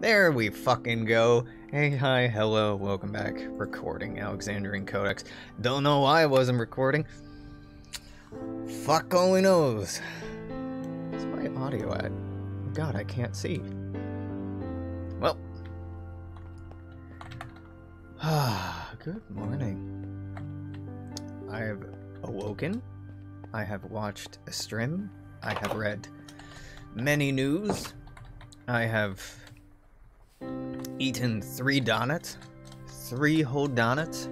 There we fucking go. Hey, hi, hello, welcome back. Recording Alexandrian Codex. Don't know why I wasn't recording. Fuck only knows. Where's my audio at? God, I can't see. Well. Good morning. I have awoken. I have watched a stream. I have read many news. I have eaten 3 donuts. 3 whole donuts.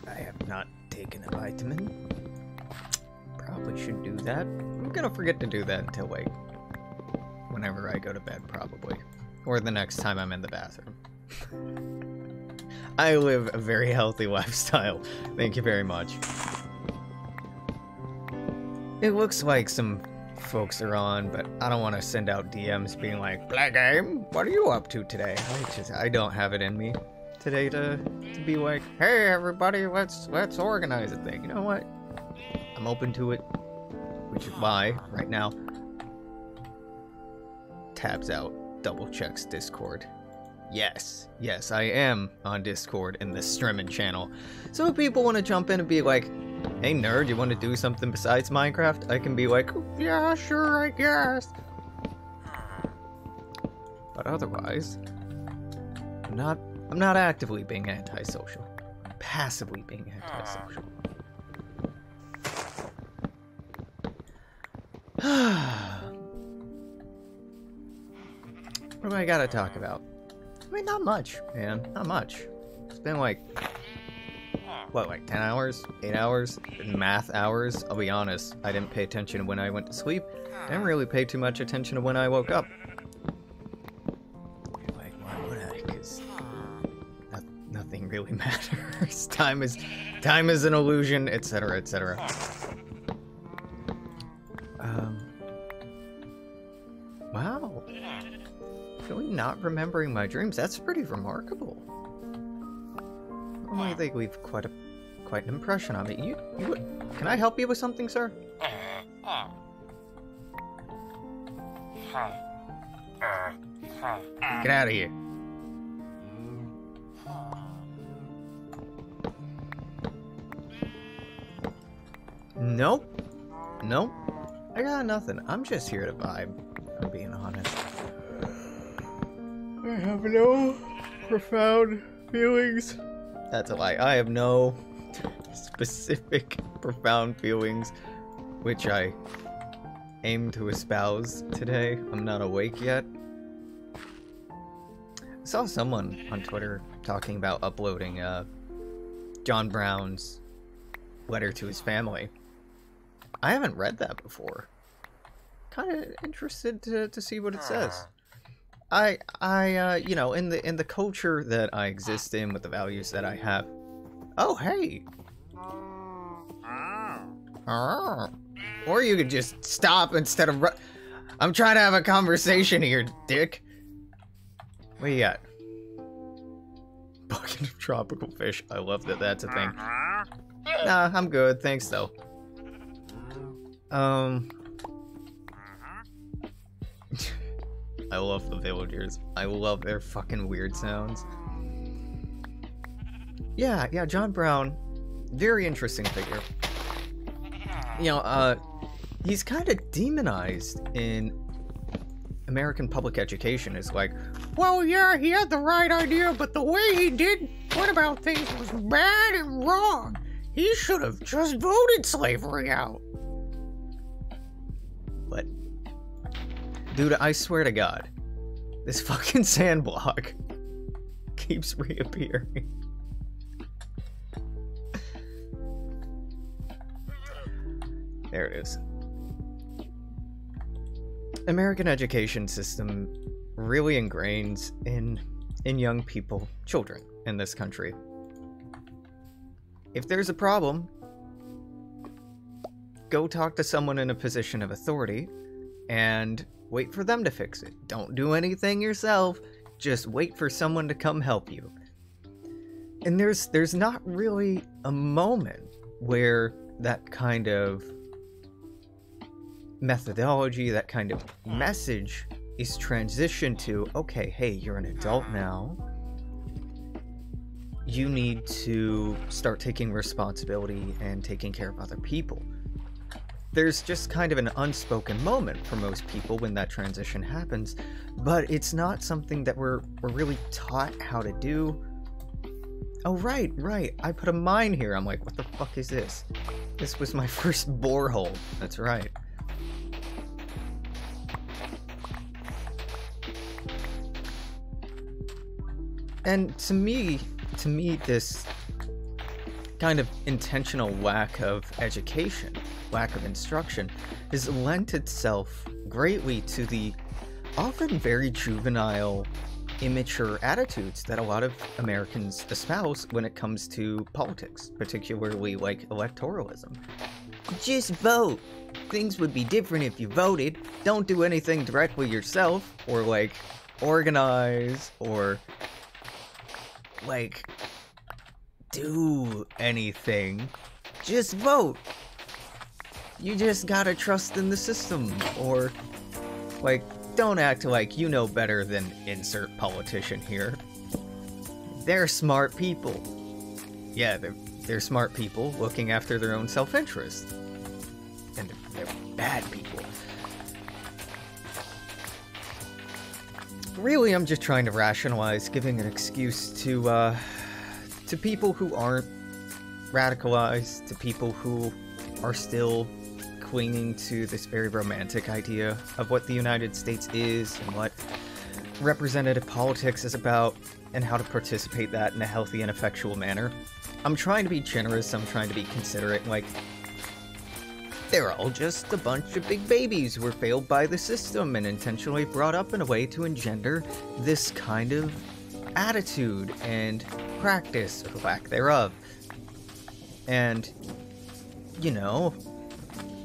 I have not taken a vitamin. Probably should do that. I'm gonna forget to do that until like whenever I go to bed, probably. Or the next time I'm in the bathroom. I live a very healthy lifestyle. Thank you very much. It looks like some folks are on, but I don't want to send out DMs being like, Black Game, what are you up to today? I don't have it in me today to be like, hey everybody, let's organize a thing. You know what? I'm open to it, which is why right now tabs out, double checks Discord. Yes, I am on Discord in the streaming channel. So if people want to jump in and be like, hey nerd, you want to do something besides Minecraft? I can be like, yeah, sure, I guess. But otherwise, I'm not actively being antisocial. I'm passively being antisocial. What do I gotta talk about? I mean, not much, man. Not much. It's been like, what, like 10 hours? 8 hours? Math hours? I'll be honest, I didn't pay attention when I went to sleep. Didn't really pay too much attention to when I woke up. Like, why would I? Because nothing really matters. Time is an illusion, etc., etc. Wow. Really not remembering my dreams? That's pretty remarkable. I think we've quite an impression on me. Can I help you with something, sir? Get out of here. Nope. I got nothing. I'm just here to vibe. I'm being honest. I have no profound feelings. That's a lie. I have no specific profound feelings which I aim to espouse today. I'm not awake yet. I saw someone on Twitter talking about uploading John Brown's letter to his family. I haven't read that before. Kind of interested to see what it says. You know, in the culture that I exist in, with the values that I have. Oh, hey. Or you could just stop instead of I'm trying to have a conversation here, dick. What you got? Bucket of tropical fish. I love that that's a thing. Nah, I'm good. Thanks, though. I love the villagers. I love their fucking weird sounds. Yeah, John Brown, very interesting figure. You know, he's kind of demonized in American public education. It's like, well, yeah, he had the right idea, but the way he went about things was bad and wrong. He should have just voted slavery out. What? Dude, I swear to God, this fucking sand block keeps reappearing. There it is. American education system really ingrains in young people, children in this country. If there's a problem, go talk to someone in a position of authority and wait for them to fix it. Don't do anything yourself. Just wait for someone to come help you. And there's not really a moment where that kind of methodology, that kind of message is transitioned to, okay, hey, you're an adult now. You need to start taking responsibility and taking care of other people. There's just kind of an unspoken moment for most people when that transition happens, but it's not something that we're really taught how to do. Oh, right, I put a mine here. I'm like, what the fuck is this? This was my first borehole. That's right. And to me, this kind of intentional lack of education, lack of instruction, has lent itself greatly to the often very juvenile, immature attitudes that a lot of Americans espouse when it comes to politics, particularly like electoralism. Just vote! Things would be different if you voted. Don't do anything directly yourself, or like organize, or like do anything. Just vote. You just gotta trust in the system, or like don't act like you know better than insert politician here. They're smart people. Yeah, they're smart people looking after their own self-interest. And they're bad people. Really, I'm just trying to rationalize giving an excuse to people who aren't radicalized, to people who are still clinging to this very romantic idea of what the United States is and what representative politics is about and how to participate that in a healthy and effectual manner. I'm trying to be generous, I'm trying to be considerate, like, they're all just a bunch of big babies who were failed by the system and intentionally brought up in a way to engender this kind of attitude and practice, or lack thereof. And, you know,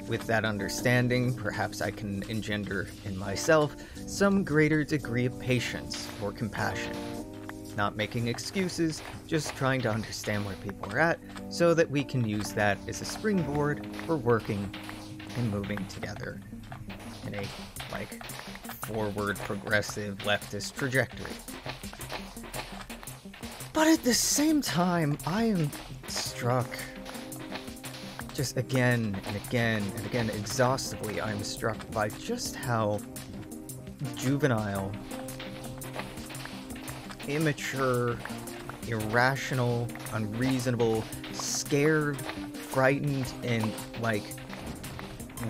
with that understanding, perhaps I can engender in myself some greater degree of patience or compassion. Not making excuses, just trying to understand where people are at, so that we can use that as a springboard for working and moving together in a, like, forward, progressive, leftist trajectory. But at the same time, I am struck, just again and again and again, exhaustively, I am struck by just how juvenile, immature, irrational, unreasonable, scared, frightened, and, like,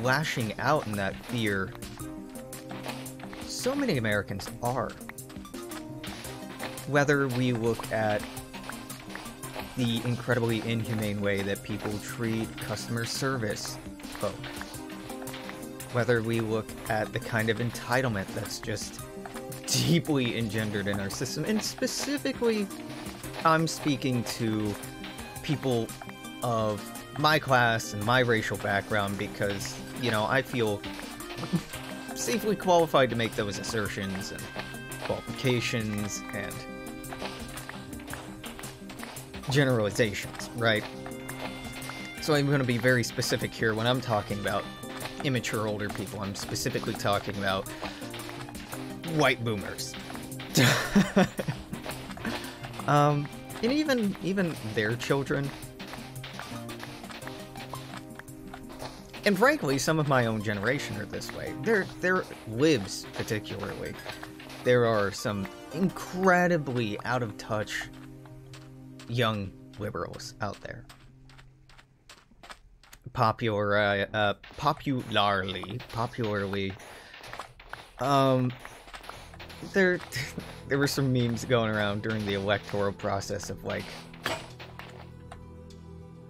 lashing out in that fear so many Americans are. Whether we look at the incredibly inhumane way that people treat customer service folk, whether we look at the kind of entitlement that's just deeply engendered in our system, and specifically, I'm speaking to people of my class and my racial background because, you know, I feel safely qualified to make those assertions and qualifications and generalizations, right? So I'm going to be very specific here when I'm talking about immature older people. I'm specifically talking about white boomers. And even their children. And frankly, some of my own generation are this way. Their libs, particularly. There are some incredibly out-of-touch young liberals out there. Popularly, there were some memes going around during the electoral process of, like,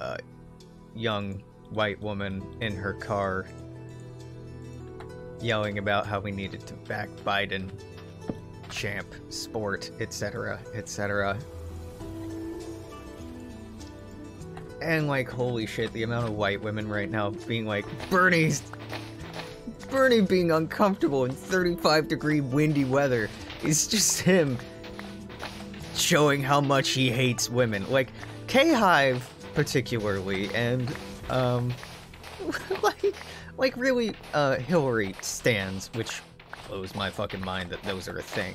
a young white woman in her car yelling about how we needed to back Biden, champ, sport, etc., etc. And, like, holy shit, the amount of white women right now being like, Bernie being uncomfortable in 35-degree windy weather is just him showing how much he hates women. Like, K-Hive particularly, and, like really, Hillary stands, which blows my fucking mind that those are a thing,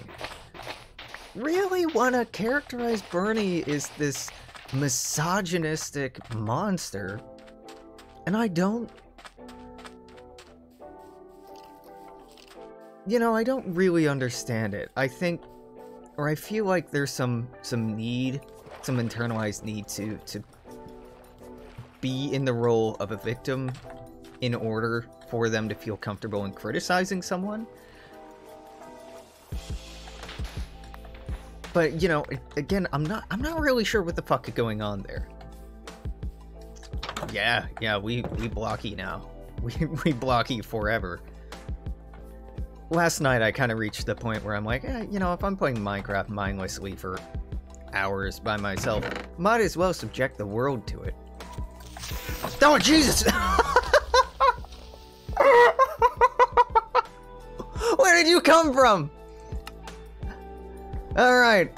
really want to characterize Bernie as this misogynistic monster, and I don't... You know, I don't really understand it. I think, or I feel like there's some need, some internalized need to be in the role of a victim in order for them to feel comfortable in criticizing someone. But, you know, again, I'm not really sure what the fuck is going on there. Yeah, we blocky now. We blocky forever. Last night, I kind of reached the point where I'm like, you know, if I'm playing Minecraft mindlessly for hours by myself, might as well subject the world to it. Oh, Jesus! Where did you come from? Alright.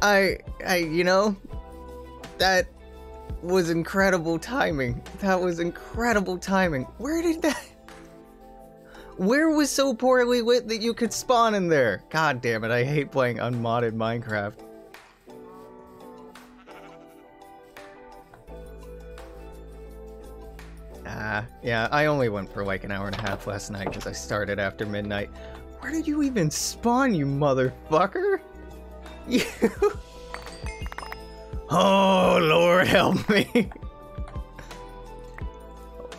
You know, that was incredible timing. That was incredible timing. Where did that... Where was so poorly lit that you could spawn in there? God damn it, I hate playing unmodded Minecraft. Yeah, I only went for like an hour and a half last night because I started after midnight. Where did you even spawn, you motherfucker? You... Oh, Lord help me.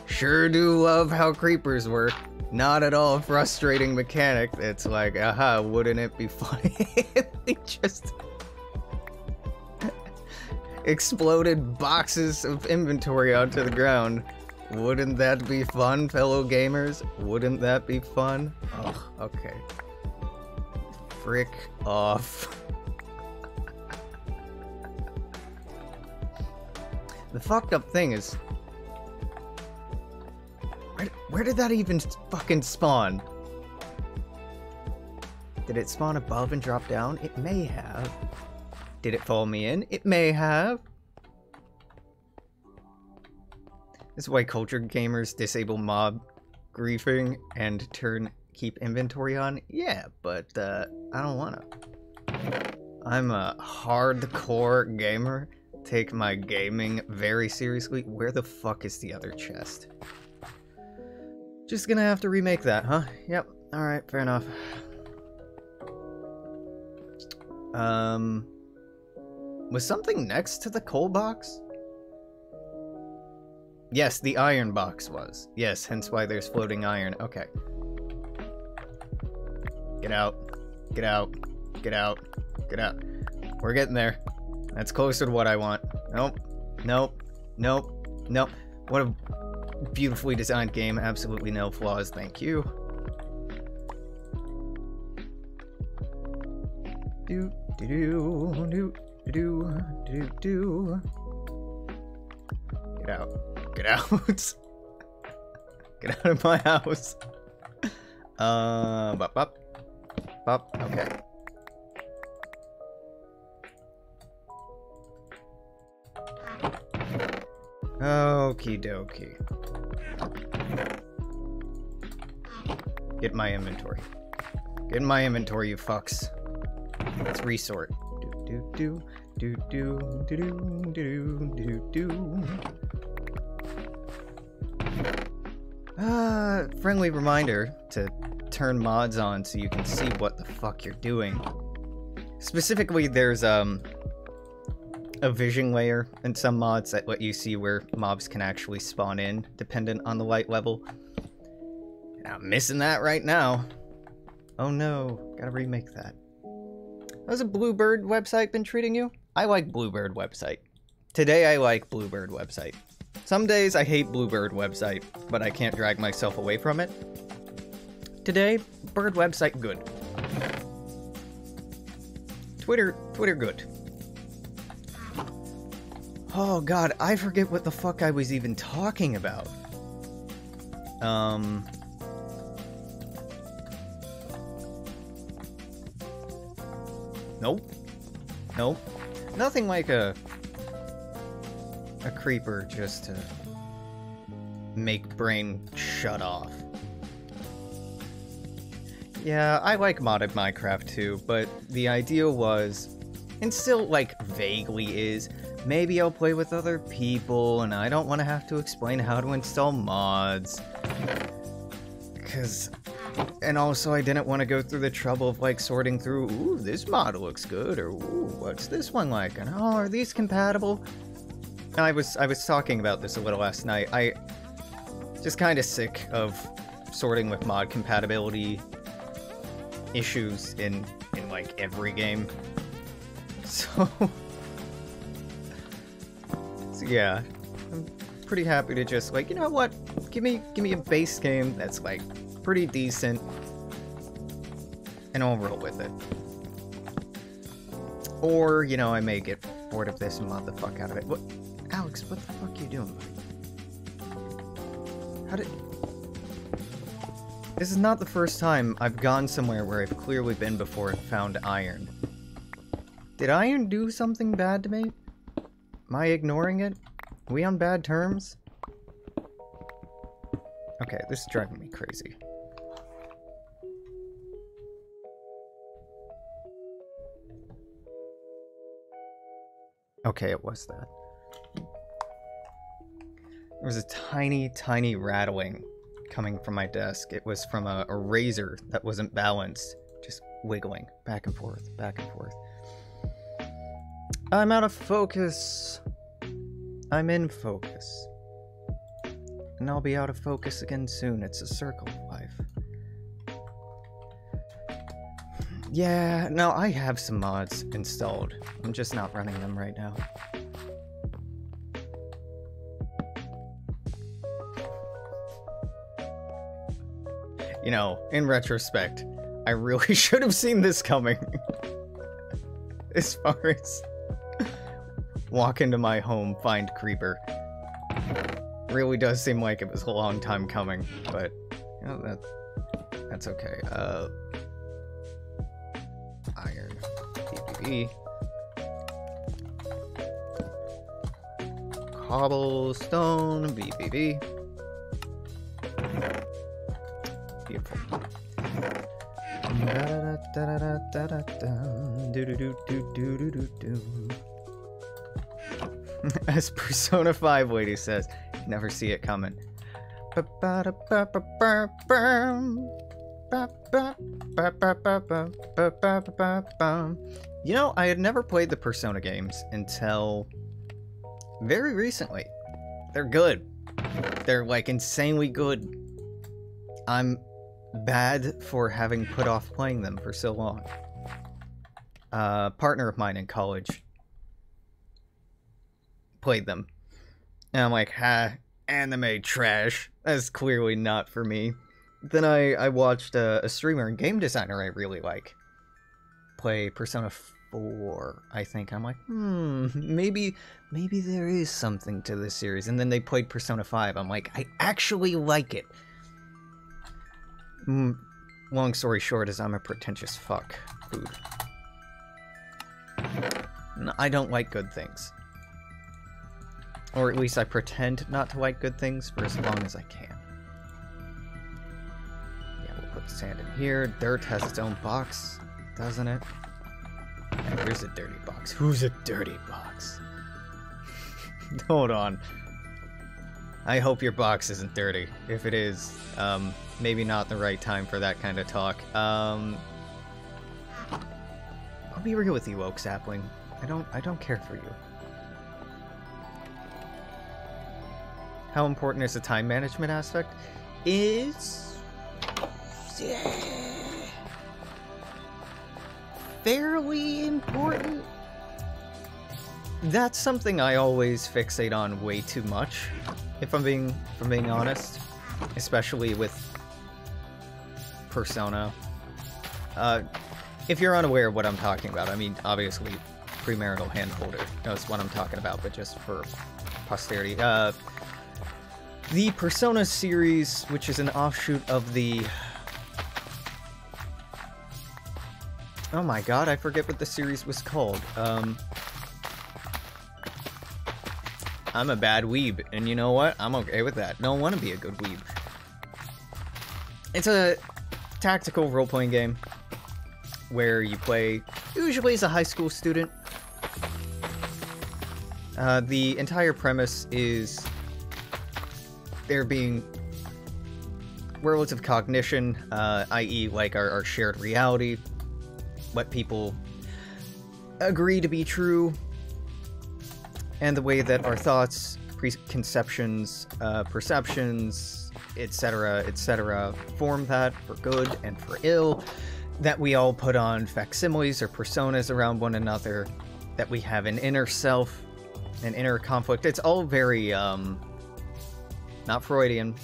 Sure do love how creepers work. Not at all a frustrating mechanic. It's like, aha, wouldn't it be funny if they just exploded boxes of inventory onto the ground? Wouldn't that be fun, fellow gamers? Wouldn't that be fun? Oh, okay. Frick off. The fucked up thing is... Where did that even fucking spawn? Did it spawn above and drop down? It may have. Did it follow me in? It may have. This is why culture gamers disable mob griefing and keep inventory on? Yeah, but I don't wanna. I'm a hardcore gamer. Take my gaming very seriously. Where the fuck is the other chest? Just gonna have to remake that, huh? Yep. Alright, fair enough. Was something next to the coal box? Yes, the iron box was. Yes, hence why there's floating iron. Okay. Get out. Get out. Get out. Get out. We're getting there. That's closer to what I want. Nope. Nope. Nope. Nope. What a beautifully designed game. Absolutely no flaws. Thank you. Do do do do do do do. Get out. Get out. Get out of my house. Bop bop. Bop. Okay. Okie dokie. Get my inventory. Get my inventory, you fucks. Let's resort. Do do do do do do do do do. Friendly reminder to turn mods on so you can see what the fuck you're doing. Specifically, there's a vision layer in some mods that let you see where mobs can actually spawn in, dependent on the light level. And I'm missing that right now. Oh no, gotta remake that. How's a Bluebird website been treating you? I like Bluebird website. Today I like Bluebird website. Some days I hate Bluebird website, but I can't drag myself away from it. Today, Bird website good. Twitter good. Oh god, I forget what the fuck I was even talking about. Nope. Nope. Nothing like a a creeper just to make brain shut off. Yeah, I like modded Minecraft too, but the idea was, and still like vaguely is, maybe I'll play with other people and I don't want to have to explain how to install mods. And also I didn't want to go through the trouble of like sorting through, ooh, this mod looks good, or ooh, what's this one like, and oh, are these compatible? I was talking about this a little last night. I just kind of sick of sorting with mod compatibility issues in like every game. So yeah, I'm pretty happy to just like, you know what? Give me a base game that's like pretty decent, and I'll roll with it. Or, you know, I may get bored of this and mod the fuck out of it. What, Alex? What the fuck are you doing? How did? This is not the first time I've gone somewhere where I've clearly been before and found iron. Did iron do something bad to me? Am I ignoring it? Are we on bad terms? Okay, this is driving me crazy. Okay, it was that. There was a tiny, tiny rattling coming from my desk. It was from a razor that wasn't balanced, just wiggling back and forth, back and forth. I'm out of focus. I'm in focus. And I'll be out of focus again soon. It's a circle of life. Yeah, no, I have some mods installed. I'm just not running them right now. You know, in retrospect, I really should have seen this coming. As far as walk into my home, find creeper. Really does seem like it was a long time coming, but you know, that's okay. Iron, PvP, cobblestone, BBB. Beautiful. As Persona 5 lady says, never see it coming. You know, I had never played the Persona games until very recently. They're good. They're like insanely good. I'm bad for having put off playing them for so long. A partner of mine in college played them. And I'm like, ha, anime trash. That's clearly not for me. Then I watched a streamer and game designer I really like play Persona 4, I think. I'm like, maybe there is something to this series. And then they played Persona 5. I'm like, I actually like it. Long story short is I'm a pretentious fuck. Food. I don't like good things. Or at least I pretend not to like good things for as long as I can. Yeah, we'll put sand in here. Dirt has its own box, doesn't it? Yeah, here's a dirty box. Who's a dirty box? Hold on. I hope your box isn't dirty. If it is, maybe not the right time for that kind of talk. I'll be real with you, Oak Sapling. I don't care for you. How important is the time management aspect? Is fairly important. That's something I always fixate on way too much, if I'm being honest, especially with Persona. If you're unaware of what I'm talking about, I mean, obviously, premarital handholder knows what I'm talking about, but just for posterity. The Persona series, which is an offshoot of the... Oh my god, I forget what the series was called. I'm a bad weeb, and you know what? I'm okay with that. Don't want to be a good weeb. It's a tactical role-playing game where you play usually as a high school student. The entire premise is there being worlds of cognition, i.e. like our shared reality, what people agree to be true, and the way that our thoughts, preconceptions, perceptions, etc., form that for good and for ill, that we all put on facsimiles or personas around one another, that we have an inner self, an inner conflict. It's all very, not Freudian.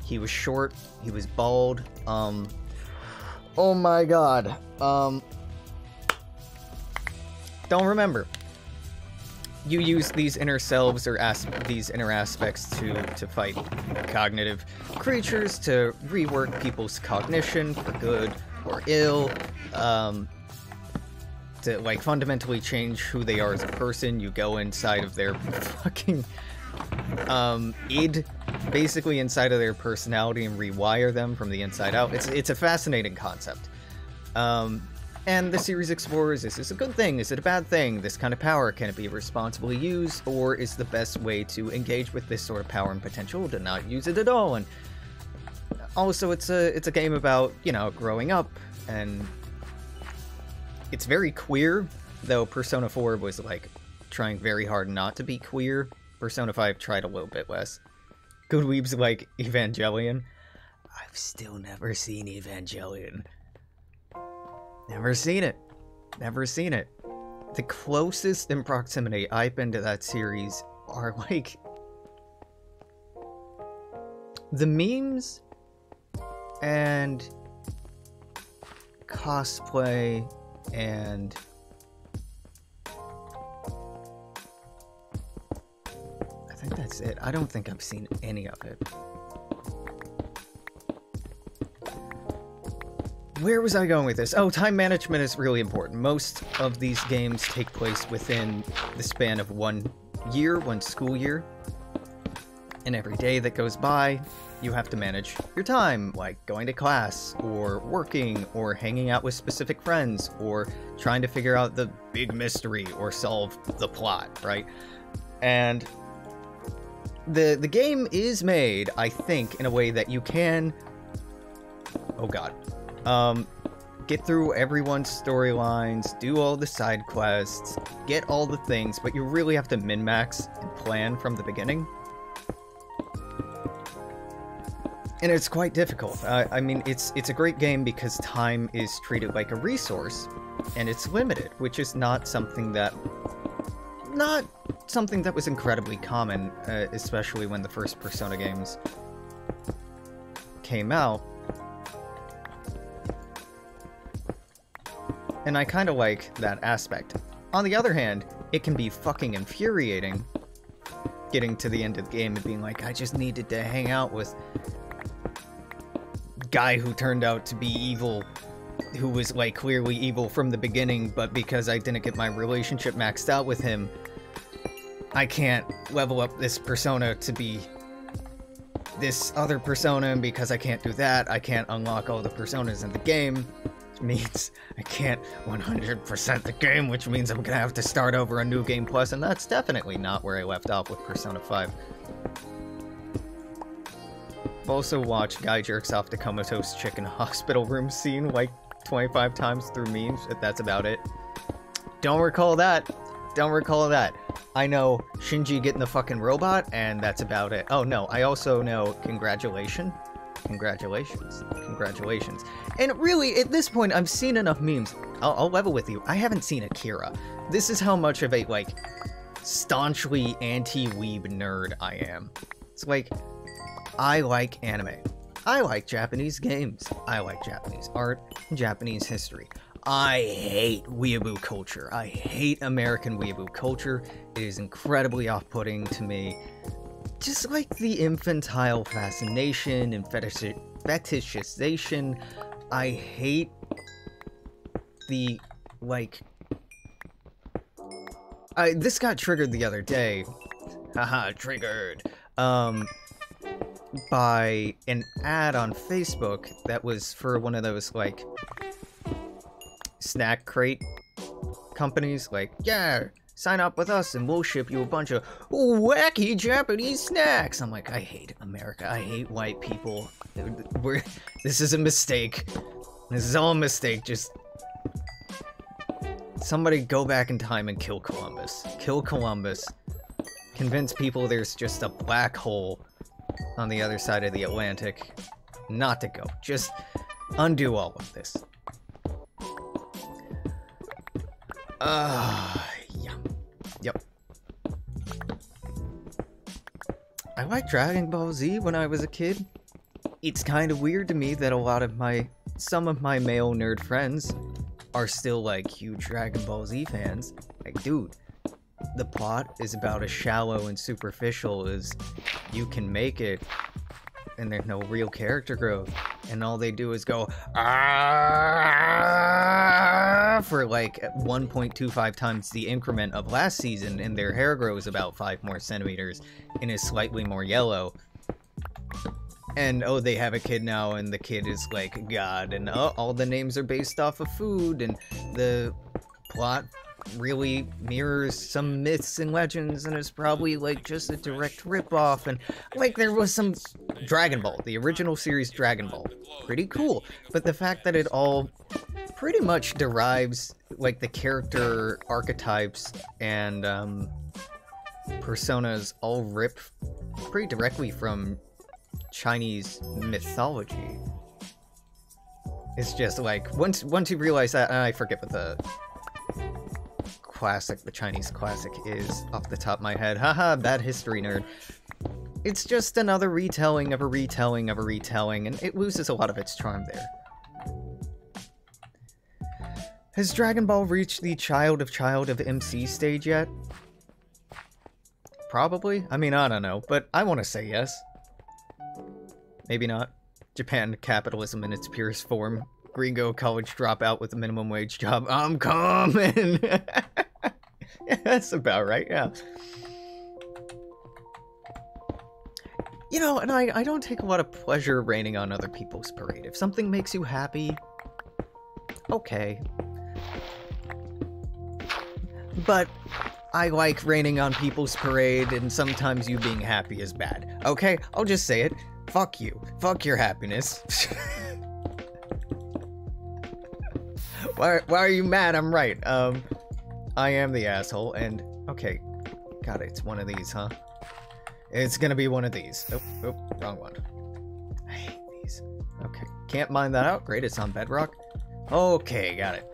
He was short, he was bald, oh my god, don't remember. You use these inner selves or these inner aspects to fight cognitive creatures, to rework people's cognition for good or ill, to like fundamentally change who they are as a person. You go inside of their fucking id, basically inside of their personality, and rewire them from the inside out. It's a fascinating concept. And the series explores, is this a good thing? Is it a bad thing? This kind of power, can it be responsibly used? Or is the best way to engage with this sort of power and potential to not use it at all? And also, it's a game about, you know, growing up, and it's very queer, though Persona 4 was, like, trying very hard not to be queer. Persona 5 tried a little bit less. Good weebs like Evangelion. I've still never seen Evangelion. Never seen it. Never seen it. The closest in proximity I've been to that series are like the memes and cosplay and I think that's it. I don't think I've seen any of it. Where was I going with this? Oh, time management is really important. Most of these games take place within the span of 1 year, 1 school year. And every day that goes by, you have to manage your time, like going to class, or working, or hanging out with specific friends, or trying to figure out the big mystery, or solve the plot, right? And the game is made, I think, in a way that you can... Oh god. Get through everyone's storylines, do all the side quests, get all the things, but you really have to min-max and plan from the beginning. And it's quite difficult. I mean, it's a great game because time is treated like a resource, and it's limited, which is not something that was incredibly common, especially when the first Persona games came out. And I kind of like that aspect. On the other hand, it can be fucking infuriating getting to the end of the game and being like, I just needed to hang out with guy who turned out to be evil, who was like clearly evil from the beginning, but because I didn't get my relationship maxed out with him, I can't level up this persona to be this other persona, and because I can't do that, I can't unlock all the personas in the game. Means I can't 100% the game, which means I'm gonna have to start over a new game plus, and that's definitely not where I left off with Persona 5. I've also watched Guy jerks off to comatose chick in a hospital room scene like 25 times through memes, but that's about it. Don't recall that. Don't recall that. I know Shinji getting the fucking robot, and that's about it. Oh no, I also know Congratulations. And really, at this point, I've seen enough memes. I'll level with you. I haven't seen Akira. This is how much of a, like, staunchly anti-weeb nerd I am. It's like, I like anime. I like Japanese games. I like Japanese art and Japanese history. I hate weeaboo culture. I hate American weeaboo culture. It is incredibly off-putting to me. Just like the infantile fascination and fetishization, I hate the, like, This got triggered the other day. Haha, triggered. By an ad on Facebook that was for one of those, like, snack crate companies. Like, yeah, sign up with us and we'll ship you a bunch of wacky Japanese snacks. I'm like, I hate America. I hate white people. This is a mistake. This is all a mistake. Just somebody go back in time and kill Columbus. Kill Columbus. Convince people there's just a black hole on the other side of the Atlantic. Not to go. Just undo all of this. Yeah. Yep. I liked Dragon Ball Z when I was a kid. It's kind of weird to me that some of my male nerd friends are still, like, huge Dragon Ball Z fans. Like, dude, the plot is about as shallow and superficial as you can make it, and there's no real character growth, and all they do is go for like 1.25 times the increment of last season, and their hair grows about 5 more centimeters and is slightly more yellow. And oh, they have a kid now, and the kid is like God, and all the names are based off of food, and the plot really mirrors some myths and legends, and it's probably like just a direct ripoff. And like, there was some Dragon Ball, the original series Dragon Ball, pretty cool, but the fact that it all pretty much derives, like, the character archetypes and personas all rip pretty directly from Chinese mythology. It's just like, once you realize that, I forget what the Chinese classic is off the top of my head. Haha, bad history nerd. It's just another retelling of a retelling of a retelling, and it loses a lot of its charm there. Has Dragon Ball reached the child of MC stage yet? Probably. I mean, I don't know, but I want to say yes. Maybe not. Japan, capitalism in its purest form. Gringo college dropout with a minimum wage job. I'm coming! Yeah, that's about right, yeah. You know, and I don't take a lot of pleasure raining on other people's parade. If something makes you happy, okay. But I like raining on people's parade, and sometimes you being happy is bad. Okay, I'll just say it. Fuck you. Fuck your happiness. Why are you mad? I'm right. I am the asshole, and okay. God, it's one of these, huh? It's gonna be one of these. Oh, wrong one. I hate these. Okay, can't mine that out. Great, it's on Bedrock. Okay, got it.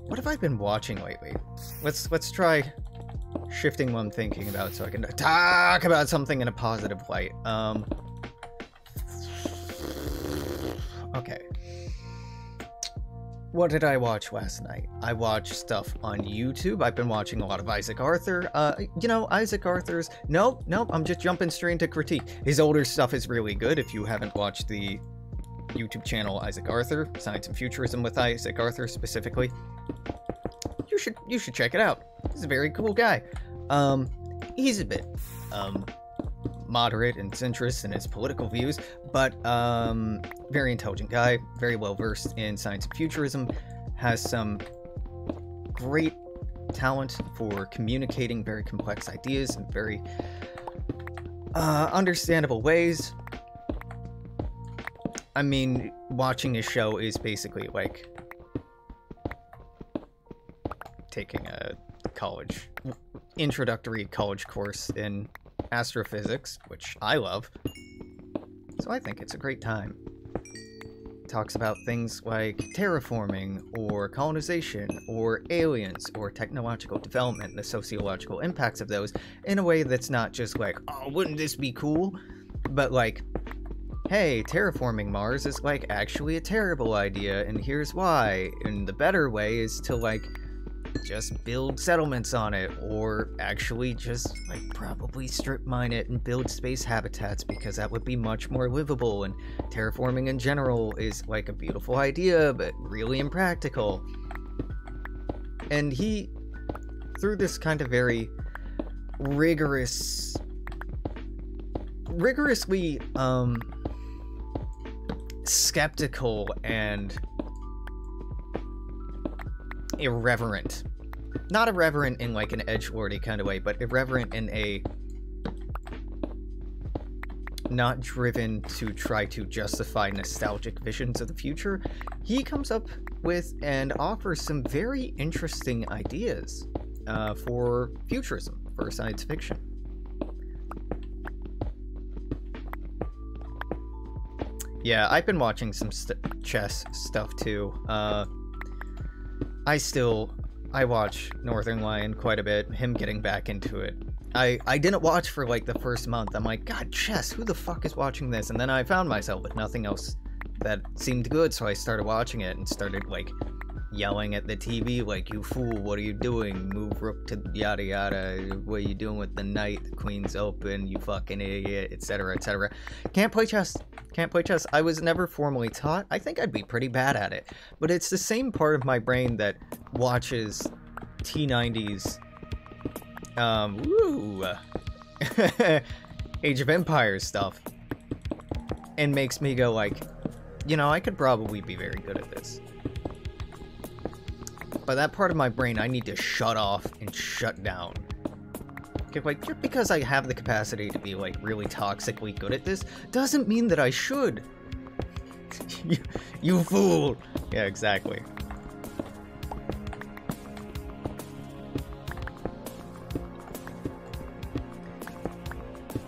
What have I been watching lately? Let's try shifting what I'm thinking about so I can talk about something in a positive light. Okay. What did I watch last night? I watched stuff on YouTube. I've been watching a lot of Isaac Arthur. You know, Isaac Arthur's... Nope, I'm just jumping straight into critique. His older stuff is really good. If you haven't watched the YouTube channel Isaac Arthur, Science and Futurism with Isaac Arthur specifically, you should check it out. He's a very cool guy. He's a bit moderate and centrist in his political views, but very intelligent guy, very well versed in science and futurism, has some great talent for communicating very complex ideas in very understandable ways. I mean, watching his show is basically like taking a introductory college course in astrophysics, which I love, so I think it's a great time. Talks about things like terraforming, or colonization, or aliens, or technological development, and the sociological impacts of those, in a way that's not just like, oh, wouldn't this be cool? But like, hey, terraforming Mars is like actually a terrible idea, and here's why. And the better way is to like just build settlements on it, or actually just, like, probably strip mine it and build space habitats, because that would be much more livable, and terraforming in general is, like, a beautiful idea, but really impractical. And he, through this kind of very rigorously, skeptical and irreverent. Not irreverent in like an edgelordy kind of way, but irreverent in a not driven to try to justify nostalgic visions of the future. He comes up with and offers some very interesting ideas for futurism, for science fiction. Yeah, I've been watching some chess stuff too. I watch Northern Lion quite a bit, him getting back into it. I didn't watch for like the first month. I'm like, God, chess, who the fuck is watching this? And then I found myself with nothing else that seemed good, so I started watching it and started like yelling at the TV like, you fool, what are you doing? Move rook to yada yada, what are you doing with the knight? The queen's open, you fucking idiot, etc, etc. Can't play chess. Can't play chess. I was never formally taught. I think I'd be pretty bad at it. But it's the same part of my brain that watches T90s, Age of Empires stuff, and makes me go like, you know, I could probably be very good at this. But that part of my brain I need to shut off and shut down. Like, just because I have the capacity to be, like, really toxically good at this, doesn't mean that I should. You fool! Yeah, exactly.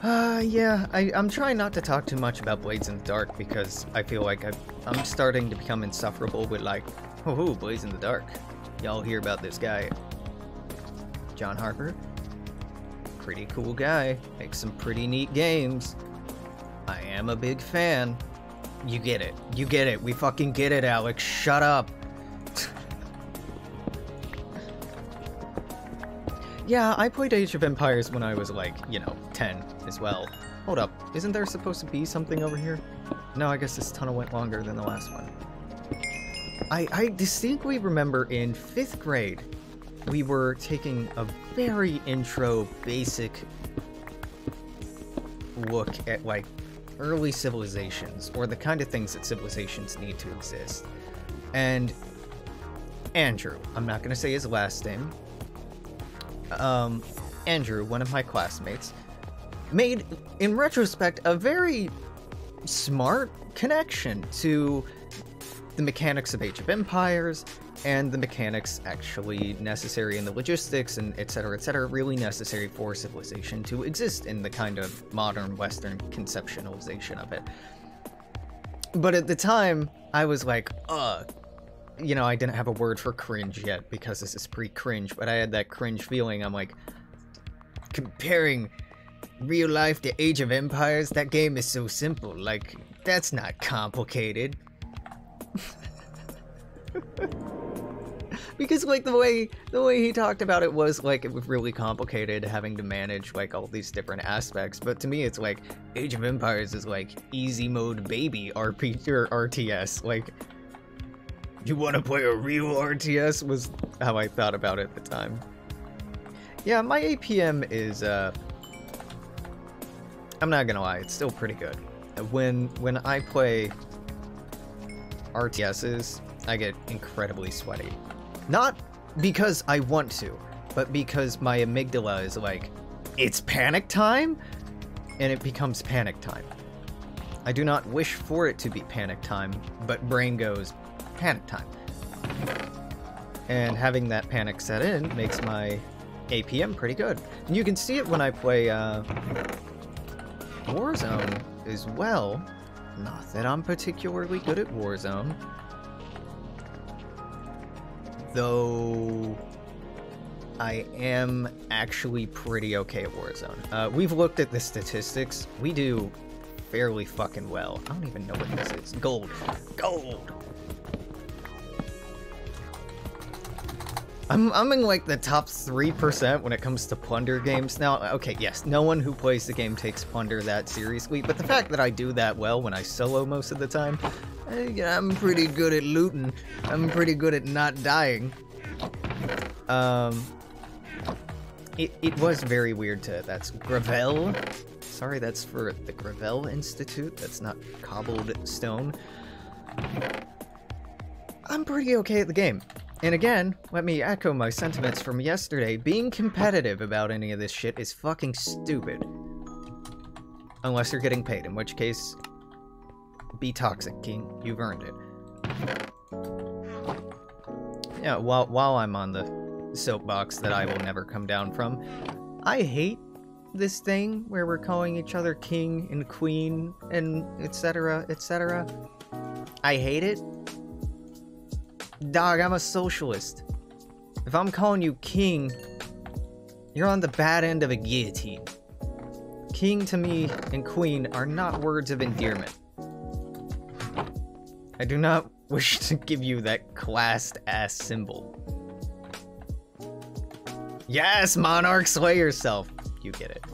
Yeah, I'm trying not to talk too much about Blades in the Dark, because I feel like I'm starting to become insufferable with, like, oh, Blades in the Dark. Y'all hear about this guy, John Harper? Pretty cool guy, makes some pretty neat games. I am a big fan. You get it. You get it. We fucking get it, Alex. Shut up. Yeah, I played Age of Empires when I was like, you know, 10 as well. Hold up. Isn't there supposed to be something over here? No, I guess this tunnel went longer than the last one. I distinctly remember in 5th grade, we were taking a very intro, basic look at, like, early civilizations, or the kind of things that civilizations need to exist. And Andrew, I'm not going to say his last name, Andrew, one of my classmates, made, in retrospect, a very smart connection to the mechanics of Age of Empires, and the mechanics actually necessary in the logistics, and etc, really necessary for civilization to exist in the kind of modern Western conceptualization of it. But at the time, I was like, you know, I didn't have a word for cringe yet, because this is pre-cringe, but I had that cringe feeling. I'm like, comparing real life to Age of Empires, that game is so simple, like, that's not complicated. Because, like, the way he talked about it was, like, it was really complicated, having to manage, like, all these different aspects. But to me, it's like, Age of Empires is, like, easy mode baby RPG or RTS. Like, you want to play a real RTS was how I thought about it at the time. Yeah, my APM is, I'm not gonna lie, it's still pretty good. When I play RTSs, I get incredibly sweaty. Not because I want to, but because my amygdala is like, it's panic time, and it becomes panic time. I do not wish for it to be panic time, but brain goes, panic time. And having that panic set in makes my APM pretty good. And you can see it when I play Warzone as well. Not that I'm particularly good at Warzone, though I am actually pretty okay at Warzone. We've looked at the statistics. We do fairly fucking well. I don't even know what this is. Gold. Gold! I'm in like the top 3% when it comes to plunder games. Now, okay, yes, no one who plays the game takes plunder that seriously, but the fact that I do that well when I solo most of the time, I'm pretty good at looting. I'm pretty good at not dying. It was very weird that's Gravel. Sorry, that's for the Gravel Institute. That's not cobbled stone. I'm pretty okay at the game. And again, let me echo my sentiments from yesterday. Being competitive about any of this shit is fucking stupid. Unless you're getting paid, in which case, be toxic, King. You've earned it. Yeah, while I'm on the soapbox that I will never come down from, I hate this thing where we're calling each other king and queen and etc, etc. I hate it. Dog, I'm a socialist. If I'm calling you king, you're on the bad end of a guillotine. King to me and queen are not words of endearment. I do not wish to give you that classed-ass symbol. Yes, monarch, slay yourself. You get it.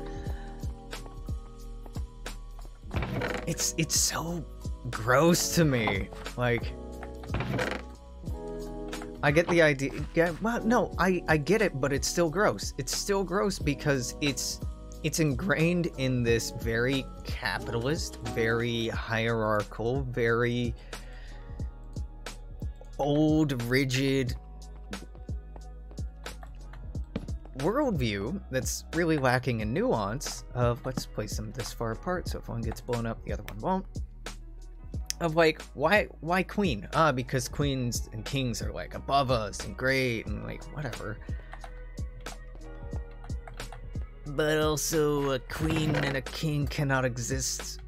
It's so gross to me. Like, I get the idea. Well, no, I get it, but it's still gross. It's still gross because it's ingrained in this very capitalist, very hierarchical, very old, rigid worldview that's really lacking in nuance of, let's place them this far apart so if one gets blown up, the other one won't. Of like, why queen? Because queens and kings are like above us and great and like whatever. But also a queen and a king cannot exist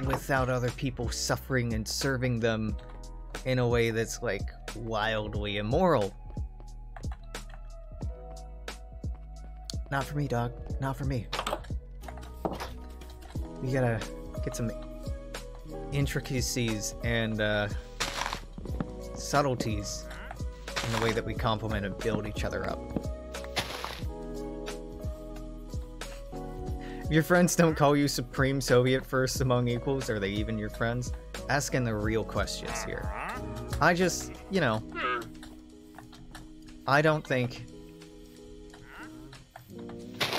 without other people suffering and serving them in a way that's like wildly immoral. Not for me, dog. Not for me. We gotta get some intricacies and subtleties in the way that we complement and build each other up. If your friends don't call you Supreme Soviet first among equals, are they even your friends? Asking the real questions here. I just, you know, I don't think...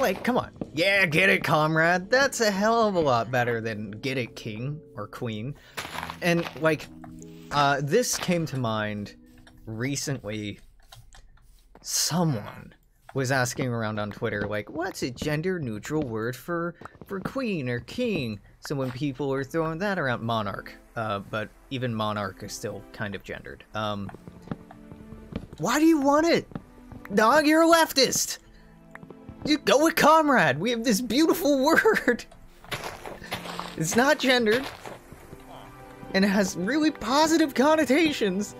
Like, come on. Yeah, get it, comrade. That's a hell of a lot better than get it, king or queen. And, like, this came to mind recently. Someone was asking around on Twitter, like, what's a gender-neutral word for queen or king? So when people are throwing that around, monarch. But even monarch is still kind of gendered. Why do you want it? Dog, you're a leftist! You go with comrade. We have this beautiful word. It's not gendered. And it has really positive connotations.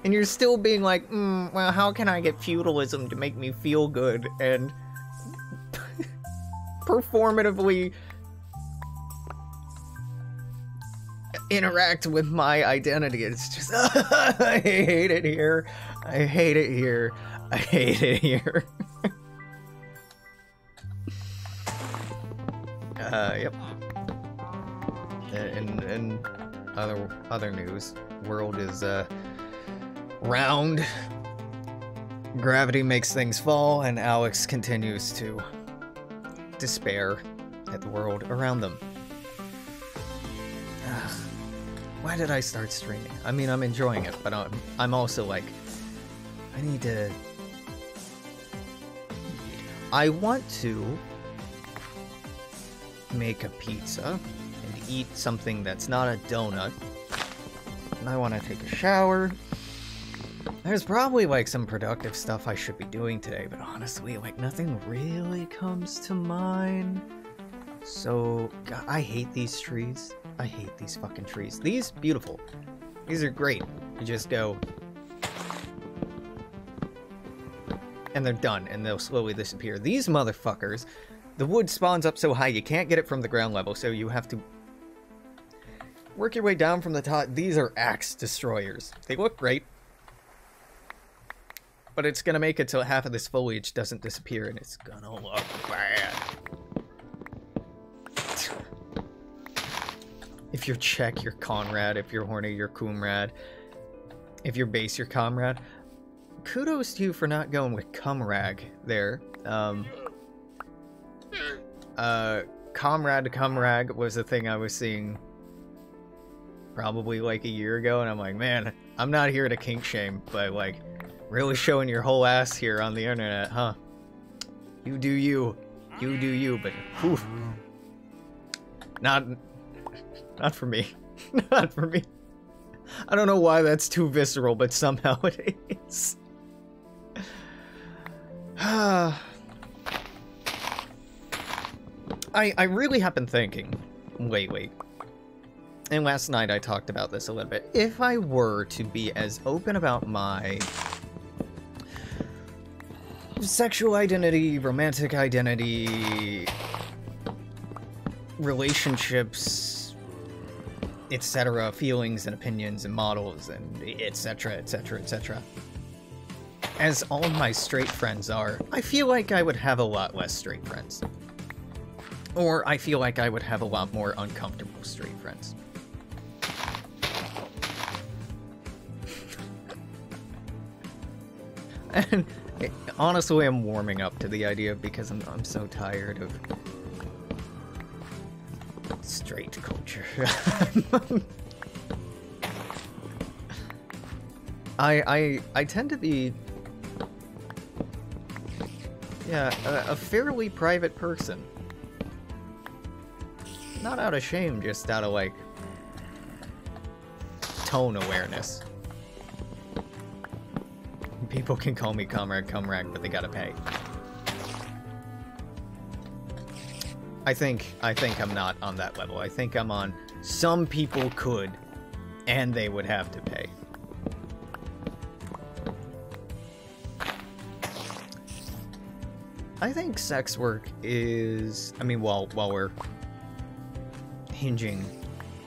And you're still being like, well, how can I get feudalism to make me feel good and performatively interact with my identity? It's just, I hate it here. I hate it here. I hate it here. Yep. And other news, world is round. Gravity makes things fall, and Alex continues to despair at the world around them. Why did I start streaming? I mean, I'm enjoying it, but I'm also like, I need to... I want to make a pizza and eat something that's not a donut. And I want to take a shower. There's probably like some productive stuff I should be doing today, but honestly, like nothing really comes to mind. So, God, I hate these trees. I hate these fucking trees. These, beautiful. These are great. You just go... and they're done, and they'll slowly disappear. These motherfuckers... The wood spawns up so high you can't get it from the ground level, so you have to work your way down from the top. These are axe destroyers. They look great. But it's gonna make it so half of this foliage doesn't disappear, and it's gonna look bad. If you're Czech, you're Conrad. If you're horny, you're Kumrad. If you're base, you're Comrade. Kudos to you for not going with Cumrag there. Comrade to Cumrag was a thing I was seeing probably like a year ago, and I'm like, man, I'm not here to kink shame, but like, really showing your whole ass here on the internet, huh? You do you. You do you, but whew. Not for me. Not for me. I don't know why that's too visceral, but somehow it is. I really have been thinking lately, and last night I talked about this a little bit. If I were to be as open about my sexual identity, romantic identity, relationships, etc., feelings and opinions and models and etc., etc., etc., as all of my straight friends are, I feel like I would have a lot less straight friends. Or I feel like I would have a lot more uncomfortable straight friends. And honestly, I'm warming up to the idea because I'm so tired of straight culture. I tend to be, yeah, a fairly private person. Not out of shame, just out of, like, tone awareness. People can call me Comrade, but they gotta pay. I think I'm not on that level. I think I'm on some people could, and they would have to pay. I think sex work is, I mean, while we're hinging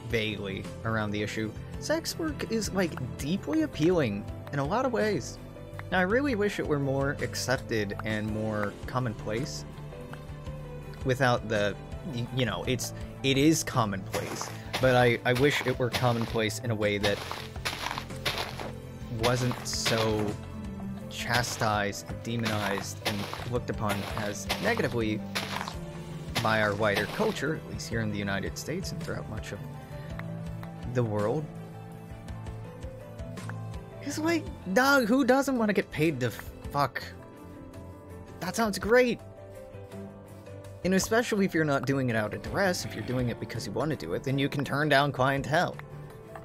vaguely around the issue, sex work is, like, deeply appealing in a lot of ways. Now, I really wish it were more accepted and more commonplace without the, you know, it is commonplace, but I wish it were commonplace in a way that wasn't so chastised, demonized, and looked upon as negatively by our wider culture, at least here in the United States and throughout much of the world. Because, like, dog, who doesn't want to get paid to fuck? That sounds great! And especially if you're not doing it out of duress, if you're doing it because you want to do it, then you can turn down clientele.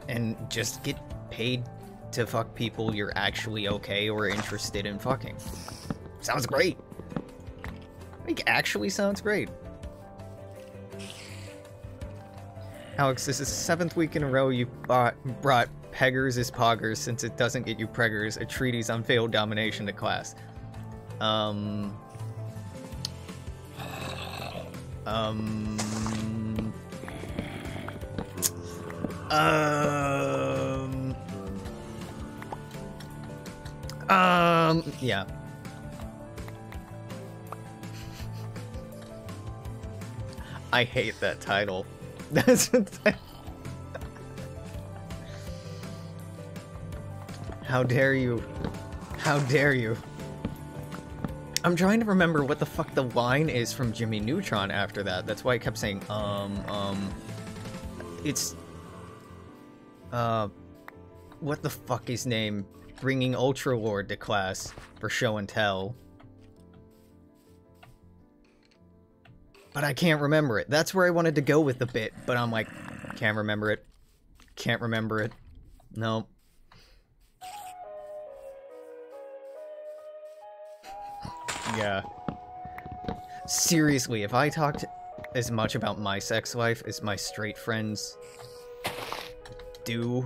And just get paid to fuck people you're actually okay or interested in fucking. Sounds great! Like, actually sounds great. Alex, this is the 7th week in a row you brought Peggers is Poggers since it doesn't get you Preggers, a treatise on failed domination to class. Yeah. I hate that title. That's how dare you? How dare you? I'm trying to remember what the fuck the line is from Jimmy Neutron after that. That's why I kept saying, it's, what the fuck is name? Bringing Ultra Lord to class for show and tell. But I can't remember it. That's where I wanted to go with the bit, but I'm like, can't remember it. Can't remember it. No. Yeah. Seriously, if I talked as much about my sex life as my straight friends do,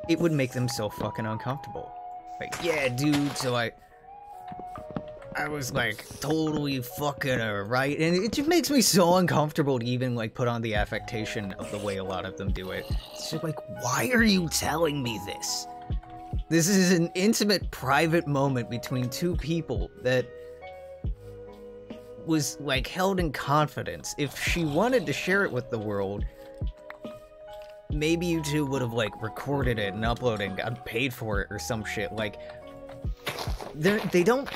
it would make them so fucking uncomfortable. Like, yeah, dude, so I was, like, totally fucking her, right? And it just makes me so uncomfortable to even, like, put on the affectation of the way a lot of them do it. It's just like, why are you telling me this? This is an intimate, private moment between two people that was, like, held in confidence. If she wanted to share it with the world, maybe you two would have, like, recorded it and uploaded it and got paid for it or some shit. Like, they don't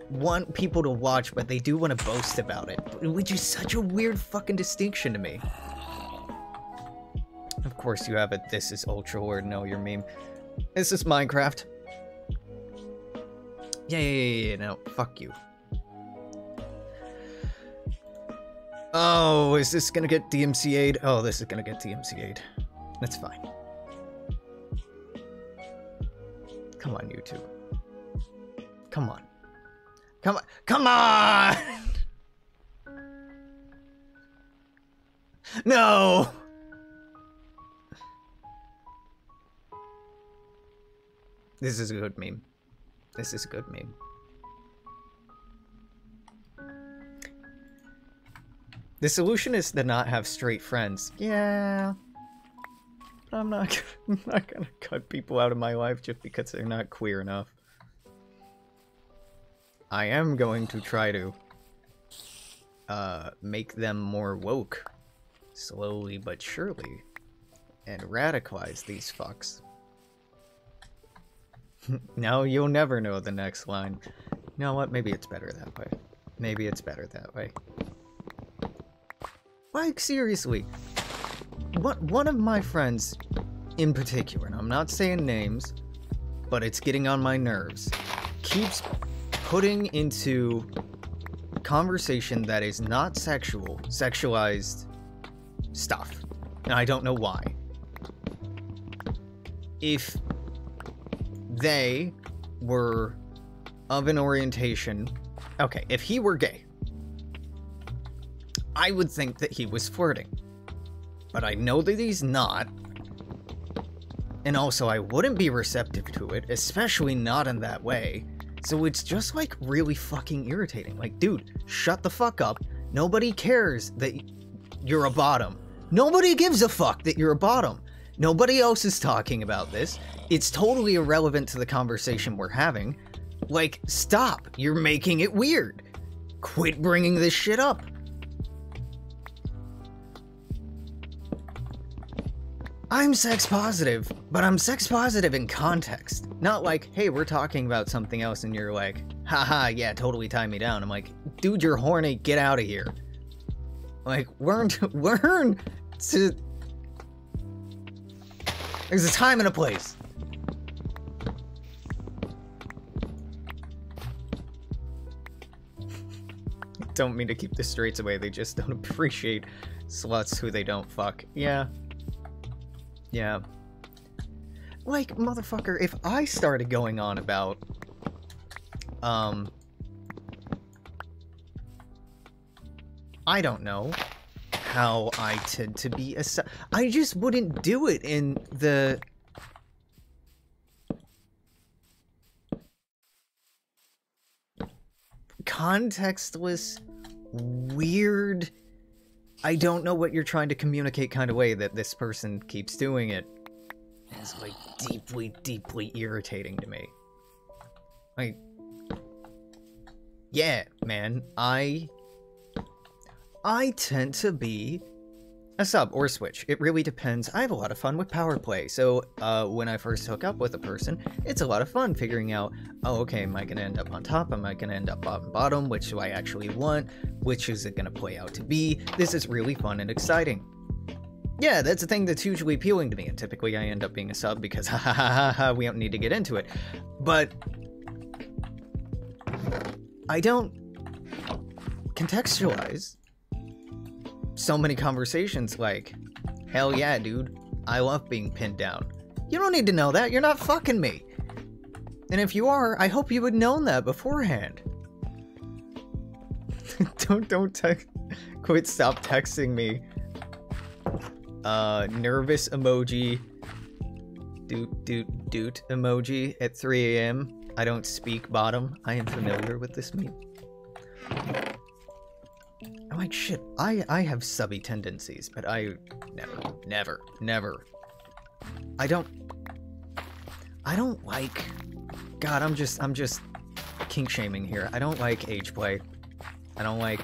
want people to watch, but they do want to boast about it, which is such a weird fucking distinction to me. Of course you have it. This is Ultra Lord. No, your meme. This is Minecraft. Yeah, no, fuck you. Oh, is this gonna get DMCA'd? Oh, this is gonna get DMCA'd. That's fine. Come on, YouTube. Come on. Come on. Come on! No! This is a good meme. This is a good meme. The solution is to not have straight friends. Yeah. But I'm not gonna cut people out of my life just because they're not queer enough. I am going to try to make them more woke. Slowly but surely. And radicalize these fucks. No, you'll never know the next line. You know what? Maybe it's better that way. Maybe it's better that way. Like, seriously. One of my friends in particular, and I'm not saying names, but it's getting on my nerves, keeps putting into conversation that is not sexual, sexualized stuff. And I don't know why. If they were of an orientation... Okay, if he were gay, I would think that he was flirting. But I know that he's not. And also, I wouldn't be receptive to it, especially not in that way. So it's just, like, really fucking irritating. Like, dude, shut the fuck up. Nobody cares that you're a bottom. Nobody gives a fuck that you're a bottom. Nobody else is talking about this. It's totally irrelevant to the conversation we're having. Like, stop. You're making it weird. Quit bringing this shit up. I'm sex positive, but I'm sex positive in context. Not like, hey, we're talking about something else and you're like, haha, yeah, totally tie me down. I'm like, dude, you're horny, get out of here. Like, learn to... There's a time and a place. Don't mean to keep the straights away, they just don't appreciate sluts who they don't fuck. Yeah. Yeah. Like, motherfucker, if I started going on about, I don't know how I tend to be I just wouldn't do it in the... contextless, weird... I don't know what you're trying to communicate kind of way that this person keeps doing it. It's, like, deeply, deeply irritating to me. Like, yeah, man, I tend to be a sub or switch. It really depends. I have a lot of fun with power play. So when I first hook up with a person, it's a lot of fun figuring out, oh, okay, am I going to end up on top? Am I going to end up on bottom? Which do I actually want? Which is it going to play out to be? This is really fun and exciting. Yeah, that's a thing that's hugely appealing to me. And typically I end up being a sub because ha ha ha ha, we don't need to get into it. But I don't contextualize so many conversations like, hell yeah, dude, I love being pinned down. You don't need to know that, you're not fucking me. And if you are, I hope you would known that beforehand. Stop texting me. Nervous emoji. Doot emoji at 3 AM. I don't speak bottom. I am familiar with this meme. I'm like, shit, I have subby tendencies, but I never. I don't... I don't like... God, I'm just kink shaming here. I don't like age play. I don't like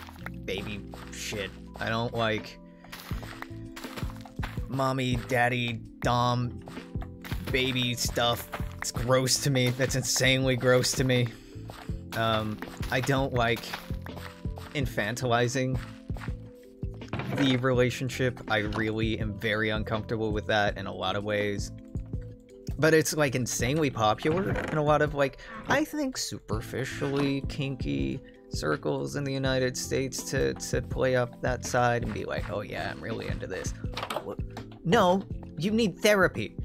baby shit. I don't like mommy, daddy, dom, baby stuff. It's gross to me. That's insanely gross to me. I don't like infantilizing the relationship. I really am very uncomfortable with that in a lot of ways. But it's, like, insanely popular in a lot of, like, I think superficially kinky circles in the United States to play up that side and be like, oh yeah, I'm really into this. No, you need therapy.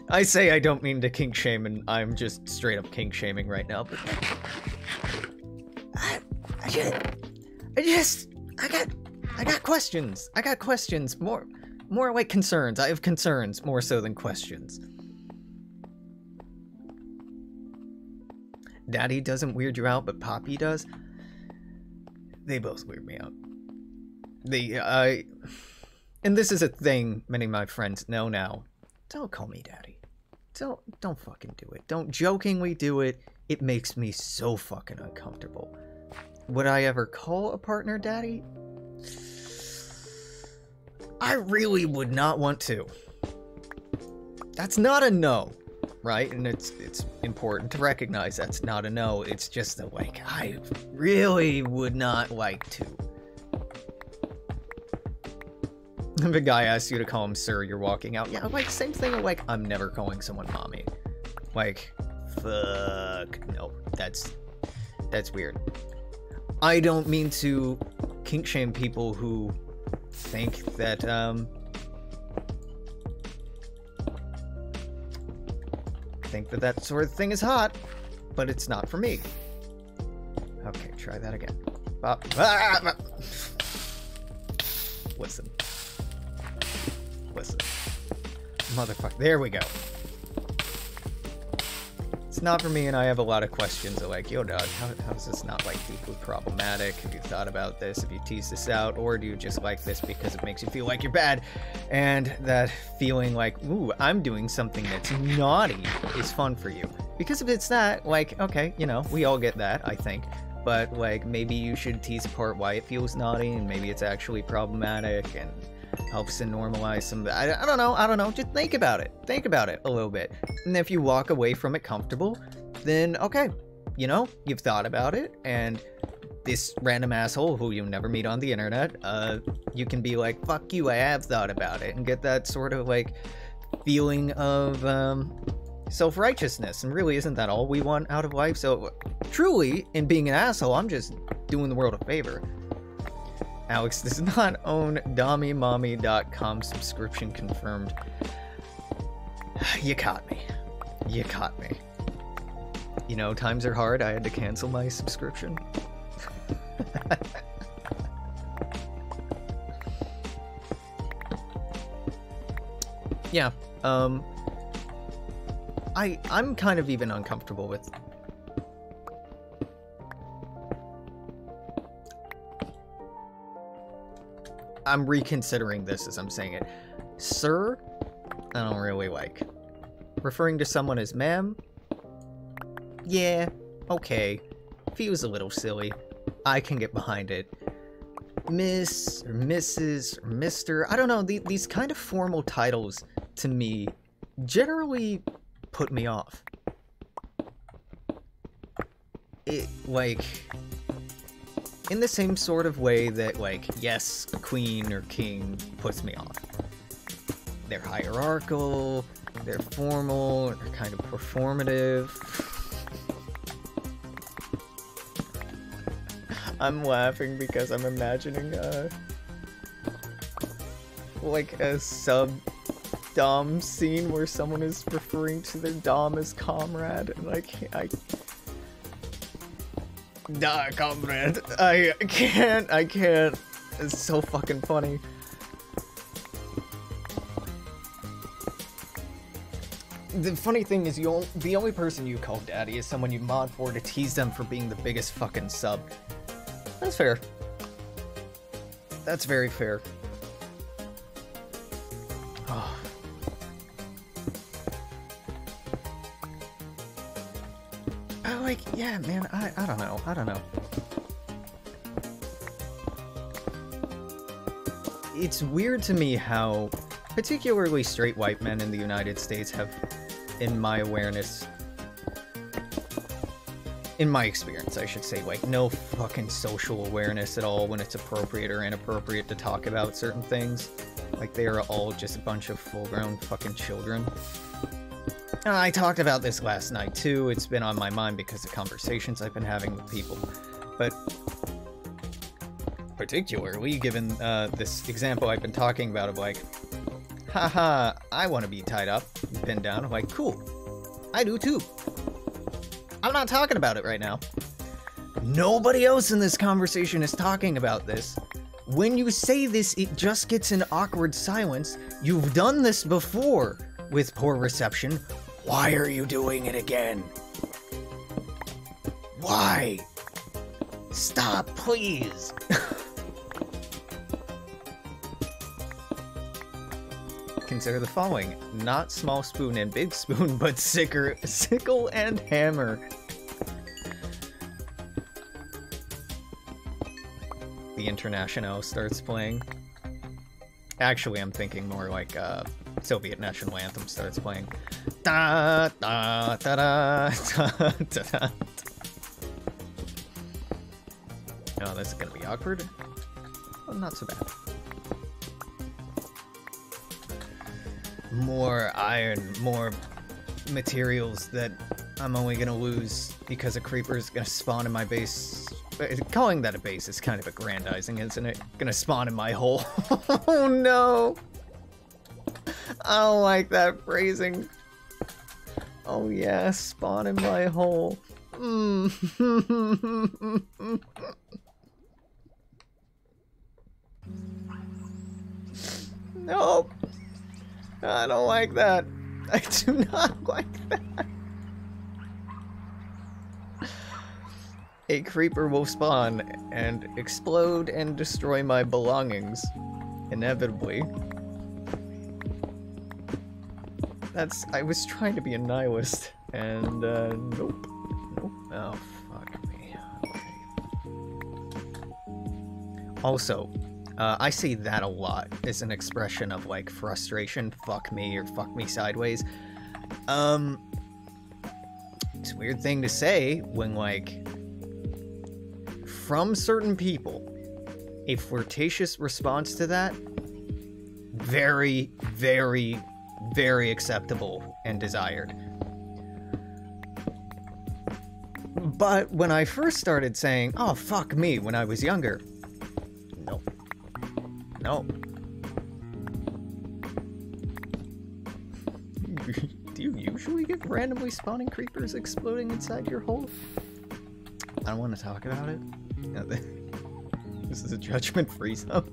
I say I don't mean to kink shame, and I'm just straight up kink shaming right now, but I got questions. I got questions. More like concerns. I have concerns more so than questions. Daddy doesn't weird you out, but Poppy does. They both weird me out. And this is a thing many of my friends know now. Don't call me daddy. Don't fucking do it. Don't jokingly do it. It makes me so fucking uncomfortable. Would I ever call a partner daddy? I really would not want to. That's not a no, right? And it's important to recognize that's not a no. It's just that, like, I really would not like to. If a guy asks you to call him sir, you're walking out. Yeah, like, same thing, like, I'm never calling someone mommy. Like, fuck, no, that's weird. I don't mean to kink shame people who think that, that sort of thing is hot, but it's not for me. Okay, try that again. Listen. Motherfucker. There we go. It's not for me, and I have a lot of questions of like, yo, dog, how is this not, like, deeply problematic? Have you thought about this? Have you teased this out? Or do you just like this because it makes you feel like you're bad? And that feeling like, ooh, I'm doing something that's naughty is fun for you. Because if it's that, like, okay, you know, we all get that, I think. But, like, maybe you should tease apart why it feels naughty, and maybe it's actually problematic, and helps to normalize some... I don't know, just think about it a little bit. And if you walk away from it comfortable, then okay, you know, you've thought about it, and this random asshole who you'll never meet on the internet, you can be like, fuck you, I have thought about it, and get that sort of, like, feeling of, self-righteousness. And really, isn't that all we want out of life? So, truly, in being an asshole, I'm just doing the world a favor. Alex does not own DommyMommy.com subscription confirmed. You caught me. You caught me. You know, times are hard. I had to cancel my subscription. Yeah, I'm kind of even uncomfortable with... I'm reconsidering this as I'm saying it. Sir, I don't really like. Referring to someone as ma'am? Yeah, okay. Feels a little silly. I can get behind it. Miss, or Mrs, or Mr. I don't know, these kind of formal titles, to me, generally put me off. It, like... in the same sort of way that, like, yes, queen or king puts me off. They're hierarchical, they're formal, they're kind of performative. I'm laughing because I'm imagining, like, a sub-dom scene where someone is referring to their dom as comrade, and, like, nah, comrade. I can't. It's so fucking funny. The funny thing is, the only person you call daddy is someone you mod for to tease them for being the biggest fucking sub. That's fair. That's very fair. Oh. like, yeah, man, I don't know. I don't know. It's weird to me how particularly straight white men in the United States have, in my awareness, in my experience, I should say, like, no fucking social awareness at all when it's appropriate or inappropriate to talk about certain things. Like, they are all just a bunch of full-grown fucking children. I talked about this last night, too. It's been on my mind because of conversations I've been having with people. But particularly given this example I've been talking about of, like, haha, I want to be tied up, pinned down. I'm like, cool. I do, too. I'm not talking about it right now. Nobody else in this conversation is talking about this. When you say this, it just gets an awkward silence. You've done this before with poor reception. Why are you doing it again? Why? Stop, please. Consider the following. Not small spoon and big spoon, but sickle and hammer. The International starts playing. Actually, I'm thinking more like Soviet national anthem starts playing. Da da da da da da da. Oh, this is gonna be awkward. Well, not so bad. More iron, more materials that I'm only gonna lose because a creeper's gonna spawn in my base. Calling that a base is kind of aggrandizing, isn't it? Gonna spawn in my hole. Oh no! I don't like that phrasing. Oh yeah, spawn in my hole. Nope. I don't like that. I do not like that. A creeper will spawn and explode and destroy my belongings. Inevitably. I was trying to be a nihilist, and, nope. Nope. Oh, fuck me. Okay. Also, I say that a lot as an expression of, like, frustration, fuck me, or fuck me sideways. It's a weird thing to say when, like, from certain people, a flirtatious response to that, very, very, very acceptable and desired. But when I first started saying, oh, fuck me, when I was younger, no. No. Do you usually get randomly spawning creepers exploding inside your hole? I don't want to talk about it. This is a judgment-free zone.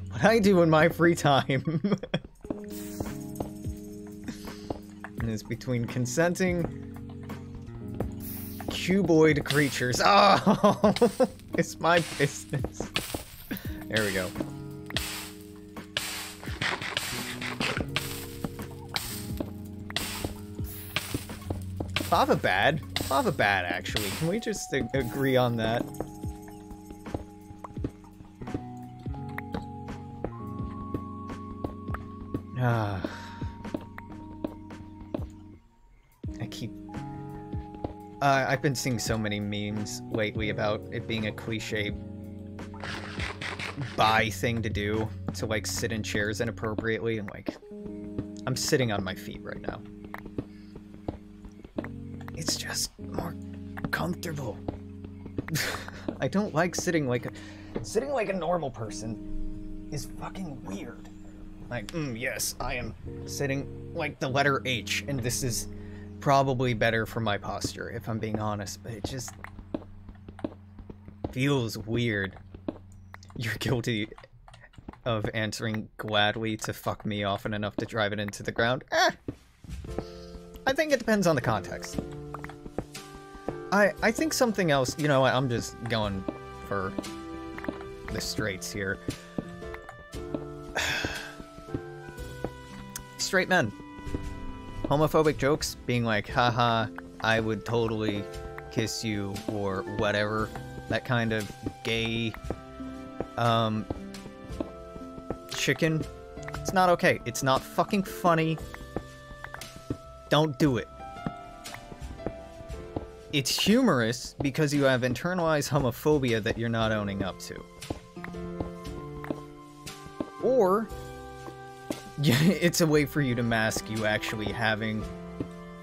What I do in my free time is between consenting cuboid creatures. Oh, it's my business. There we go. Lava bad. Lava bad, actually. Can we just agree on that? I've been seeing so many memes lately about it being a cliche bi thing to do, to like sit in chairs inappropriately, and like, I'm sitting on my feet right now. It's just more comfortable. I don't like sitting like a normal person is fucking weird. Like, yes, I am sitting like the letter H, and this is probably better for my posture, if I'm being honest, but it just feels weird. You're guilty of answering gladly to fuck me often enough to drive it into the ground? I think it depends on the context. I think something else, you know what, I'm just going for the straights here. Straight men. Homophobic jokes being like, haha, I would totally kiss you or whatever. That kind of gay, chicken. It's not okay. It's not fucking funny. Don't do it. It's humorous because you have internalized homophobia that you're not owning up to. Or, it's a way for you to mask you actually having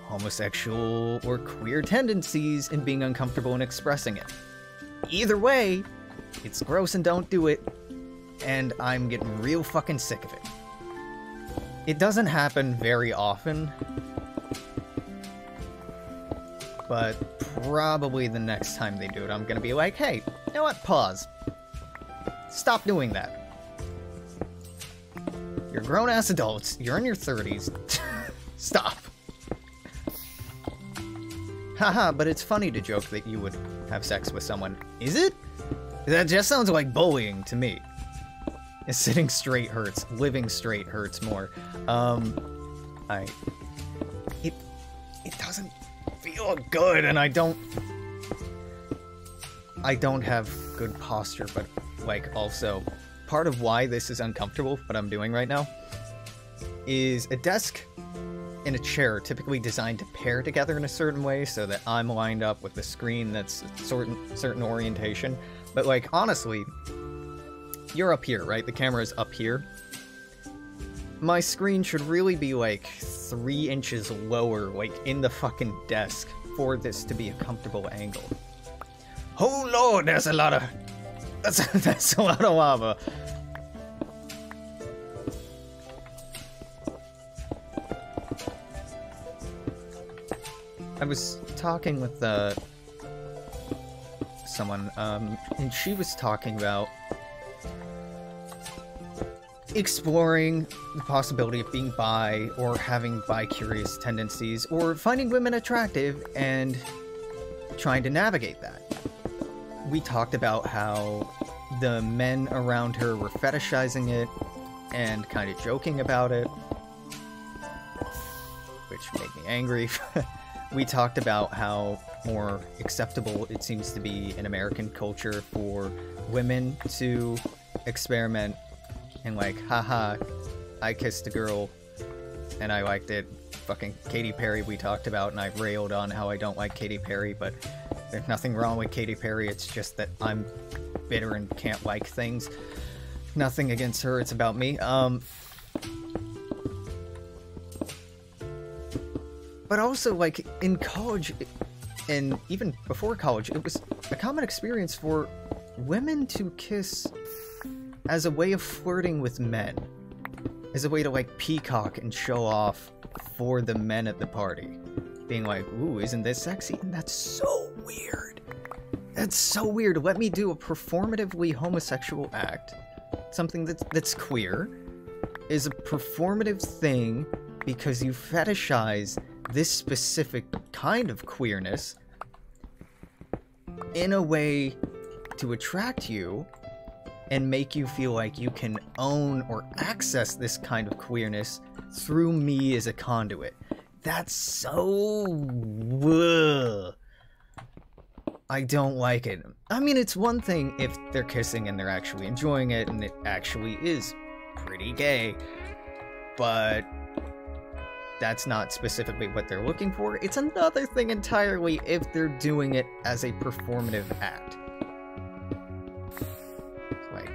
homosexual or queer tendencies and being uncomfortable in expressing it. Either way, it's gross and don't do it, and I'm getting real fucking sick of it. It doesn't happen very often, but probably the next time they do it, I'm gonna be like, hey, you know what, pause. Stop doing that. You're grown-ass adults, you're in your 30s, stop. Haha, but it's funny to joke that you would have sex with someone. Is it? That just sounds like bullying to me. Sitting straight hurts. Living straight hurts more. It doesn't feel good, and I don't have good posture, but, like, also, part of why this is uncomfortable, what I'm doing right now, is a desk and a chair typically designed to pair together in a certain way so that I'm lined up with the screen that's a certain orientation. But, like, honestly, you're up here, right? The camera's up here. My screen should really be, like, 3 inches lower, like, in the fucking desk for this to be a comfortable angle. Oh lord, that's a lot of... That's a lot of lava. I was talking with someone, and she was talking about exploring the possibility of being bi, or having bi-curious tendencies, or finding women attractive and trying to navigate that. We talked about how the men around her were fetishizing it and kind of joking about it, which made me angry. We talked about how more acceptable it seems to be in American culture for women to experiment and, like, haha, I kissed a girl and I liked it. Fucking Katy Perry we talked about, and I railed on how I don't like Katy Perry, but there's nothing wrong with Katy Perry, it's just that I'm bitter and can't like things. Nothing against her, it's about me. But also, like, in college, and even before college, it was a common experience for women to kiss as a way of flirting with men. As a way to, like, peacock and show off for the men at the party. Being like, ooh, isn't this sexy? And that's so weird. That's so weird. Let me do a performatively homosexual act. Something that's queer. Is a performative thing because you fetishize this specific kind of queerness in a way to attract you and make you feel like you can own or access this kind of queerness through me as a conduit. That's so... Ugh. I don't like it. I mean, it's one thing if they're kissing and they're actually enjoying it and it actually is pretty gay, but that's not specifically what they're looking for. It's another thing entirely if they're doing it as a performative act. Like,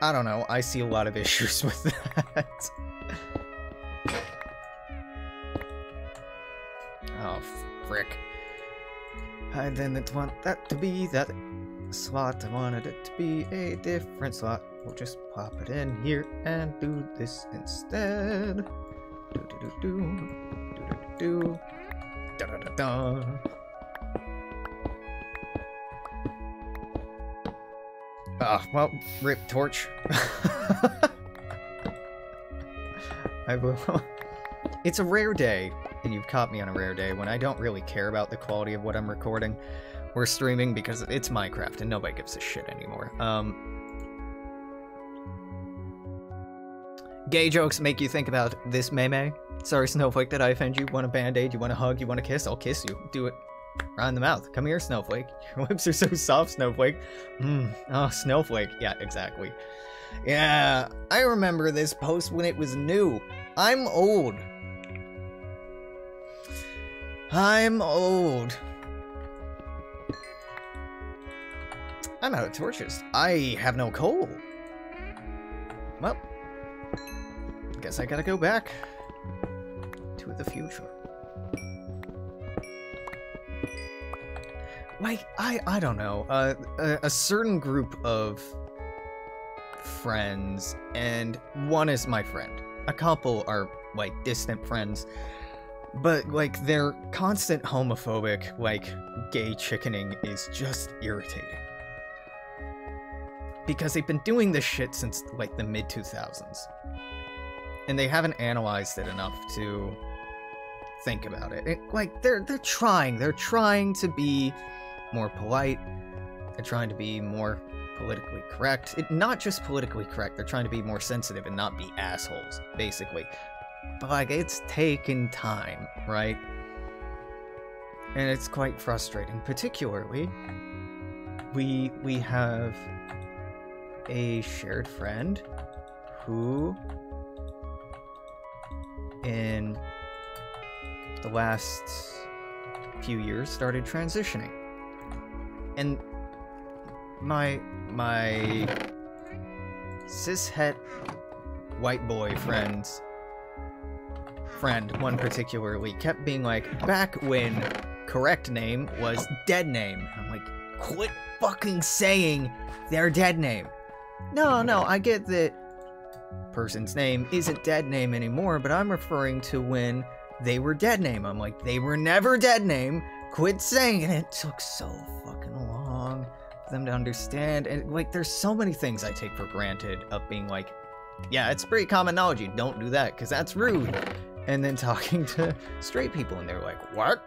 I don't know, I see a lot of issues with that. Oh, frick. I didn't want that to be that slot. I wanted it to be a different slot. We'll just pop it in here and do this instead. Do-do-do-do. Da-da-da-da. Ah, well, rip torch. I will. It's a rare day, and you've caught me on a rare day, when I don't really care about the quality of what I'm recording or streaming, because it's Minecraft and nobody gives a shit anymore. Gay jokes make you think about this meme. Sorry, Snowflake, did I offend you? Want a band-aid? You want a hug? You want a kiss? I'll kiss you. Do it. Right in the mouth. Come here, Snowflake. Your lips are so soft, Snowflake. Oh, Snowflake. Yeah, exactly. Yeah, I remember this post when it was new. I'm old. I'm old. I'm out of torches. I have no coal. Well, guess I gotta go back to the future. Like, I don't know, a certain group of friends, and one is my friend. A couple are, like, distant friends, but, like, their constant homophobic, like, gay chickening is just irritating. Because they've been doing this shit since, like, the mid-2000s. And they haven't analyzed it enough to think about it. Like, they're trying to be more polite. They're trying to be more politically correct. Not just politically correct, they're trying to be more sensitive and not be assholes, basically. But, like, it's taken time, right? And it's quite frustrating. Particularly, we have a shared friend who, in the last few years, started transitioning. And my cishet white boy friend, one particularly, kept being like, back when correct name was dead name. I'm like, quit fucking saying their dead name. No, I get that person's name isn't dead name anymore, but I'm referring to when they were dead name. I'm like, they were never dead name. Quit saying it. It took so fucking long for them to understand. And, like, there's so many things I take for granted of being like, yeah, it's pretty common knowledge. You don't do that because that's rude. And then talking to straight people and they're like, what?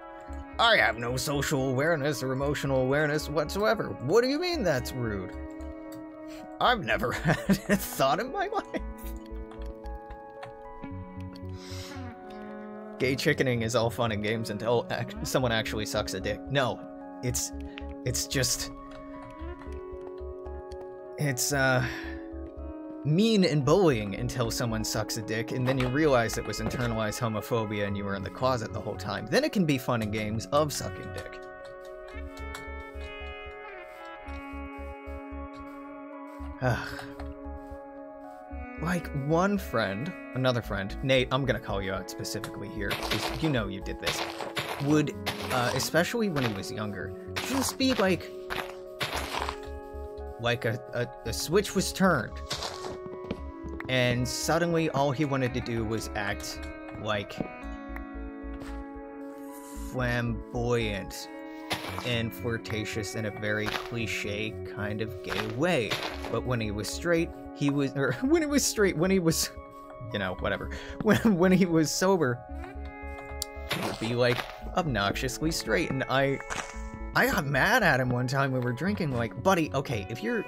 I have no social awareness or emotional awareness whatsoever. What do you mean that's rude? I've never had a thought in my life. Gay chickening is all fun and games until someone actually sucks a dick. No, it's mean and bullying until someone sucks a dick, and then you realize it was internalized homophobia and you were in the closet the whole time. Then it can be fun and games of sucking dick. Like, one friend, another friend, Nate, I'm gonna call you out specifically here, because you know you did this, would, especially when he was younger, just be like a switch was turned, and suddenly all he wanted to do was act like flamboyant and flirtatious in a very cliche kind of gay way. But when he was straight, you know, whatever. When he was sober, he would be like obnoxiously straight. And I got mad at him one time we were drinking, like, buddy, okay, if you're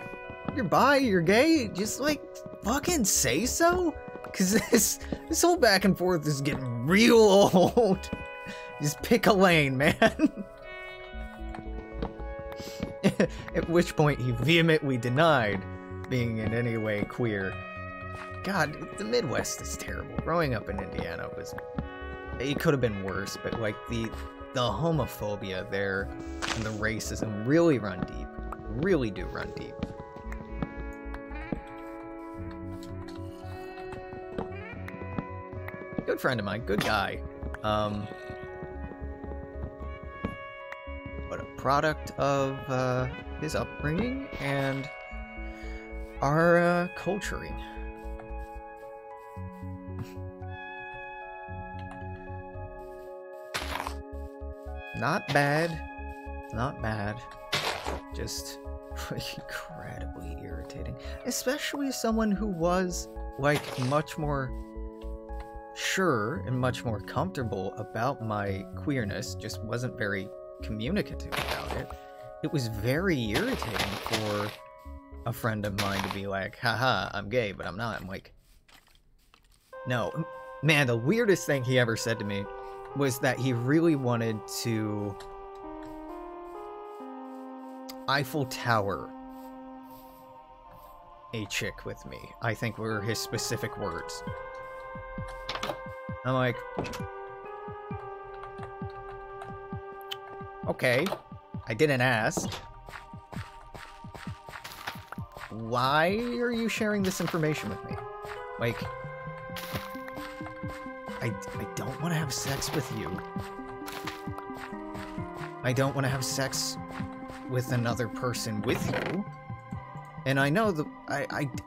bi, you're gay, just like fucking say so. Cause this whole back and forth is getting real old. Just pick a lane, man. At which point he vehemently denied being in any way queer. God, the Midwest is terrible. Growing up in Indiana it could have been worse, but like the homophobia there and the racism really run deep. Really do run deep. Good friend of mine, good guy. But a product of his upbringing and our culturing. Not bad. Not bad. Just incredibly irritating. Especially someone who was, like, much more sure and much more comfortable about my queerness, just wasn't very communicative about it. It was very irritating for a friend of mine to be like, haha, I'm gay, but I'm not. I'm like, no, Man, the weirdest thing he ever said to me was that he really wanted to Eiffel Tower a chick with me. I think were his specific words. I'm like, okay, I didn't ask. Why are you sharing this information with me? Like, I don't want to have sex with you. I don't want to have sex with another person with you. And I know that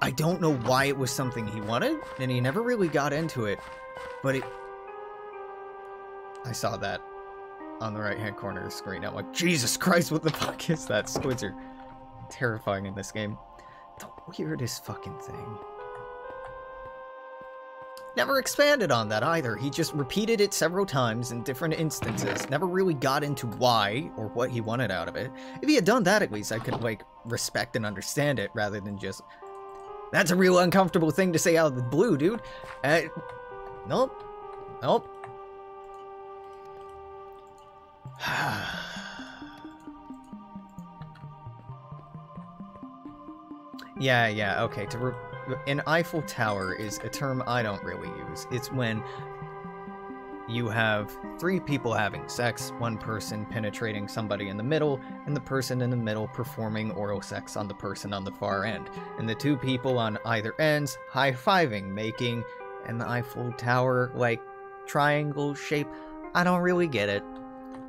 I don't know why it was something he wanted, and he never really got into it, but I saw that on the right-hand corner of the screen. I'm like, Jesus Christ, what the fuck is that? Squids are terrifying in this game. The weirdest fucking thing. Never expanded on that either. He just repeated it several times in different instances. Never really got into why or what he wanted out of it. If he had done that, at least I could, like, respect and understand it rather than just, that's a real uncomfortable thing to say out of the blue, dude. Nope. Nope. Yeah, okay. An Eiffel Tower is a term I don't really use. It's when you have three people having sex, one person penetrating somebody in the middle, and the person in the middle performing oral sex on the person on the far end. And the two people on either ends high-fiving, making an Eiffel Tower, like, triangle shape. I don't really get it.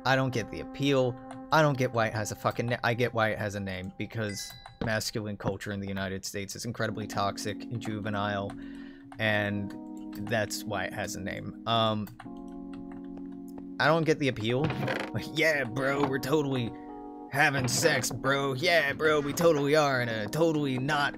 I don't get the appeal. I don't get why it has a fucking I get why it has a name, because masculine culture in the United States is incredibly toxic and juvenile, and that's why it has a name. I don't get the appeal. Like, yeah, bro, we're totally having sex, bro. Yeah, bro, we totally are in a totally not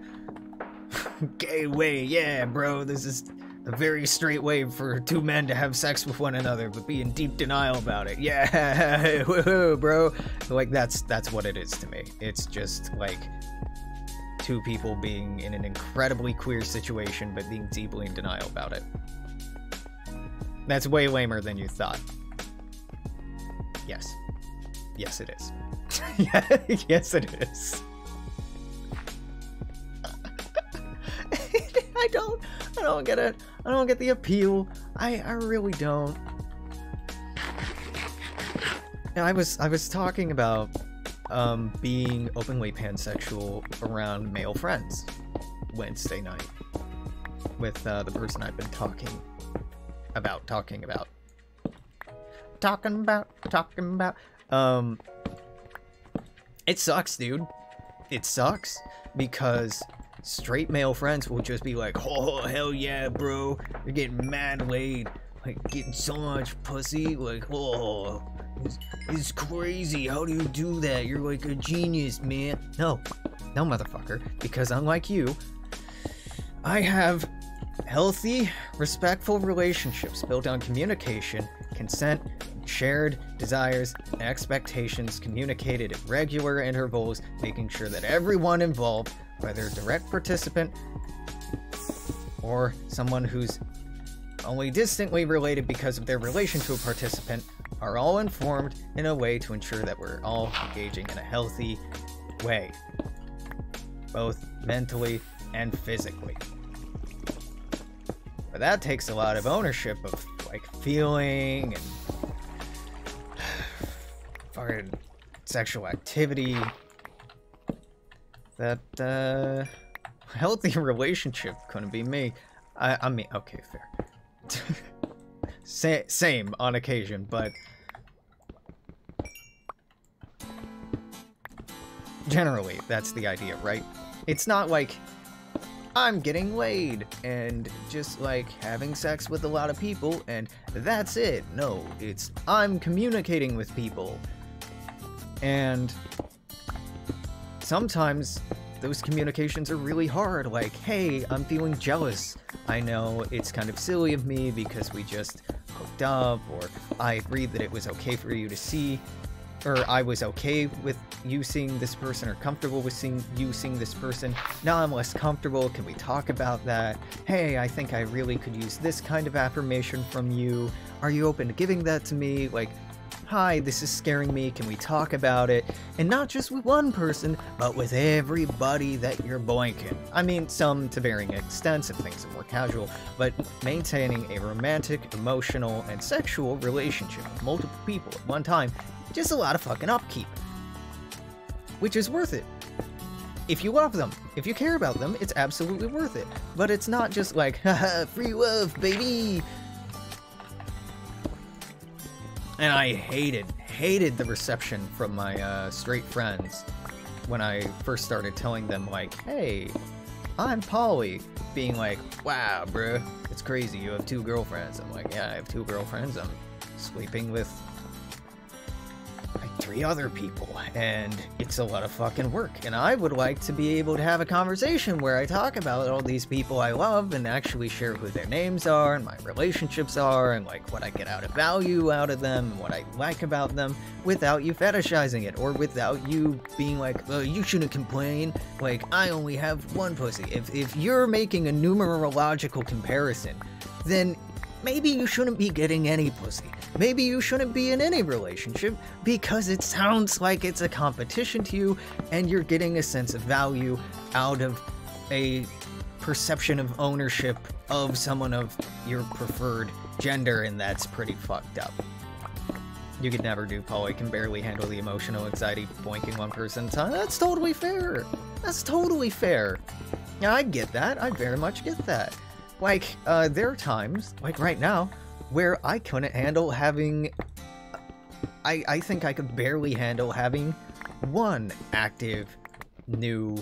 gay way. Yeah, bro, this is a very straight way for two men to have sex with one another, but be in deep denial about it. Yeah, woohoo, bro. Like, that's what it is to me. It's just, like, two people being in an incredibly queer situation, but being deeply in denial about it. That's way lamer than you thought. Yes. Yes, it is. Yes, it is. I don't get it. I don't get the appeal. I really don't. And I was talking about being openly pansexual around male friends Wednesday night with the person I've been talking about. It sucks, dude. It sucks because straight male friends will just be like, oh, hell yeah, bro, you're getting mad laid, like, getting so much pussy, like, oh, it's crazy, how do you do that, you're like a genius, man. No, motherfucker, because unlike you, I have healthy, respectful relationships built on communication, consent, shared desires and expectations communicated at regular intervals, making sure that everyone involved, whether a direct participant or someone who's only distantly related because of their relation to a participant, are all informed in a way to ensure that we're all engaging in a healthy way, both mentally and physically. But that takes a lot of ownership of, like, feeling and fucking sexual activity. That, healthy relationship couldn't be me. I mean, okay, fair. Same on occasion, but generally, that's the idea, right? It's not like I'm getting laid and just, like, having sex with a lot of people and that's it. No, it's I'm communicating with people. And sometimes those communications are really hard, like, hey, I'm feeling jealous. I know it's kind of silly of me because we just hooked up, or I agreed that it was okay for you to see or I was okay with you seeing this person or comfortable with you seeing this person. Now I'm less comfortable. Can we talk about that? Hey, I think I really could use this kind of affirmation from you. Are you open to giving that to me? Like, hi, this is scaring me. Can we talk about it? And not just with one person, but with everybody that you're boinking. I mean, some to varying extents if things are more casual, but maintaining a romantic, emotional, and sexual relationship with multiple people at one time, just a lot of fucking upkeep. Which is worth it. If you love them, if you care about them, it's absolutely worth it. But it's not just like, haha, free love, baby! And I hated the reception from my straight friends when I first started telling them, like, hey, I'm poly. Being like, wow, bruh, it's crazy, you have 2 girlfriends. I'm like, yeah, I have 2 girlfriends. I'm sleeping with like 3 other people, and it's a lot of fucking work. And I would like to be able to have a conversation where I talk about all these people I love and actually share who their names are and my relationships are and like what I get out of value out of them and what I like about them without you fetishizing it or without you being like, oh, you shouldn't complain, like I only have 1 pussy. If you're making a numerological comparison, then maybe you shouldn't be getting any pussy. Maybe you shouldn't be in any relationship because it sounds like it's a competition to you and you're getting a sense of value out of a perception of ownership of someone of your preferred gender, and that's pretty fucked up. You could never do poly, can barely handle the emotional anxiety boinking 1 person at a time. That's totally fair. That's totally fair. Yeah, I get that. I very much get that. Like, there are times, like right now, where I couldn't handle having... I think I could barely handle having 1 active, new,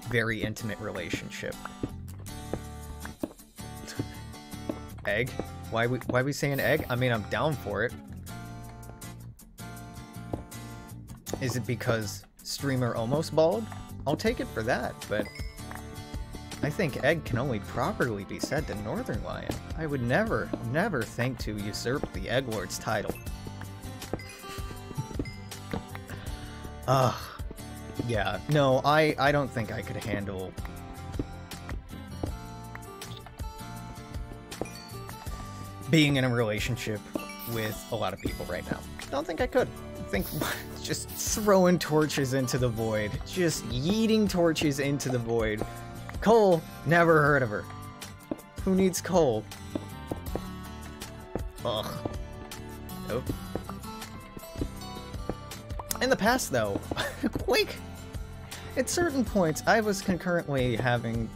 very intimate relationship. Egg? Why we saying egg? I mean, I'm down for it. Is it because streamer almost bald? I'll take it for that, but... I think egg can only properly be said to Northern Lion. I would never think to usurp the Egg Lord's title. Yeah, no, I don't think I could handle... being in a relationship with a lot of people right now. Don't think I could. I think just throwing torches into the void. Just yeeting torches into the void. Cole, never heard of her. Who needs coal? Ugh. Nope. In the past, though, like, at certain points, I was concurrently having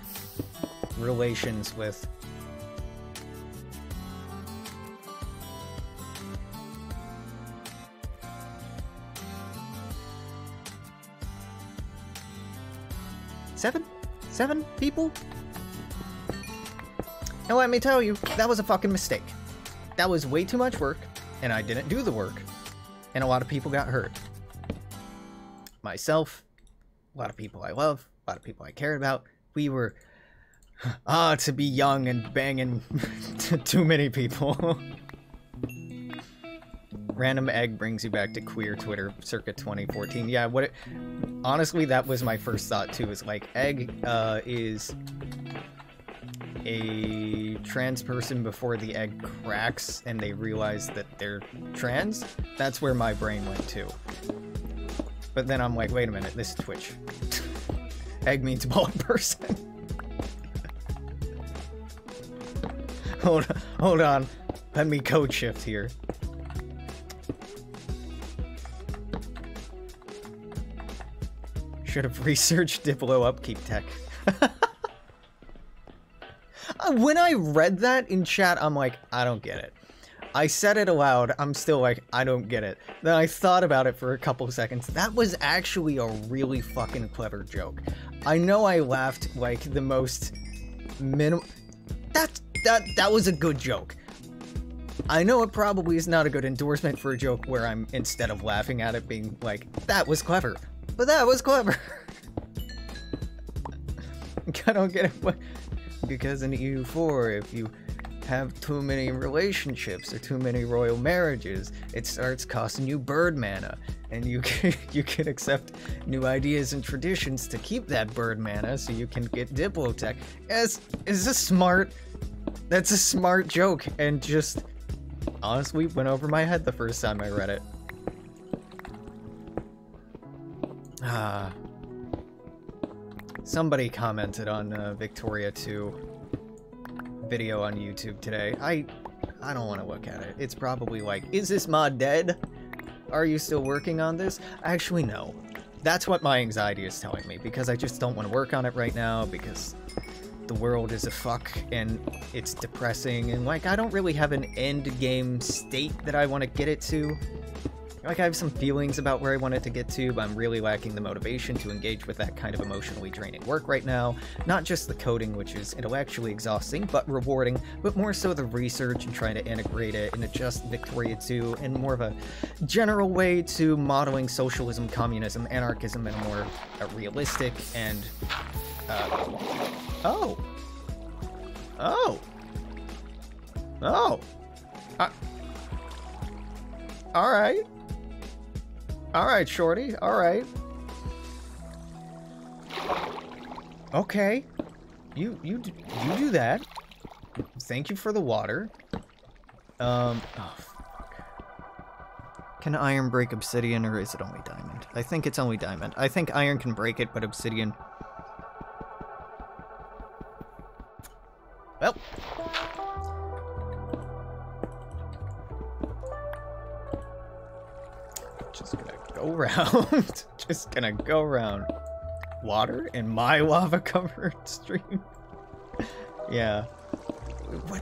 relations with... Seven people? And let me tell you, that was a fucking mistake. That was way too much work, and I didn't do the work, and a lot of people got hurt. Myself, a lot of people I love, a lot of people I cared about, we were, to be young and banging too many people. Random egg brings you back to queer Twitter circa 2014. Yeah, honestly, that was my first thought too, is like, egg is a trans person before the egg cracks and they realize that they're trans. That's where my brain went to. But then I'm like, wait a minute, this is Twitch. Egg means bald person. Hold on. Let me code shift here. Should have researched Diplo upkeep tech. When I read that in chat, I'm like, I don't get it. I said it aloud, I'm still like, I don't get it. Then I thought about it for a couple seconds. That was actually a really fucking clever joke. I know I laughed like the most that was a good joke. I know it probably is not a good endorsement for a joke where I'm, instead of laughing at it, being like, that was clever. But that was clever. I don't get it. Because in EU4, if you have too many relationships or too many royal marriages, it starts costing you bird mana, and you can accept new ideas and traditions to keep that bird mana so you can get Diplotech. That's a smart joke, and just honestly went over my head the first time I read it. Somebody commented on Victoria 2 video on YouTube today. I don't want to look at it. It's probably like, is this mod dead? Are you still working on this? Actually, no. That's what my anxiety is telling me, because I just don't want to work on it right now, because the world is a fuck, and it's depressing, and like, I don't really have an end game state that I want to get it to. Like, I have some feelings about where I want it to get to, but I'm really lacking the motivation to engage with that kind of emotionally draining work right now. Not just the coding, which is intellectually exhausting, but rewarding, but more so the research and trying to integrate it into just Victoria 2 in more of a general way to modeling socialism, communism, anarchism in a more realistic and... Alright. Alright, shorty. Alright. Okay. You do that. Thank you for the water. Oh, fuck. Can iron break obsidian, or is it only diamond? I think it's only diamond. I think iron can break it, but obsidian... Well... Just gonna go round. Just gonna go round. Water in my lava-covered stream? Yeah. What?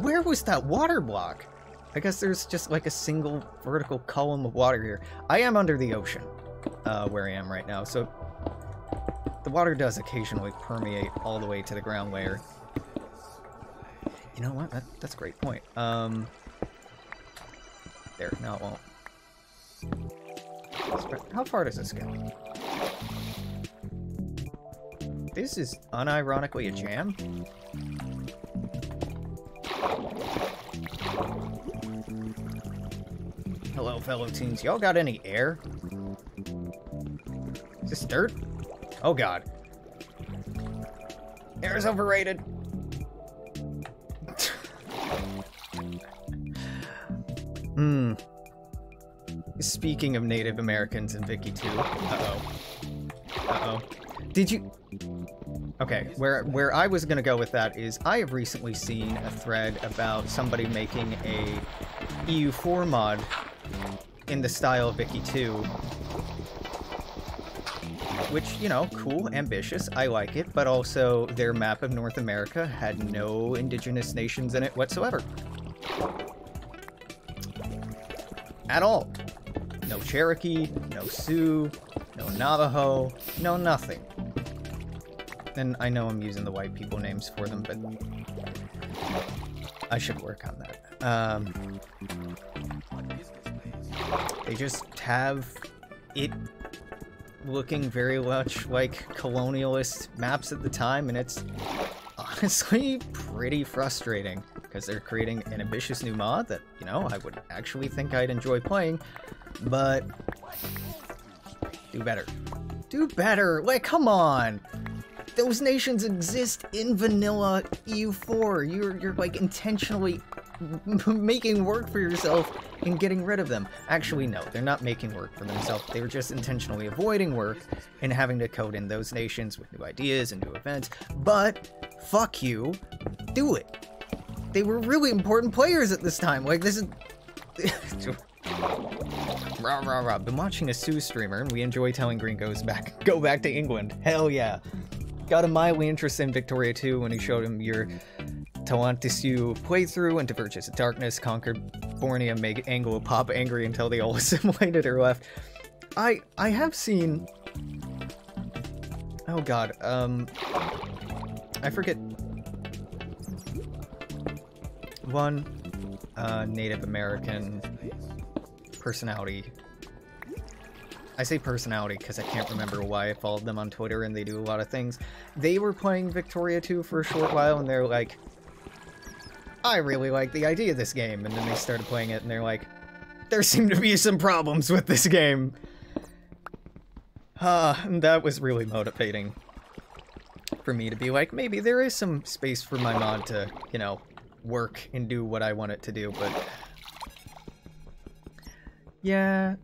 Where was that water block? I guess there's just like a single vertical column of water here. I am under the ocean, where I am right now, so the water does occasionally permeate all the way to the ground layer. You know what? That's a great point. There, now it won't. How far does this go? This is unironically a jam. Hello, fellow teens. Y'all got any air? Is this dirt? Oh god. Air is overrated. Speaking of Native Americans in Vicky 2. Uh-oh. Did you... Okay, where I was gonna go with that is I have recently seen a thread about somebody making a EU4 mod in the style of Vicky 2. Which, you know, cool, ambitious, I like it, but also their map of North America had no indigenous nations in it whatsoever. At all. No Cherokee, no Sioux, no Navajo, no nothing. And I know I'm using the white people names for them, but I should work on that. They just have it looking very much like colonialist maps at the time, and it's honestly pretty frustrating, because they're creating an ambitious new mod that, you know, I would actually think I'd enjoy playing, but do better. Do better! Like, come on! Those nations exist in vanilla EU4. You're like intentionally making work for yourself and getting rid of them. Actually, no, they're not making work for themselves. They were just intentionally avoiding work and having to code in those nations with new ideas and new events. But fuck you, do it. They were really important players at this time. Like, this is... Rah, rah, rah. Been watching a Sioux streamer, and we enjoy telling gringos go back to England. Hell yeah. Got him mildly interested in Victoria 2 when he showed him your Tawantisu playthrough, and Divergence of Darkness conquered Borneo, made Anglo-Pop angry until they all assimilated or left. I have seen... Oh god, I forget... One Native American personality. I say personality because I can't remember why I followed them on Twitter, and they do a lot of things. They were playing Victoria 2 for a short while, and they're like, I really like the idea of this game, and then they started playing it, and they're like, there seem to be some problems with this game. And that was really motivating for me to be like, maybe there is some space for my mod to, you know, work and do what I want it to do, but... Yeah.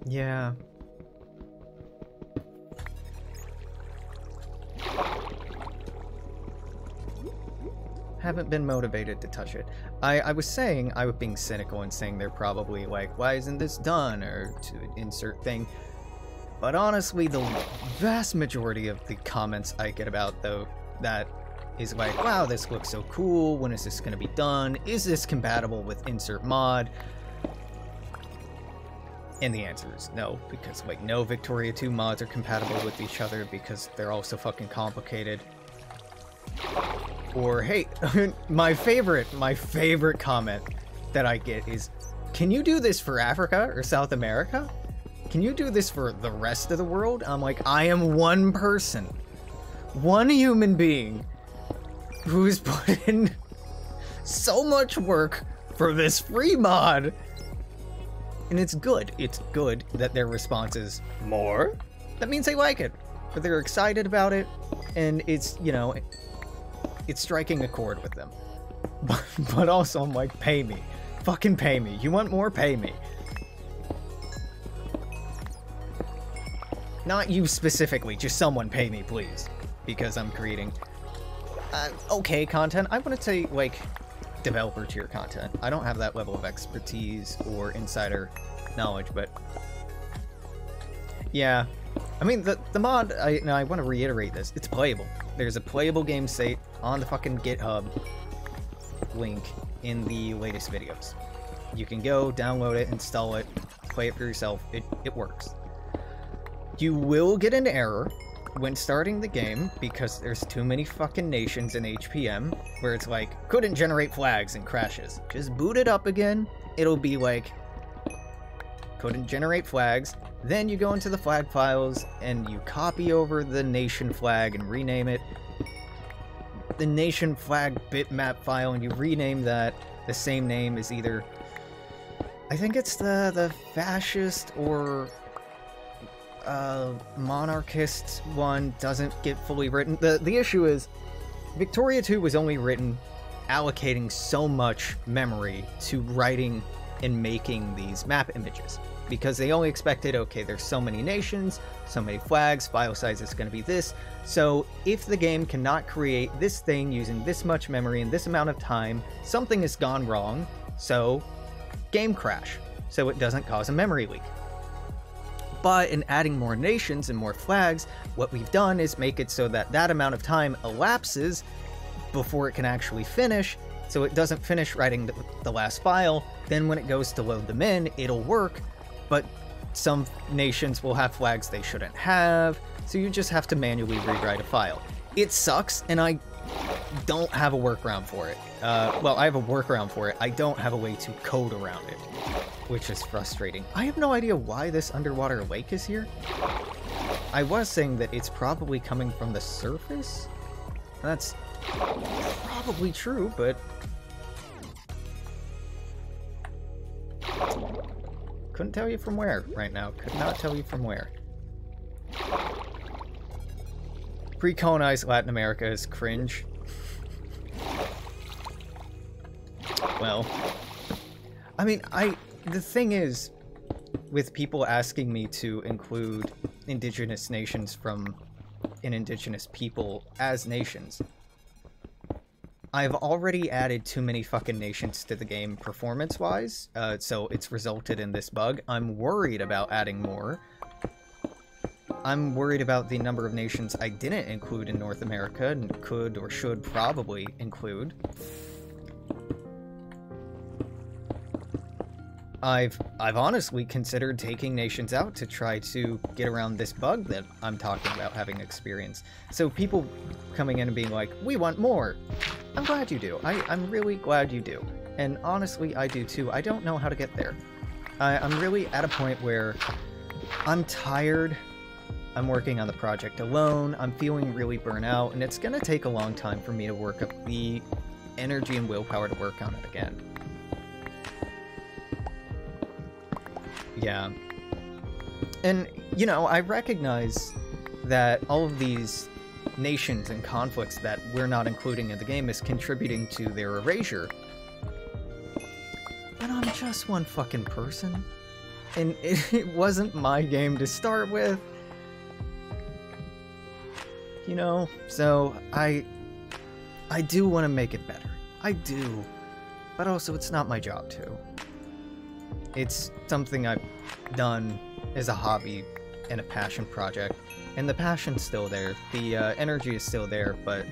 Yeah. Haven't been motivated to touch it. I was saying, I was being cynical and saying they're probably like, why isn't this done? Or to insert thing. But honestly, the vast majority of the comments I get about, though, that is like, wow, this looks so cool. When is this going to be done? Is this compatible with insert mod? And the answer is no, because, like, no Victoria 2 mods are compatible with each other because they're all so fucking complicated. Or, hey, my favorite comment that I get is, can you do this for Africa or South America? Can you do this for the rest of the world? I'm like, I am one person, one human being who's put in so much work for this free mod. And it's good. It's good that their response is more. That means they like it, but they're excited about it, and it's, you know, it's striking a chord with them. But also, I'm like, pay me. Fucking pay me. You want more? Pay me. Not you specifically, just someone pay me, please. Because I'm creating okay content. I wouldn't say, like, developer tier content. I don't have that level of expertise or insider knowledge, but... Yeah. I mean, the mod, I want to reiterate this. It's playable. There's a playable game state on the fucking GitHub link in the latest videos. You can go, download it, install it, play it for yourself. It works. You will get an error when starting the game because there's too many fucking nations in HPM where it's like, couldn't generate flags and crashes. Just boot it up again. It'll be like, couldn't generate flags. Then you go into the flag files and you copy over the nation flag and rename it. The nation flag bitmap file, and you rename that the same name as either, I think it's the fascist or monarchist one doesn't get fully written. The issue is Victoria 2 was only written allocating so much memory to writing and making these map images, because they only expected, okay, there's so many nations, so many flags, file size is going to be this, so if the game cannot create this thing using this much memory in this amount of time, something has gone wrong, so game crash, so it doesn't cause a memory leak. But in adding more nations and more flags, what we've done is make it so that that amount of time elapses before it can actually finish, so it doesn't finish writing the last file. Then when it goes to load them in, it'll work, but some nations will have flags they shouldn't have, so you just have to manually rewrite a file. It sucks, and I don't have a workaround for it. Well, I have a workaround for it. I don't have a way to code around it, which is frustrating. I have no idea why this underwater lake is here. I was saying that it's probably coming from the surface. That's probably true, but... couldn't tell you from where right now. Could not tell you from where. Pre-colonized Latin America is cringe. Well, I mean, the thing is, with people asking me to include indigenous nations from and indigenous people as nations, I've already added too many fucking nations to the game performance-wise, so it's resulted in this bug. I'm worried about adding more. I'm worried about the number of nations I didn't include in North America and could or should probably include. I've honestly considered taking nations out to try to get around this bug that I'm talking about having experienced. So people coming in and being like, we want more. I'm glad you do. I'm really glad you do. And honestly, I do too. I don't know how to get there. I'm really at a point where I'm tired I'm working on the project alone, I'm feeling really burnt out, and it's gonna take a long time for me to work up the energy and willpower to work on it again. Yeah. And, you know, I recognize that all of these nations and conflicts that we're not including in the game is contributing to their erasure. But I'm just one fucking person. And it wasn't my game to start with. You know? So, I do want to make it better. I do. But also, it's not my job to. It's something I've done as a hobby and a passion project. And the passion's still there. The energy is still there, but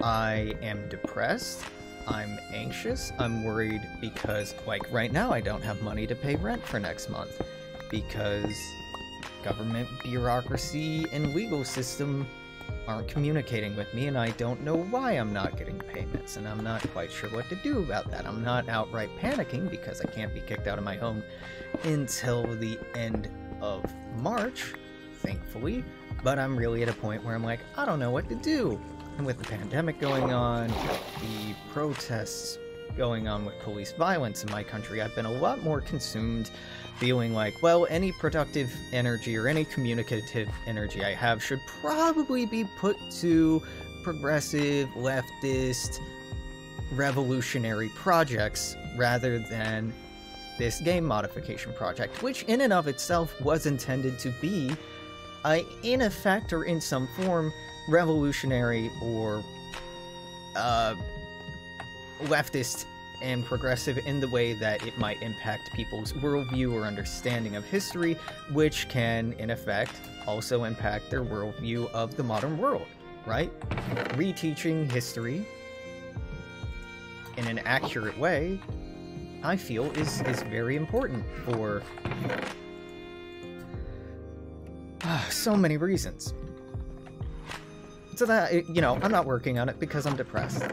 I am depressed. I'm anxious. I'm worried because, like, right now I don't have money to pay rent for next month. Because government bureaucracy and legal system aren't communicating with me, and I don't know why I'm not getting payments, and I'm not quite sure what to do about that. I'm not outright panicking because I can't be kicked out of my home until the end of March, thankfully, but I'm really at a point where I'm like, I don't know what to do. And with the pandemic going on, the protests going on with police violence in my country, I've been a lot more consumed feeling like, well, any productive energy or any communicative energy I have should probably be put to progressive, leftist, revolutionary projects rather than this game modification project, which in and of itself was intended to be, in effect or in some form, revolutionary or leftist and progressive in the way that it might impact people's worldview or understanding of history, which can, in effect, also impact their worldview of the modern world, right? Reteaching history in an accurate way, I feel, is very important for so many reasons. So that, you know, I'm not working on it because I'm depressed.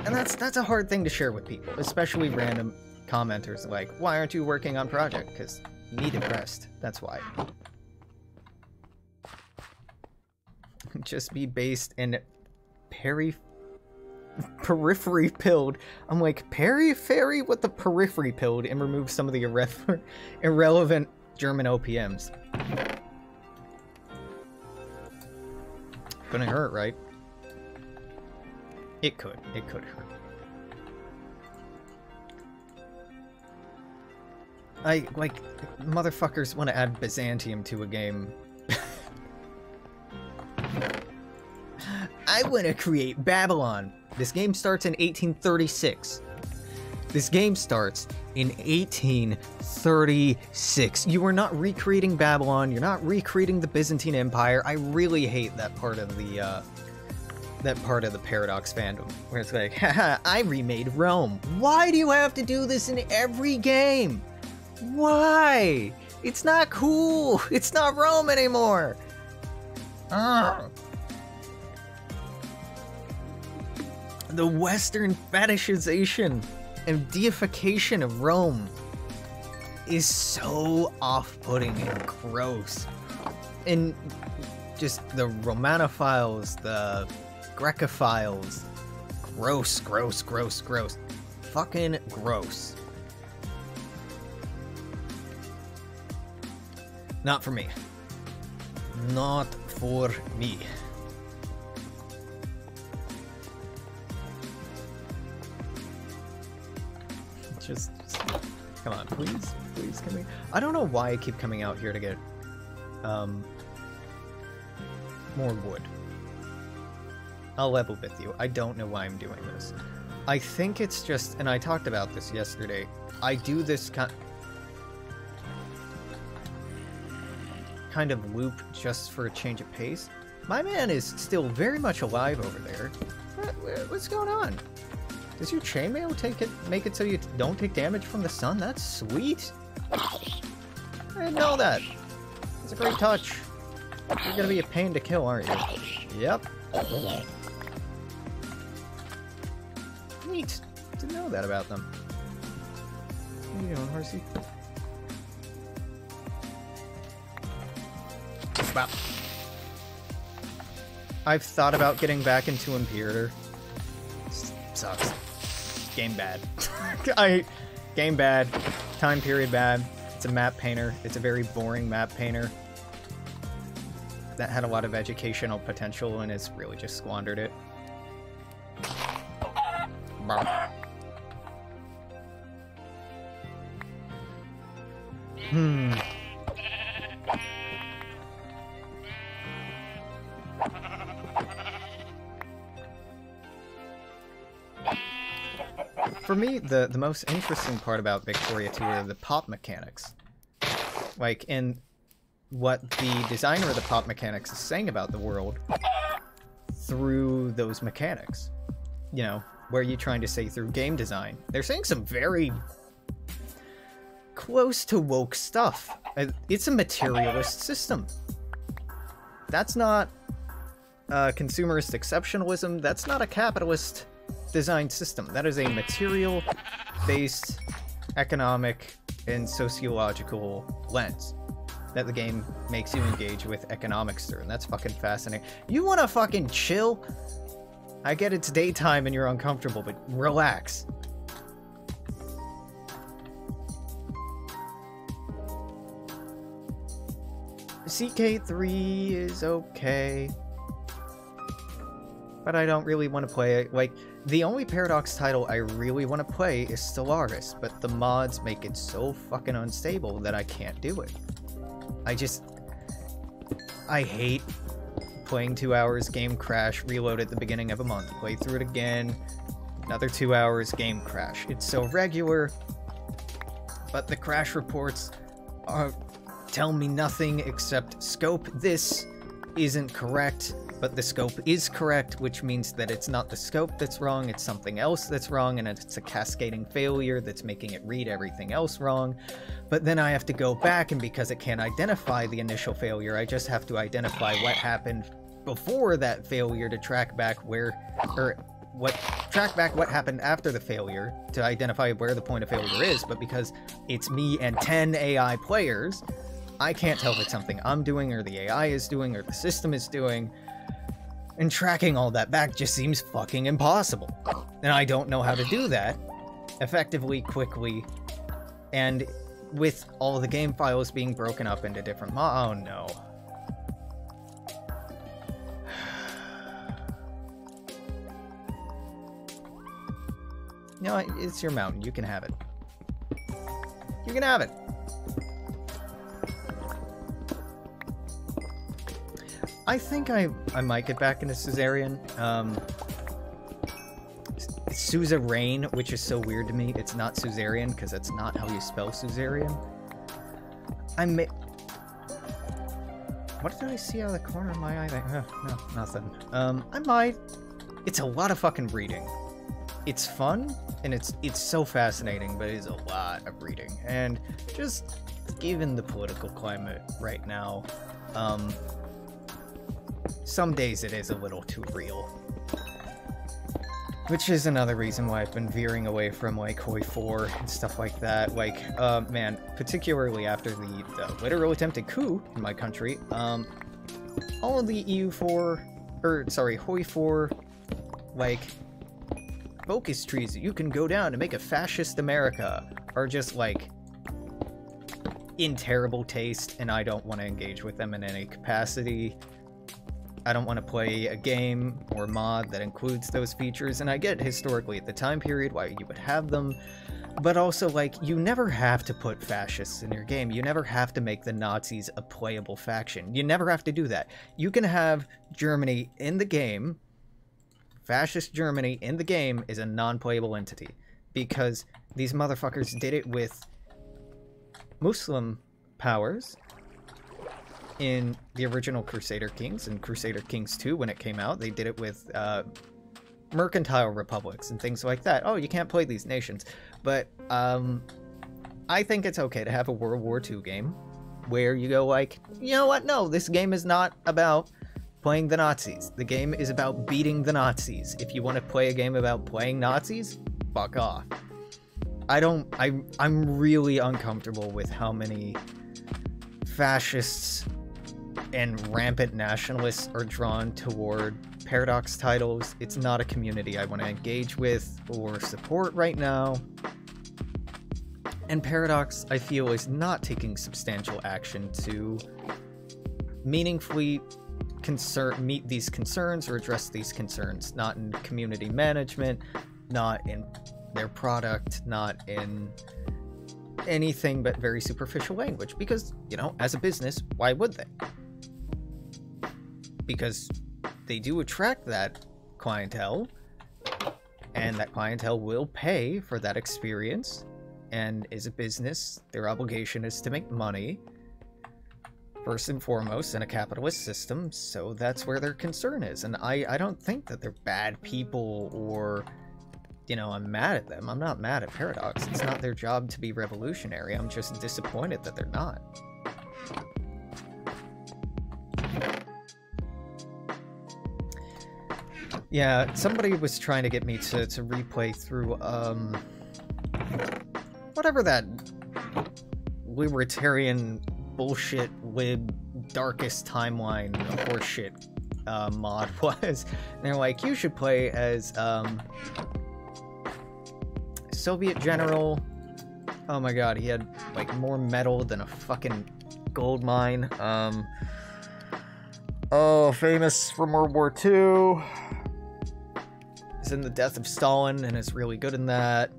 And that's a hard thing to share with people, especially random commenters like, why aren't you working on project? Because me depressed, that's why. Just be based in periphery pilled. I'm like, periphery with the periphery pilled and remove some of the irrelevant German OPMs. Couldn't hurt, right? It could hurt. Motherfuckers want to add Byzantium to a game. I want to create Babylon. This game starts in 1836. This game starts in 1836. You are not recreating Babylon. You're not recreating the Byzantine Empire. I really hate that part of the Paradox fandom, where it's like, haha, I remade Rome. Why do you have to do this in every game? Why? It's not cool. It's not Rome anymore. Ugh. The Western fetishization and deification of Rome is so off-putting and gross. And just the Romanophiles, the Grecophiles, gross, gross, gross, gross. Fucking gross. Not for me. Not for me. Just come on, please, can we? I don't know why I keep coming out here to get more wood. I'll level with you. I don't know why I'm doing this. I think it's just, and I talked about this yesterday, I do this kind of loop just for a change of pace. My man is still very much alive over there. What's going on? Does your chainmail make it so you don't take damage from the sun? That's sweet. I didn't know that. It's a great touch. You're gonna be a pain to kill, aren't you? Yep. Neat. Didn't know that about them. What are you doing, horsey? Wow. I've thought about getting back into Imperator. Sucks. Game bad. Game bad. Time period bad. It's a map painter. It's a very boring map painter. That had a lot of educational potential and has really just squandered it. For me, the most interesting part about Victoria 2 are the pop mechanics. Like, in what the designer of the pop mechanics is saying about the world through those mechanics. You know, where are you trying to say through game design? They're saying some very close to woke stuff. It's a materialist system. That's not consumerist exceptionalism. That's not a capitalist design system. That is a material-based economic and sociological lens that the game makes you engage with economics through, and that's fucking fascinating. You wanna fucking chill? I get it's daytime and you're uncomfortable, but relax. CK3 is okay, but I don't really want to play it. Like, the only Paradox title I really want to play is Stellaris, but the mods make it so fucking unstable that I can't do it. I hate playing 2 hours, game crash, reload at the beginning of a month, play through it again, another 2 hours, game crash. It's so regular, but the crash reports tell me nothing except scope. This isn't correct, but the scope is correct, which means that it's not the scope that's wrong, it's something else that's wrong, and it's a cascading failure that's making it read everything else wrong. But then I have to go back, and because it can't identify the initial failure, I just have to identify what happened before that failure to track back what happened after the failure to identify where the point of failure is. But because it's me and 10 AI players, I can't tell if it's something I'm doing, or the AI is doing, or the system is doing. And tracking all that back just seems fucking impossible. And I don't know how to do that effectively, quickly, and with all the game files being broken up into different oh no. You know, it's your mountain. You can have it. You can have it. I think I might get back into Suzerain. Suzerain, which is so weird to me. It's not Suzerain, because that's not how you spell Suzerain. What did I see out of the corner of my eye? No, nothing. I might. It's a lot of fucking reading. It's fun, and it's so fascinating, but it is a lot of reading. And just given the political climate right now, some days it is a little too real. Which is another reason why I've been veering away from, like, Hoi 4 and stuff like that. Like, man, particularly after the literal attempted coup in my country, all of the Hoi 4, like, focus trees that you can go down to make a fascist America are just, like, in terrible taste, and I don't want to engage with them in any capacity. I don't want to play a game or mod that includes those features, and I get historically at the time period why you would have them, but also, like, you never have to put fascists in your game. You never have to make the Nazis a playable faction. You never have to do that. You can have Germany in the game. Fascist Germany in the game is a non-playable entity, because these motherfuckers did it with Muslim powers in the original Crusader Kings and Crusader Kings 2 when it came out. They did it with mercantile republics and things like that. Oh, you can't play these nations. But I think it's okay to have a World War II game where you go like, you know what? No, this game is not about playing the Nazis. The game is about beating the Nazis. If you want to play a game about playing Nazis, fuck off. I'm really uncomfortable with how many fascists and rampant nationalists are drawn toward Paradox titles. It's not a community I want to engage with or support right now. And Paradox, I feel, is not taking substantial action to meaningfully meet these concerns or address these concerns. Not in community management, not in their product, not in anything but very superficial language. Because, you know, as a business, why would they? Because they do attract that clientele, and that clientele will pay for that experience. And as a business, their obligation is to make money, first and foremost, in a capitalist system, so that's where their concern is. And I don't think that they're bad people or, you know, I'm mad at them. I'm not mad at Paradox. It's not their job to be revolutionary. I'm just disappointed that they're not. Yeah, somebody was trying to get me to replay through, whatever that libertarian bullshit lib darkest timeline horseshit mod was. And they're like, you should play as Soviet general. Oh my god, he had like more metal than a fucking gold mine. Oh, famous from World War II. He's in The Death of Stalin and is really good in that.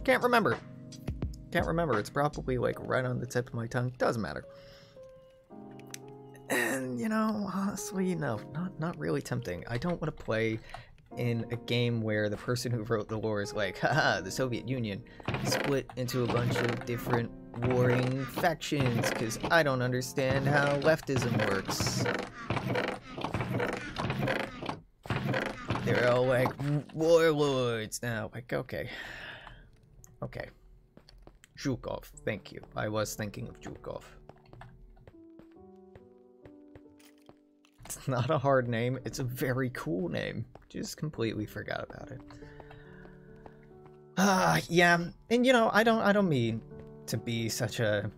Can't remember. It's probably like right on the tip of my tongue. Doesn't matter. And, you know, honestly, no, not really tempting. I don't want to play in a game where the person who wrote the lore is like, haha, the Soviet Union split into a bunch of different warring factions because I don't understand how leftism works. They're all like warlords now. Like, okay. Zhukov, thank you. I was thinking of Zhukov. It's not a hard name. It's a very cool name. Just completely forgot about it. Yeah. And you know, I don't mean to be such a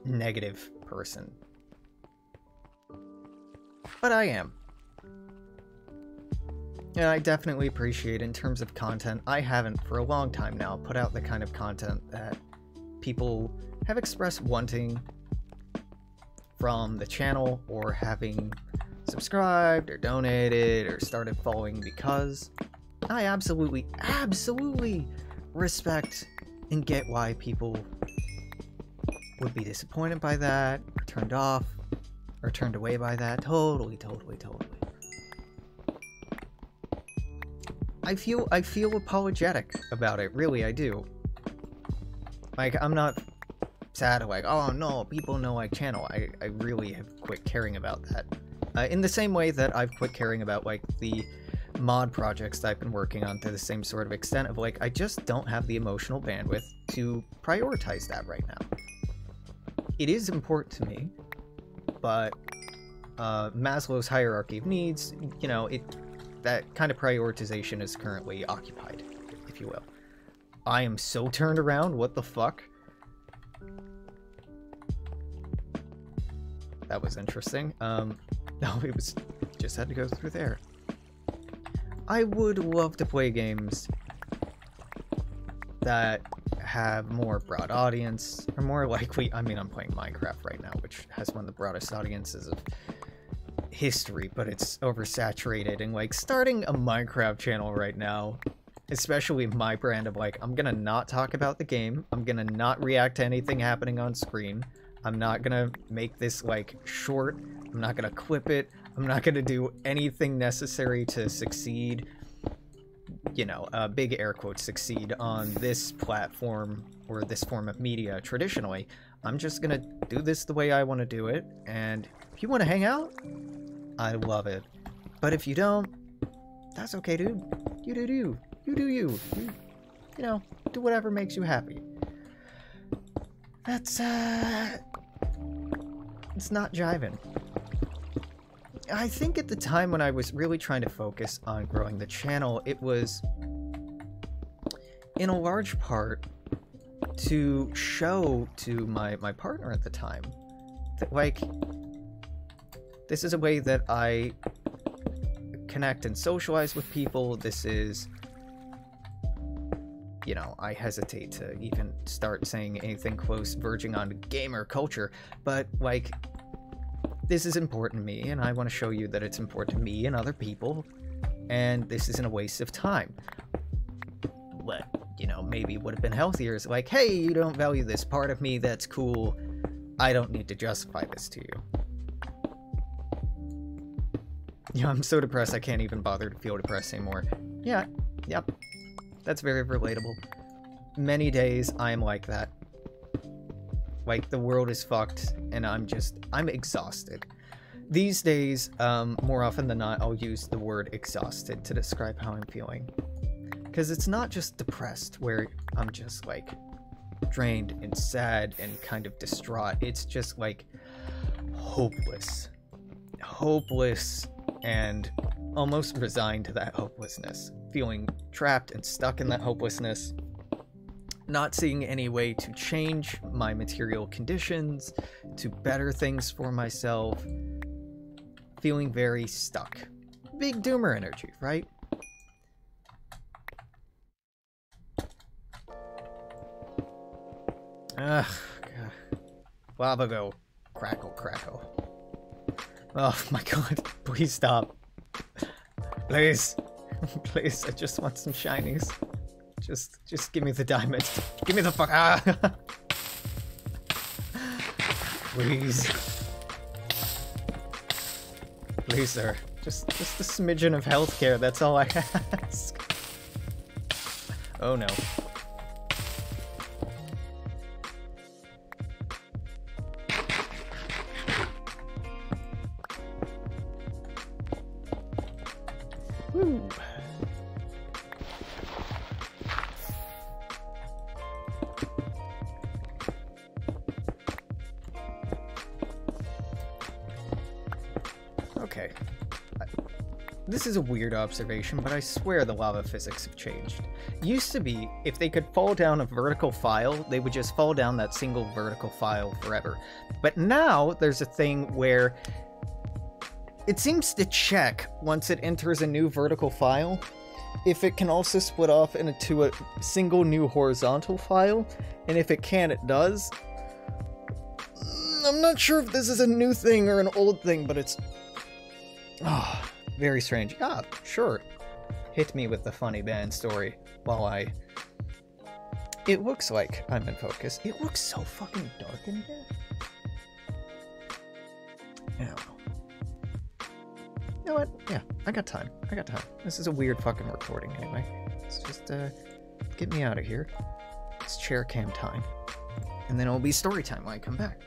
negative person. But I am. And I definitely appreciate, in terms of content, I haven't for a long time now put out the kind of content that people have expressed wanting from the channel, or having subscribed or donated or started following, because I absolutely respect and get why people would be disappointed by that, or turned off, or turned away by that. Totally. I feel apologetic about it, really, I do. Like, I'm not sad, like, oh no, people know I channel. I really have quit caring about that. In the same way that I've quit caring about, like, the mod projects that I've been working on to the same sort of extent of, like, I just don't have the emotional bandwidth to prioritize that right now. It is important to me, but Maslow's hierarchy of needs, you know, that kind of prioritization is currently occupied, if you will. I am so turned around, what the fuck? That was interesting. No, it was just had to go through there. I would love to play games that have more broad audience, or more likely, I mean, I'm playing Minecraft right now, which has one of the broadest audiences of history, but it's oversaturated, and like starting a Minecraft channel right now, especially my brand of like, I'm gonna not talk about the game, I'm gonna not react to anything happening on screen, I'm not gonna make this like short, I'm not gonna clip it, I'm not gonna do anything necessary to succeed, you know, big air quotes, succeed on this platform or this form of media traditionally. I'm just gonna do this the way I want to do it, and if you want to hang out, I love it. But if you don't, that's okay, dude. You do you. You do you. You know, do whatever makes you happy. That's, it's not jiving. I think at the time when I was really trying to focus on growing the channel, it was in a large part to show to my partner at the time like, this is a way that I connect and socialize with people. This is, you know, I hesitate to even start saying anything close verging on gamer culture, but, like, this is important to me, and I want to show you that it's important to me and other people, and this isn't a waste of time. What, you know, maybe would have been healthier is like, hey, you don't value this part of me, that's cool. I don't need to justify this to you. You know, I'm so depressed I can't even bother to feel depressed anymore. Yeah, yep. That's very relatable. Many days I'm like that. Like, the world is fucked, and I'm exhausted. These days, more often than not, I'll use the word exhausted to describe how I'm feeling. Because it's not just depressed, where I'm just, like, drained and sad and kind of distraught. It's just, like, hopeless. Hopeless and almost resigned to that hopelessness. Feeling trapped and stuck in that hopelessness. Not seeing any way to change my material conditions, to better things for myself. Feeling very stuck. Big doomer energy, right? Ugh. God. Lava go. Crackle, crackle. Oh my god. Please stop. Please. Please, I just want some shinies. Just give me the diamonds. Give me the fuck. Ah! Please. Please, sir. Just a smidgen of healthcare, that's all I ask. Oh no. Woo. Okay. This is a weird observation, but I swear the lava physics have changed. Used to be, if they could fall down a vertical file, they would just fall down that single vertical file forever. But now, there's a thing where it seems to check, once it enters a new vertical file, if it can also split off into a single new horizontal file, and if it can, it does. I'm not sure if this is a new thing or an old thing, but it's... oh, very strange. Ah, sure. Hit me with the funny band story while I... It looks like I'm in focus. It looks so fucking dark in here. Yeah. You know what? Yeah, I got time. I got time. This is a weird fucking recording anyway. Let's just, get me out of here. It's chair cam time. And then it'll be story time when I come back.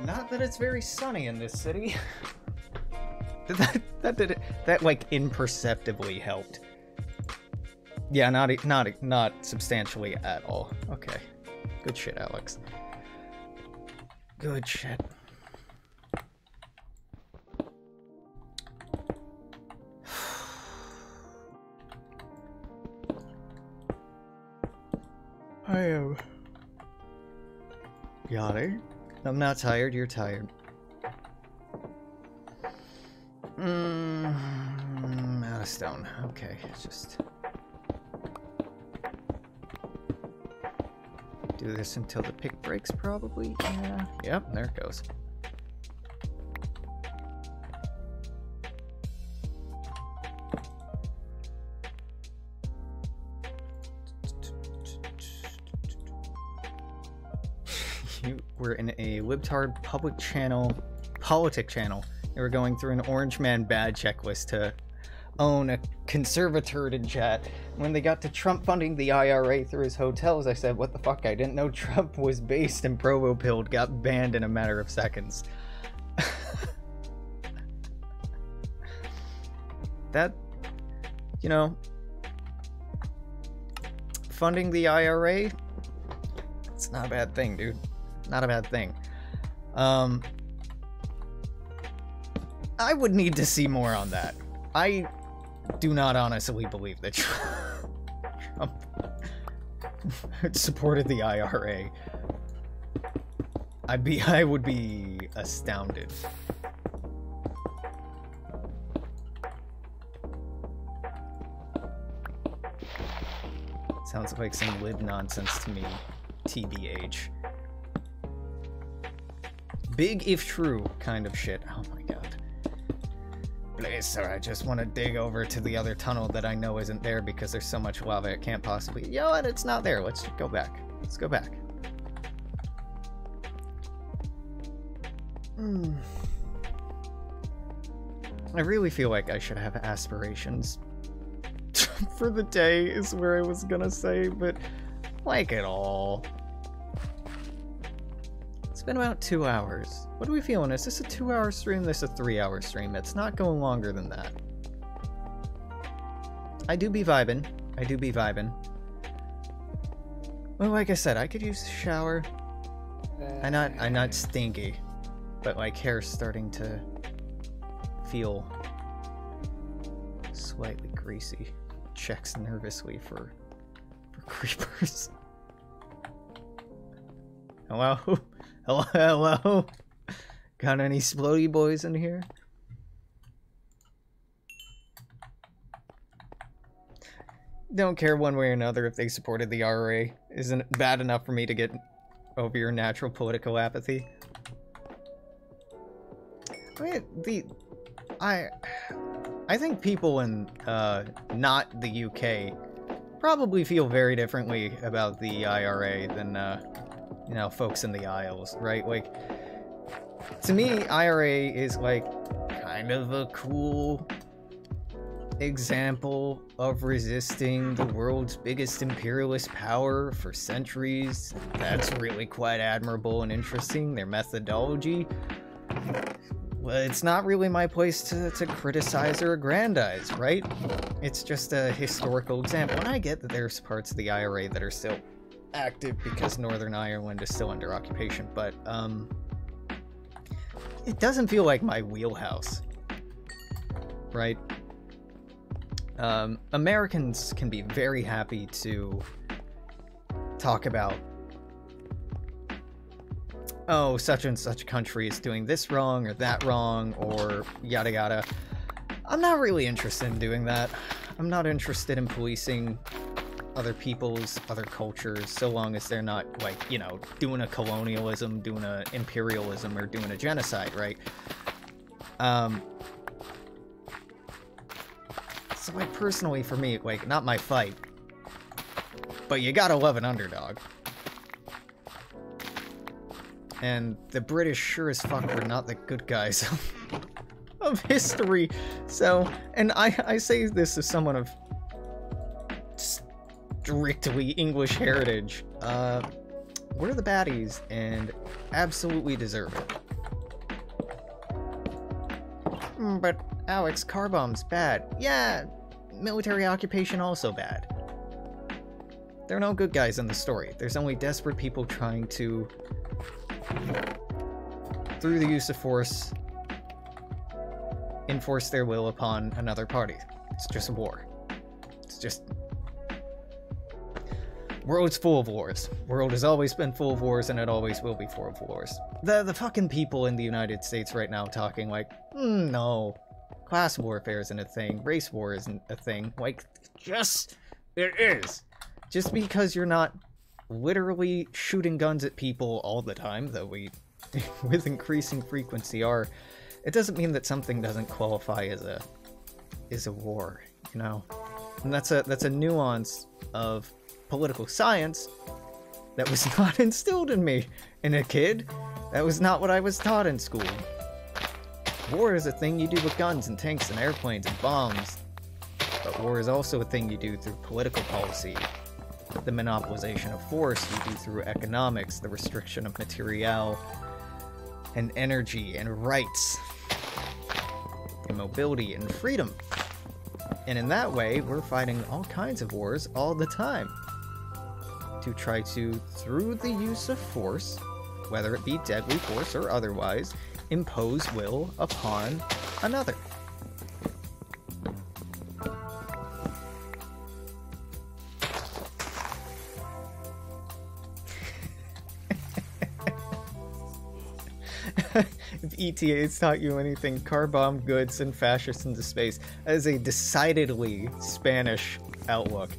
Not that it's very sunny in this city. That like imperceptibly helped. Yeah, not substantially at all. Okay. Good shit, Alex. Good shit. I am yawning. I'm not tired, you're tired. Out of stone. Okay, just... do this until the pick breaks, probably? Yeah. Yep, there it goes. We're in a libtard public channel, politic channel. They were going through an Orange Man bad checklist to own a conservator in chat. When they got to Trump funding the IRA through his hotels, I said, what the fuck? I didn't know Trump was based in Provo Pilled, got banned in a matter of seconds. That, you know, funding the IRA, it's not a bad thing, dude. Not a bad thing. I would need to see more on that. I do not honestly believe that Trump supported the IRA. I would be astounded. Sounds like some lib nonsense to me, TBH. Big if true kind of shit. Oh my god. Please, sir, I just want to dig over to the other tunnel that I know isn't there because there's so much lava it can't possibly... You know what? It's not there. Let's go back. Let's go back. I really feel like I should have aspirations for the day is where I was gonna say, but like it all. It's been about 2 hours. What are we feeling? Is this a 2-hour stream? This is a 3-hour stream. It's not going longer than that. I do be vibing. I do be vibing. Well, like I said, I could use a shower. I'm not stinky, but like hair's starting to feel slightly greasy. Checks nervously for creepers. Hello? Hello? Hello? Got any splody boys in here? Don't care one way or another if they supported the IRA. Isn't it bad enough for me to get over your natural political apathy? I mean, I think people in not the UK probably feel very differently about the IRA than you know, folks in the Isles, right? Like, to me, IRA is like kind of a cool example of resisting the world's biggest imperialist power for centuries. That's really quite admirable and interesting, their methodology. Well, it's not really my place to criticize or aggrandize, right? It's just a historical example. And I get that there's parts of the IRA that are still active because Northern Ireland is still under occupation, but it doesn't feel like my wheelhouse, right? Americans can be very happy to talk about, oh, such and such country is doing this wrong or that wrong or yada yada. I'm not really interested in doing that. I'm not interested in policing other people's, other cultures, so long as they're not, like, you know, doing a colonialism, doing a imperialism, or doing a genocide, right? So, like, personally, for me, like, not my fight, but you gotta love an underdog. And the British sure as fuck were not the good guys of history. So, and I say this as someone of strictly English heritage. We're the baddies and absolutely deserve it. But Alex, car bombs bad. Yeah, military occupation also bad. There are no good guys in the story. There's only desperate people trying to, through the use of force, enforce their will upon another party. It's just war. It's just... World's full of wars. World has always been full of wars, and it always will be full of wars. The fucking people in the United States right now talking like, no, class warfare isn't a thing, race war isn't a thing. Like, just, it is. Just because you're not literally shooting guns at people all the time, though we, with increasing frequency are, it doesn't mean that something doesn't qualify as a war, you know? And that's a nuance of political science that was not instilled in me in a kid. That was not what I was taught in school. War is a thing you do with guns and tanks and airplanes and bombs. But war is also a thing you do through political policy. The monopolization of force you do through economics, the restriction of material and energy and rights, and mobility and freedom. And in that way, we're fighting all kinds of wars all the time to try to, through the use of force, whether it be deadly force or otherwise, impose will upon another. If ETA's taught you anything, car bomb goods and fascists into space. That is a decidedly Spanish outlook.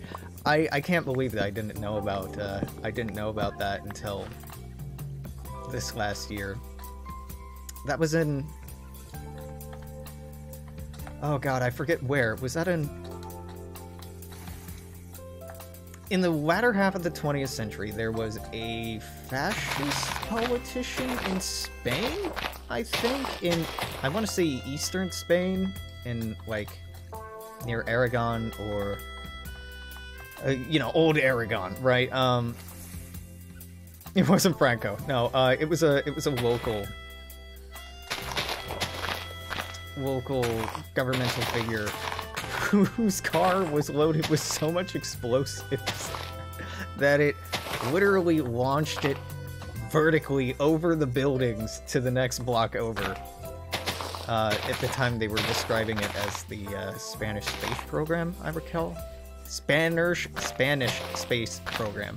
I can't believe that I didn't know about that until this last year. That was in, oh god, I forget where. Was that in the latter half of the 20th century? There was a fascist politician in Spain, I think, in, I want to say eastern Spain, in like near Aragon, or you know, old Aragon, right? It wasn't Franco. No, it was a local governmental figure whose car was loaded with so much explosives that it literally launched it vertically over the buildings to the next block over. At the time, they were describing it as the Spanish space program, I recall. Spanish space program.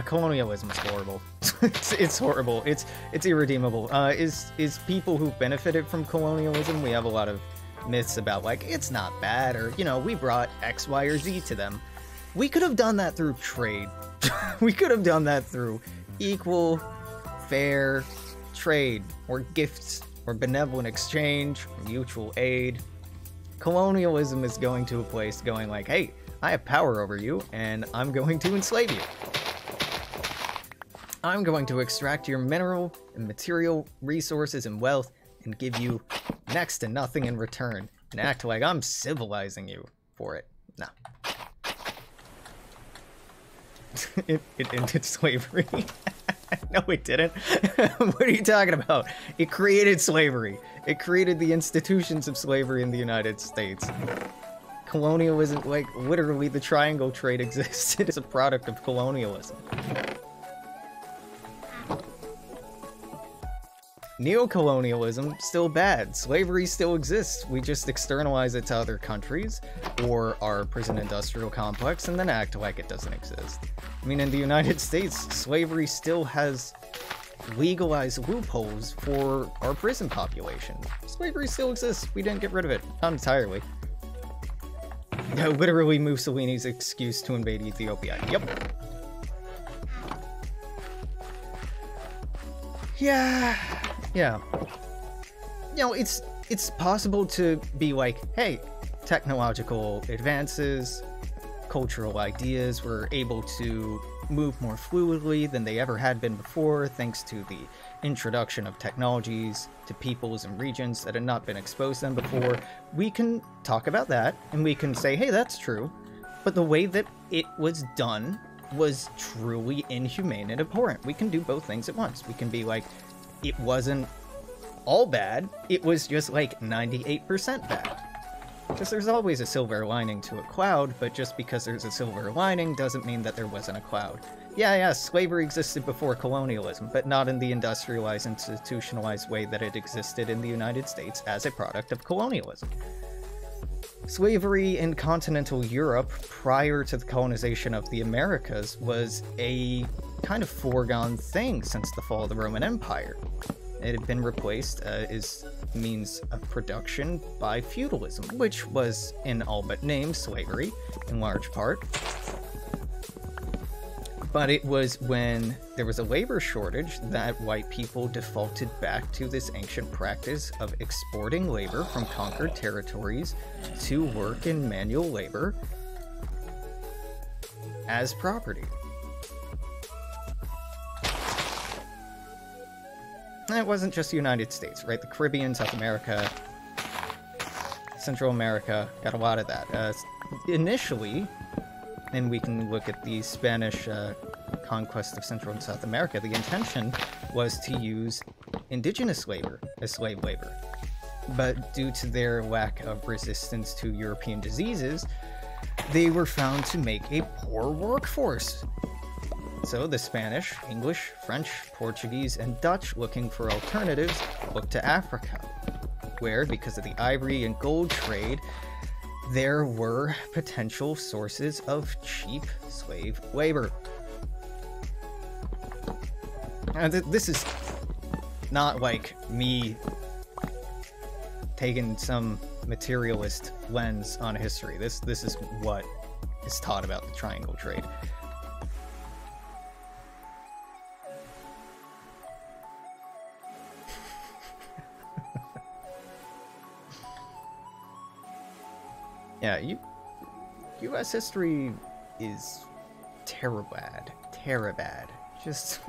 Colonialism is horrible. It's horrible. It's irredeemable. Is people who benefited from colonialism, we have a lot of myths about, like, it's not bad, or, you know, we brought X, Y, or Z to them. We could have done that through trade. We could have done that through equal, fair trade, or gifts, or benevolent exchange, or mutual aid. Colonialism is going to a place going like, hey, I have power over you, and I'm going to enslave you. I'm going to extract your mineral and material resources and wealth and give you next to nothing in return, and act like I'm civilizing you for it. No. It ended slavery. No, it didn't. What are you talking about? It created slavery. It created the institutions of slavery in the United States. Colonialism, like, literally the triangle trade existed as a product of colonialism. Neocolonialism, still bad. Slavery still exists. We just externalize it to other countries or our prison industrial complex and then act like it doesn't exist. I mean, in the United States, slavery still has legalized loopholes for our prison population. Slavery still exists. We didn't get rid of it. Not entirely. Literally Mussolini's excuse to invade Ethiopia. Yep. Yeah. You know, it's possible to be like, hey, technological advances, cultural ideas were able to move more fluidly than they ever had been before, thanks to the introduction of technologies to peoples and regions that had not been exposed to them before. We can talk about that, and we can say, hey, that's true, but the way that it was done was truly inhumane and abhorrent. We can do both things at once. We can be like, it wasn't all bad, it was just like 98% bad. Because there's always a silver lining to a cloud, but just because there's a silver lining doesn't mean that there wasn't a cloud. Yeah, slavery existed before colonialism, but not in the industrialized, institutionalized way that it existed in the United States as a product of colonialism. Slavery in continental Europe prior to the colonization of the Americas was a kind of foregone thing since the fall of the Roman Empire. It had been replaced as means of production by feudalism, which was in all but name slavery, in large part. But it was when there was a labor shortage that white people defaulted back to this ancient practice of exporting labor from conquered territories to work in manual labor as property. And it wasn't just the United States, right? The Caribbean, South America, Central America, got a lot of that. Initially, and we can look at the Spanish conquest of Central and South America, the intention was to use indigenous labor as slave labor. But due to their lack of resistance to European diseases, they were found to make a poor workforce. So the Spanish, English, French, Portuguese, and Dutch, looking for alternatives, looked to Africa, where, because of the ivory and gold trade, there were potential sources of cheap slave labor. And this is not like me taking some materialist lens on history. This is what is taught about the triangle trade. Yeah, U.S. history is terribad. Just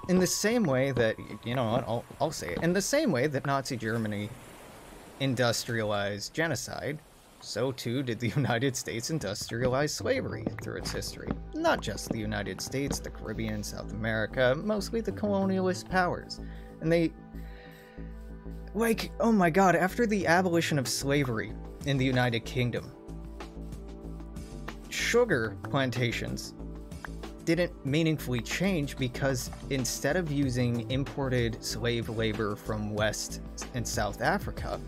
in the same way that, you know what, I'll say it. In the same way that Nazi Germany industrialized genocide, so too did the United States industrialize slavery through its history. Not just the United States, the Caribbean, South America, mostly the colonialist powers. And they... Like, oh my god, after the abolition of slavery in the United Kingdom, sugar plantations didn't meaningfully change because instead of using imported slave labor from West and South Africa,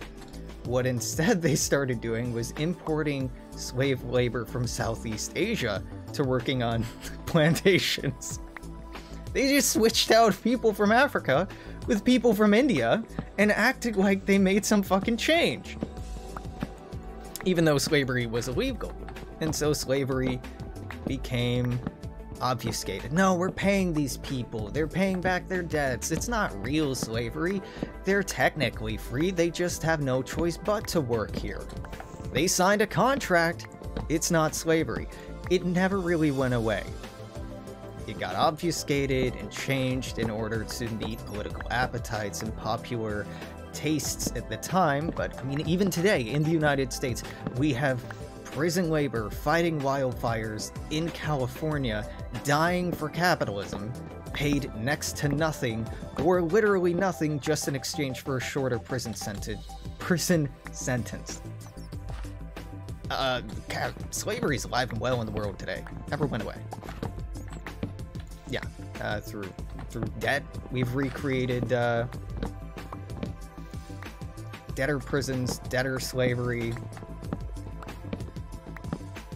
what instead they started doing was importing slave labor from Southeast Asia to working on plantations. They just switched out people from Africa with people from India and acted like they made some fucking change. Even though slavery was illegal. And so slavery became obfuscated. No, we're paying these people. They're paying back their debts. It's not real slavery. They're technically free. They just have no choice but to work here. They signed a contract. It's not slavery. It never really went away. It got obfuscated and changed in order to meet political appetites and popular tastes at the time, but I mean, even today in the United States, we have prison labor fighting wildfires in California, dying for capitalism, paid next to nothing, or literally nothing, just in exchange for a shorter prison sentence. Slavery is alive and well in the world today. Never went away. Yeah, through debt, we've recreated debtor prisons, debtor slavery,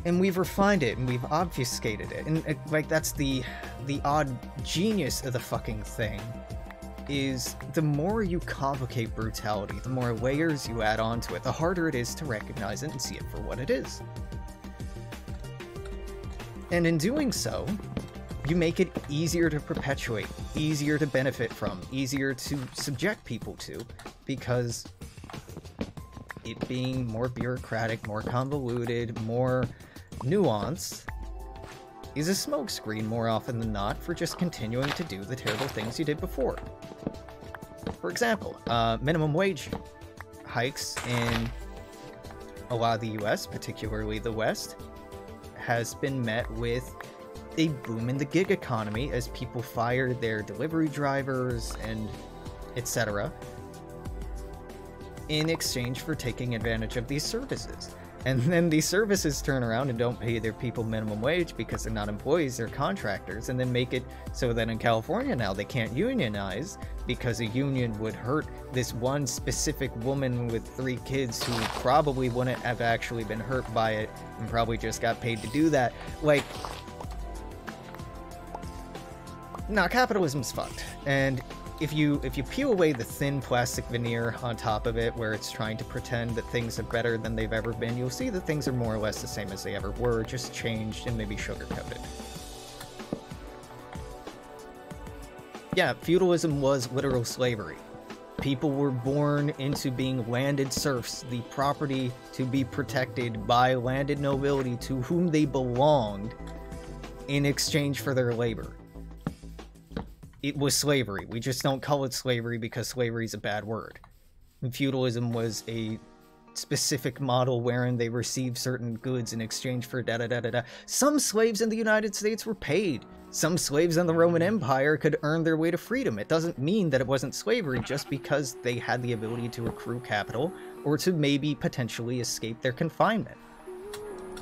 and we've refined it and we've obfuscated it. And like, that's the odd genius of the fucking thing, is the more you complicate brutality, the more layers you add onto it, the harder it is to recognize it and see it for what it is. And in doing so, you make it easier to perpetuate, easier to benefit from, easier to subject people to, because it being more bureaucratic, more convoluted, more nuanced, is a smokescreen more often than not for just continuing to do the terrible things you did before. For example, minimum wage hikes in a lot of the US, particularly the West, has been met with a boom in the gig economy as people fired their delivery drivers and etc. in exchange for taking advantage of these services. And then these services turn around and don't pay their people minimum wage because they're not employees, they're contractors, and then make it so that in California now they can't unionize because a union would hurt this one specific woman with 3 kids who probably wouldn't have actually been hurt by it and probably just got paid to do that. Like, nah, capitalism's fucked. And if you peel away the thin plastic veneer on top of it, where it's trying to pretend that things are better than they've ever been, you'll see that things are more or less the same as they ever were, just changed and maybe sugar-coated. Yeah, feudalism was literal slavery. People were born into being landed serfs, the property to be protected by landed nobility to whom they belonged in exchange for their labor. It was slavery. We just don't call it slavery because slavery is a bad word. And feudalism was a specific model wherein they received certain goods in exchange for da-da-da-da-da. Some slaves in the United States were paid Some slaves in the Roman Empire could earn their way to freedom. It doesn't mean that it wasn't slavery just because they had the ability to accrue capital or to maybe potentially escape their confinement.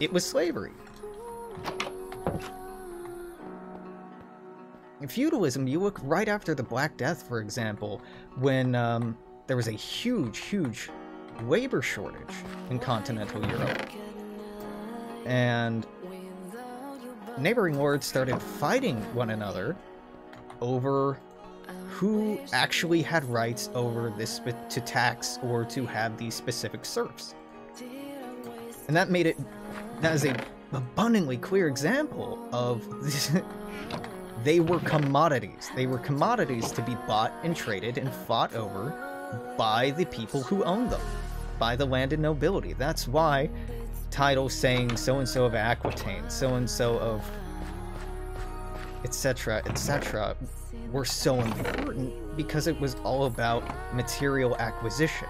It was slavery. In feudalism, you look right after the Black Death, for example, when there was a huge labor shortage in continental Europe. And neighboring lords started fighting one another over who actually had rights over this to tax or to have these specific serfs. And that made it, that is a abundantly clear example of this. They were commodities. They were commodities to be bought and traded and fought over by the people who owned them, by the landed nobility. That's why titles saying so-and-so of Aquitaine, so-and-so of etc., etc., were so important, because it was all about material acquisition.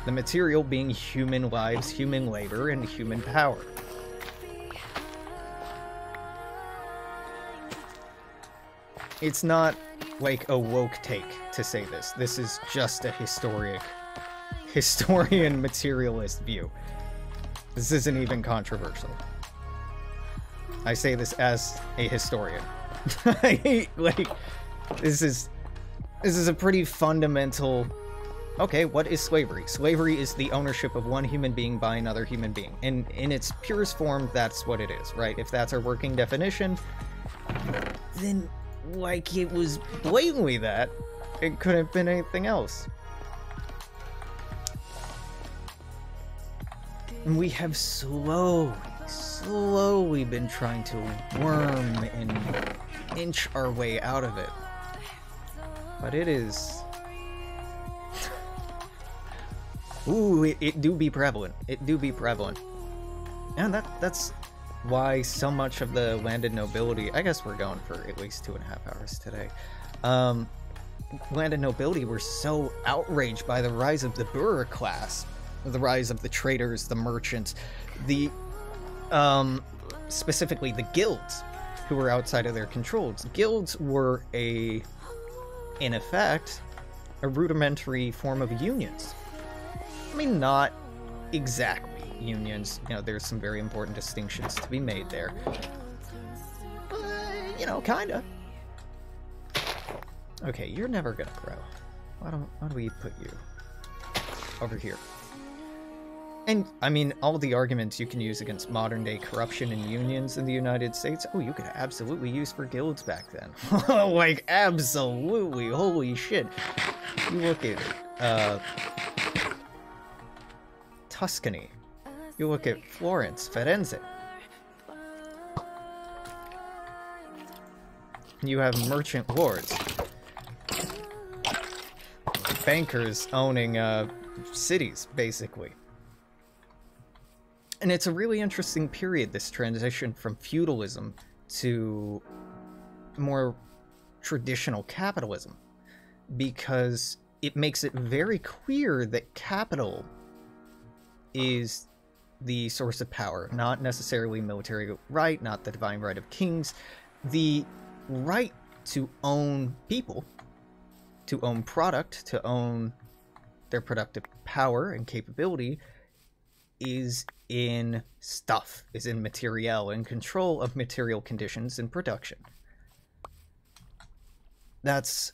The material being human lives, human labor, and human power. It's not like a woke take to say this. This is just a historian materialist view. This isn't even controversial. I say this as a historian. Like, this is a pretty fundamental... Okay, what is slavery? Slavery is the ownership of one human being by another human being. And in its purest form, that's what it is, right? If that's our working definition, then, like, it was blatantly that. It couldn't have been anything else. And we have slowly been trying to worm and inch our way out of it. But it is... Ooh, it do be prevalent. It do be prevalent. And that's why so much of the landed nobility... I guess we're going for at least 2.5 hours today. Landed nobility were so outraged by the rise of the bourgeois class. The rise of the traders, the merchants, the... specifically the guilds, who were outside of their controls. Guilds were in effect, a rudimentary form of unions. I mean, not exactly unions. You know, there's some very important distinctions to be made there. But, you know, kinda. Okay, you're never gonna grow. Why don't we put you over here? And, I mean, all the arguments you can use against modern-day corruption and unions in the United States, oh, you could absolutely use for guilds back then. Like, absolutely, holy shit. You look at, Tuscany. You look at Florence, Firenze. You have merchant lords. Bankers owning, cities, basically. And it's a really interesting period, this transition from feudalism to more traditional capitalism, because it makes it very clear that capital is the source of power, not necessarily military right, not the divine right of kings. The right to own people, to own product, to own their productive power and capability is in stuff, is in materiel, in control of material conditions and production. That's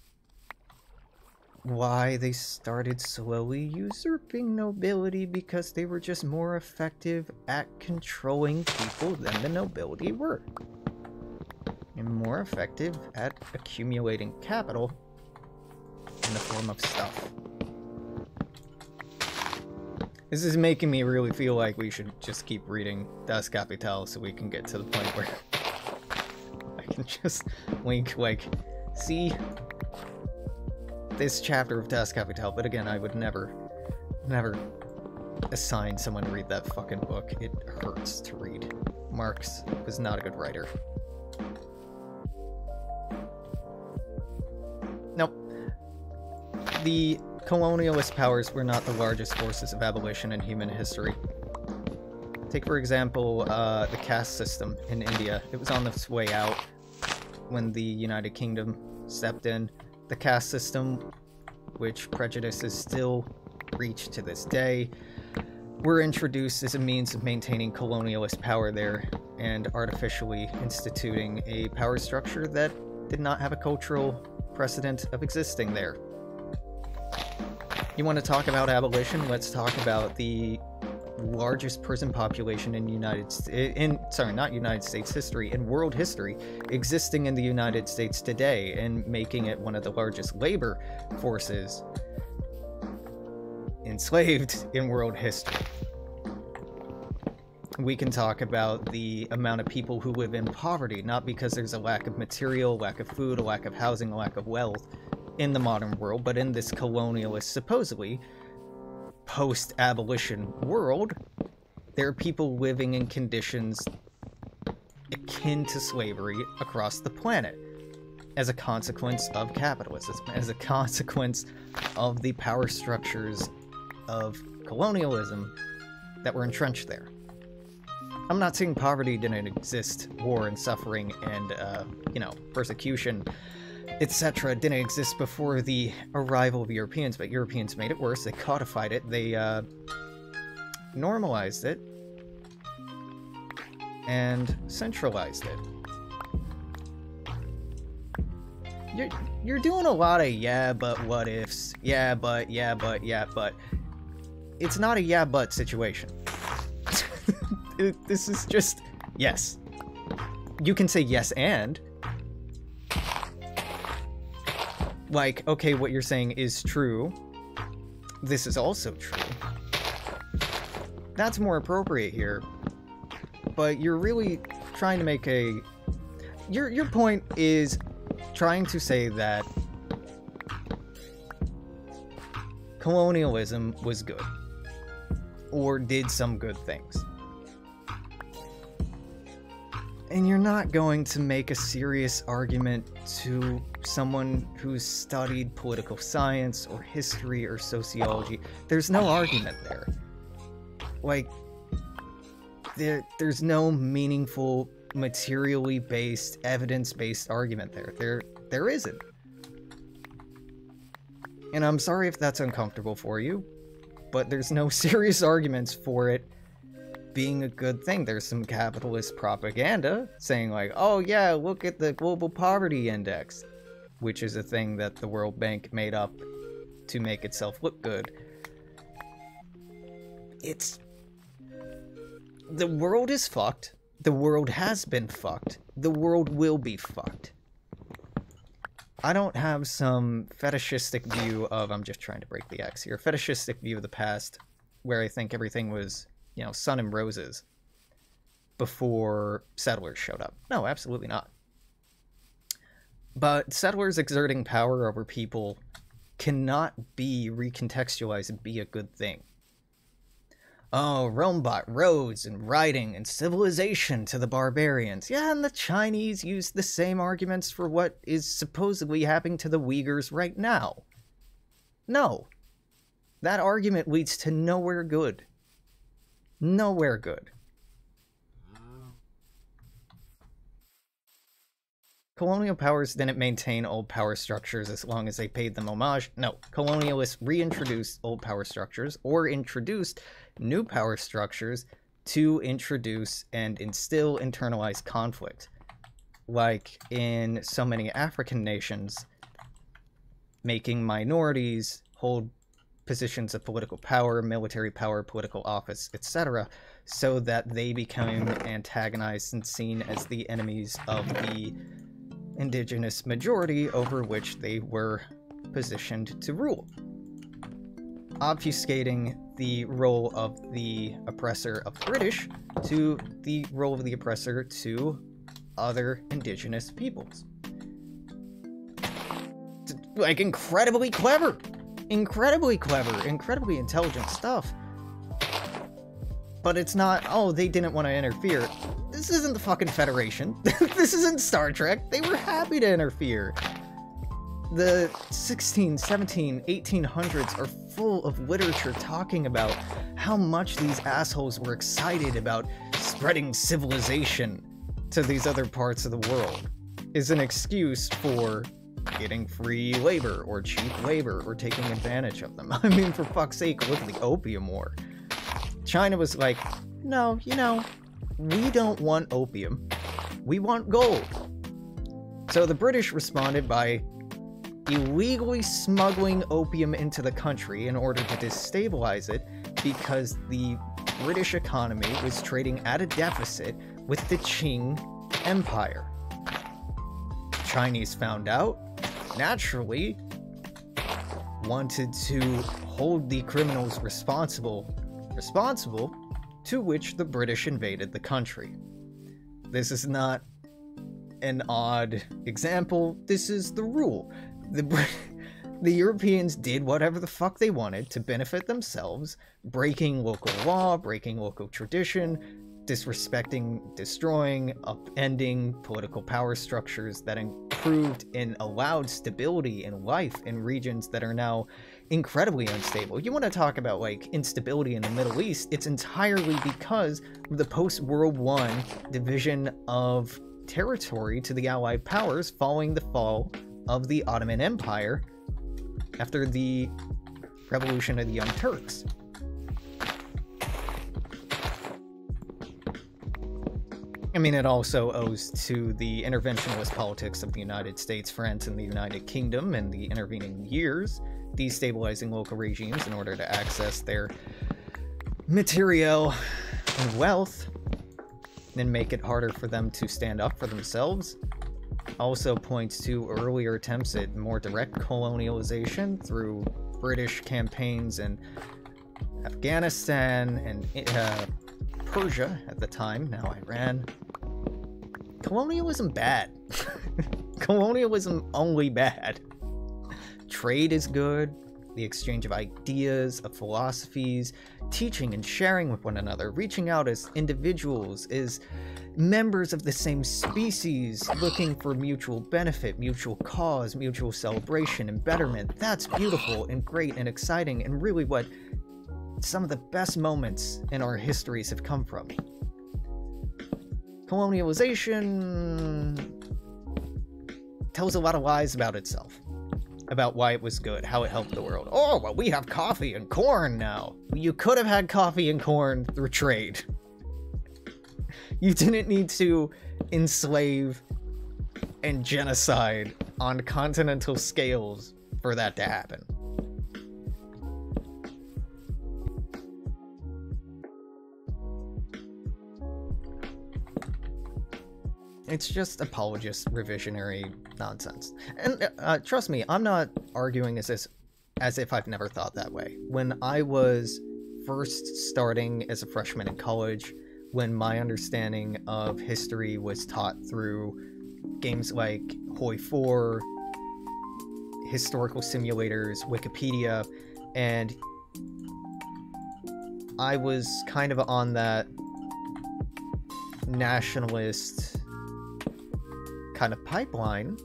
why they started slowly usurping nobility, because they were just more effective at controlling people than the nobility were. And more effective at accumulating capital in the form of stuff. This is making me really feel like we should just keep reading Das Kapital so we can get to the point where I can just link, like, see this chapter of Das Kapital, but again, I would never assign someone to read that fucking book. It hurts to read. Marx was not a good writer. Nope. The colonialist powers were not the largest forces of abolition in human history. Take, for example, the caste system in India. It was on its way out. when the United Kingdom stepped in. The caste system, which prejudices still reach to this day, were introduced as a means of maintaining colonialist power there and artificially instituting a power structure that did not have a cultural precedent of existing there. You want to talk about abolition? Let's talk about the largest prison population in world history, existing in the United States today, and making it one of the largest labor forces enslaved in world history. We can talk about the amount of people who live in poverty, not because there's a lack of material, lack of food, a lack of housing, a lack of wealth in the modern world, but in this colonialist, supposedly post-abolition world, there are people living in conditions akin to slavery across the planet as a consequence of capitalism, as a consequence of the power structures of colonialism that were entrenched there. I'm not saying poverty didn't exist, war and suffering and, persecution, etc. didn't exist before the arrival of Europeans, but Europeans made it worse. They codified it, they normalized it, and centralized it. You're doing a lot of yeah, but what ifs. Yeah, but. It's not a yeah, but situation. This is just yes. You can say yes and. Like, okay, what you're saying is true. This is also true. That's more appropriate here. But you're really trying to make a... Your point is trying to say that colonialism was good. Or did some good things. And you're not going to make a serious argument to someone who's studied political science or history or sociology. There's no argument there. Like, there's no meaningful, materially based, evidence-based argument there. There isn't. And I'm sorry if that's uncomfortable for you, but there's no serious arguments for it being a good thing. There's some capitalist propaganda saying like, oh yeah, look at the global poverty index, which is a thing that the World Bank made up to make itself look good. The world is fucked. The world has been fucked. The world will be fucked. I don't have some fetishistic view of, I'm just trying to break the X here, fetishistic view of the past where I think everything was, sun and roses before settlers showed up. No, absolutely not. But settlers exerting power over people cannot be recontextualized and be a good thing. Oh, Rome brought roads and writing and civilization to the barbarians. Yeah, and the Chinese used the same arguments for what is supposedly happening to the Uyghurs right now. No. That argument leads to nowhere good. Nowhere good. Colonial powers didn't maintain old power structures as long as they paid them homage. No, colonialists reintroduced old power structures or introduced new power structures to introduce and instill internalized conflict. Like in so many African nations, making minorities hold positions of political power, military power, political office, etc., so that they become antagonized and seen as the enemies of the indigenous majority over which they were positioned to rule, obfuscating the role of the oppressor of the British to the role of the oppressor to other indigenous peoples. Like, incredibly clever, incredibly intelligent stuff. But it's not, oh, they didn't want to interfere. This isn't the fucking Federation. This isn't Star Trek. They were happy to interfere. The 16, 17, 1800s are full of literature talking about how much these assholes were excited about spreading civilization to these other parts of the world. is an excuse for getting free labor or cheap labor or taking advantage of them. I mean, for fuck's sake, look at the Opium War. China was like, no, you know, we don't want opium. We want gold. So the British responded by illegally smuggling opium into the country in order to destabilize it, because the British economy was trading at a deficit with the Qing Empire. Chinese found out, naturally wanted to hold the criminals responsible, to which the British invaded the country. This is not an odd example, this is the rule. The Europeans did whatever the fuck they wanted to benefit themselves, breaking local law, breaking local tradition, disrespecting, destroying, upending political power structures that improved and allowed stability in life in regions that are now incredibly unstable. You want to talk about, like, instability in the Middle East, it's entirely because of the post-World War division of territory to the Allied powers following the fall of the Ottoman Empire after the Revolution of the Young Turks. I mean, it also owes to the interventionist politics of the United States, France, and the United Kingdom in the intervening years, destabilizing local regimes in order to access their material and wealth, and make it harder for them to stand up for themselves. Also points to earlier attempts at more direct colonialization through British campaigns in Afghanistan and Persia at the time, now Iran. Colonialism bad. Colonialism only bad. Trade is good, the exchange of ideas, of philosophies, teaching and sharing with one another, reaching out as individuals, as members of the same species, looking for mutual benefit, mutual cause, mutual celebration and betterment. That's beautiful and great and exciting, and really what some of the best moments in our histories have come from. Colonialization tells a lot of lies about itself, about why it was good, how it helped the world. Oh, well, we have coffee and corn now. You could have had coffee and corn through trade. You didn't need to enslave and genocide on continental scales for that to happen. It's just apologist revisionary nonsense. And trust me, I'm not arguing as if I've never thought that way. When I was first starting as a freshman in college, when my understanding of history was taught through games like Hoi 4, historical simulators, Wikipedia, and I was kind of on that nationalist kind of pipeline.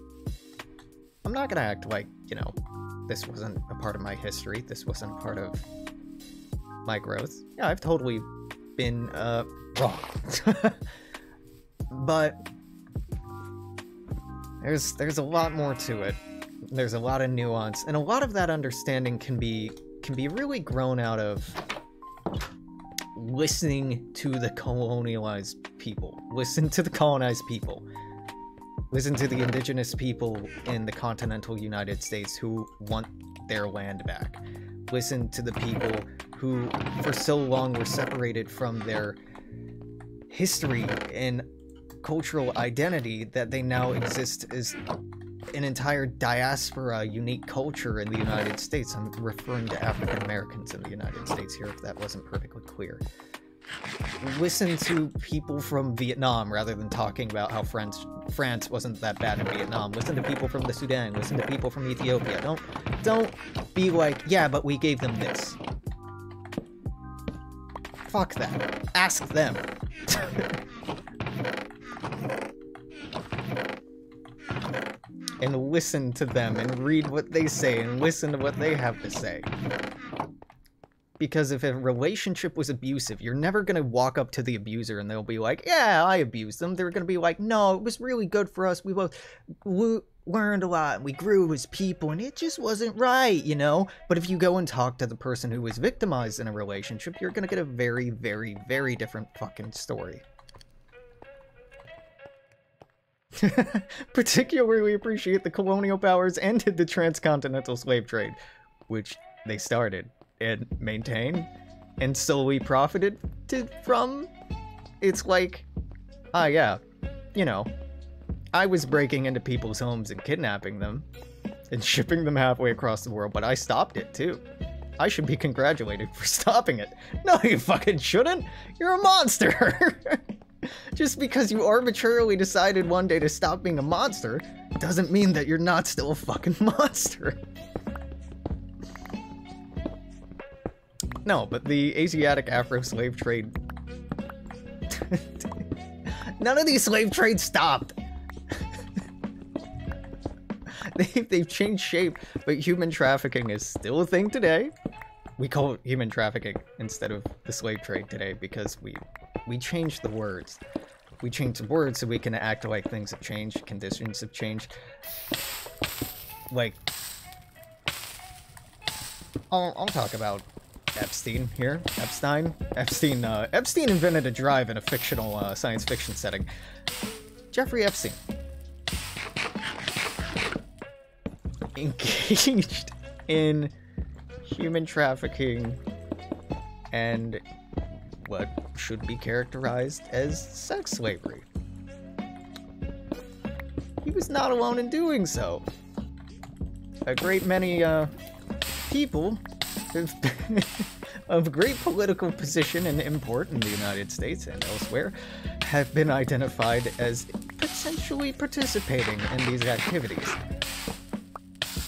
I'm not gonna act like, you know, this wasn't a part of my history, this wasn't a part of my growth. Yeah, I've totally been wrong. But there's a lot more to it. There's a lot of nuance, and a lot of that understanding can be really grown out of listening to the colonialized people. Listen to the colonized people. Listen to the indigenous people in the continental United States who want their land back. Listen to the people who for so long were separated from their history and cultural identity that they now exist as an entire diaspora, unique culture in the United States. I'm referring to African Americans in the United States here, if that wasn't perfectly clear. Listen to people from Vietnam rather than talking about how France wasn't that bad in Vietnam. Listen to people from the Sudan. Listen to people from Ethiopia. Don't be like, yeah, but we gave them this. Fuck that. Ask them. And listen to them and read what they say and listen to what they have to say. Because if a relationship was abusive, you're never going to walk up to the abuser and they'll be like, yeah, I abused them. They're going to be like, no, it was really good for us. We both learned a lot and we grew as people and it just wasn't right, you know? But if you go and talk to the person who was victimized in a relationship, you're going to get a very, very, very different fucking story. Particularly appreciate the colonial powers ended the transcontinental slave trade, which they started and maintained and slowly profited from. It's like, ah, yeah, you know, I was breaking into people's homes and kidnapping them and shipping them halfway across the world, but I stopped it too. I should be congratulated for stopping it. No, you fucking shouldn't. You're a monster. Just because you arbitrarily decided one day to stop being a monster doesn't mean that you're not still a fucking monster. No, but the Asiatic Afro slave trade... None of these slave trades stopped. They've changed shape, but human trafficking is still a thing today. We call it human trafficking instead of the slave trade today because we changed the words. We changed the words so we can act like things have changed, conditions have changed. Like, I'll talk about Epstein here. Epstein invented a drive in a fictional science fiction setting. Jeffrey Epstein engaged in human trafficking and what should be characterized as sex slavery. He was not alone in doing so. A great many people of great political position and import in the United States and elsewhere have been identified as potentially participating in these activities.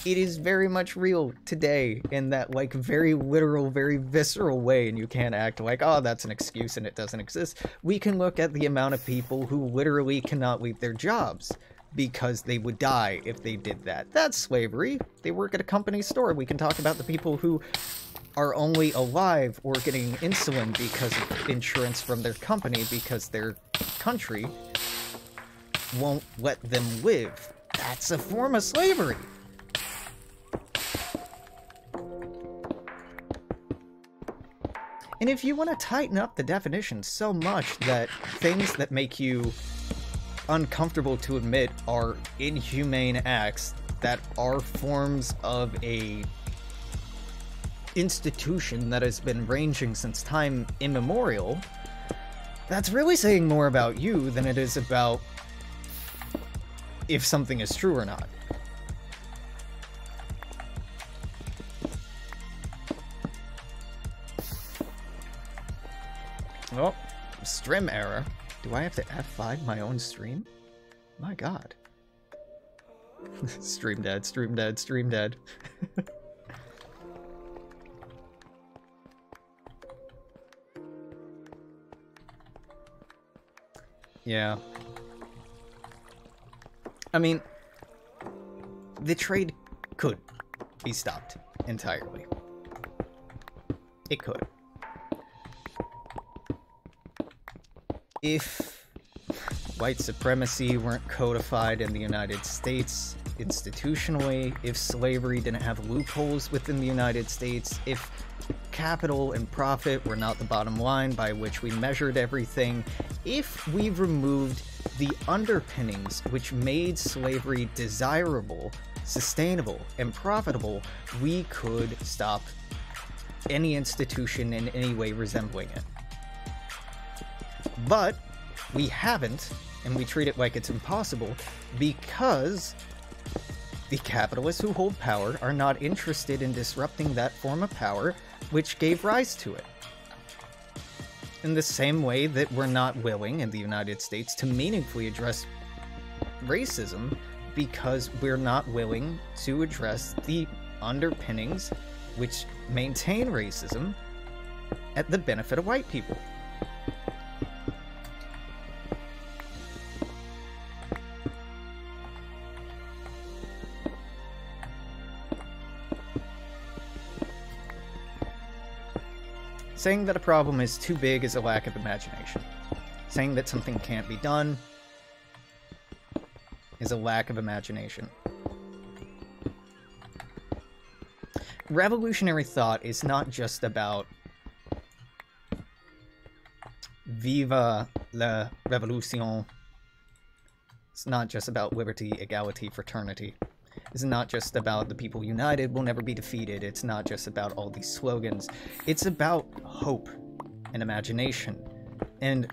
It is very much real today in that, like, very literal, very visceral way, and you can't act like, oh, that's an excuse and it doesn't exist. We can look at the amount of people who literally cannot leave their jobs because they would die if they did that. That's slavery. They work at a company store. We can talk about the people who are only alive or getting insulin because of insurance from their company because their country won't let them live. That's a form of slavery. And if you want to tighten up the definition so much that things that make you uncomfortable to admit are inhumane acts that are forms of a institution that has been ranging since time immemorial, that's really saying more about you than it is about if something is true or not. Oh, stream error. Do I have to F5 my own stream? My god. Stream dead, stream dead, stream dead. Yeah. I mean, the trade could be stopped entirely. It could. If white supremacy weren't codified in the United States institutionally, if slavery didn't have loopholes within the United States, if capital and profit were not the bottom line by which we measured everything, if we removed the underpinnings which made slavery desirable, sustainable, and profitable, we could stop any institution in any way resembling it. But we haven't, and we treat it like it's impossible because the capitalists who hold power are not interested in disrupting that form of power which gave rise to it. In the same way that we're not willing in the United States to meaningfully address racism because we're not willing to address the underpinnings which maintain racism at the benefit of white people. Saying that a problem is too big is a lack of imagination. Saying that something can't be done is a lack of imagination. Revolutionary thought is not just about Viva la Revolution. It's not just about liberty, equality, fraternity. It's not just about the people united will never be defeated. It's not just about all these slogans. It's about hope and imagination. And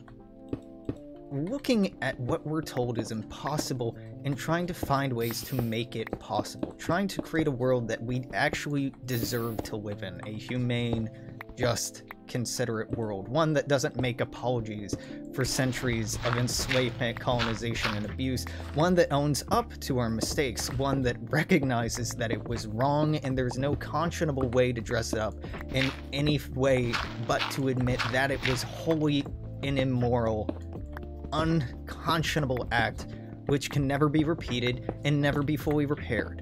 looking at what we're told is impossible and trying to find ways to make it possible. Trying to create a world that we actually deserve to live in. A humane, just, considerate world. One that doesn't make apologies for centuries of enslavement, colonization, and abuse. One that owns up to our mistakes. One that recognizes that it was wrong and there's no conscionable way to dress it up in any way but to admit that it was wholly an immoral, unconscionable act which can never be repeated and never be fully repaired.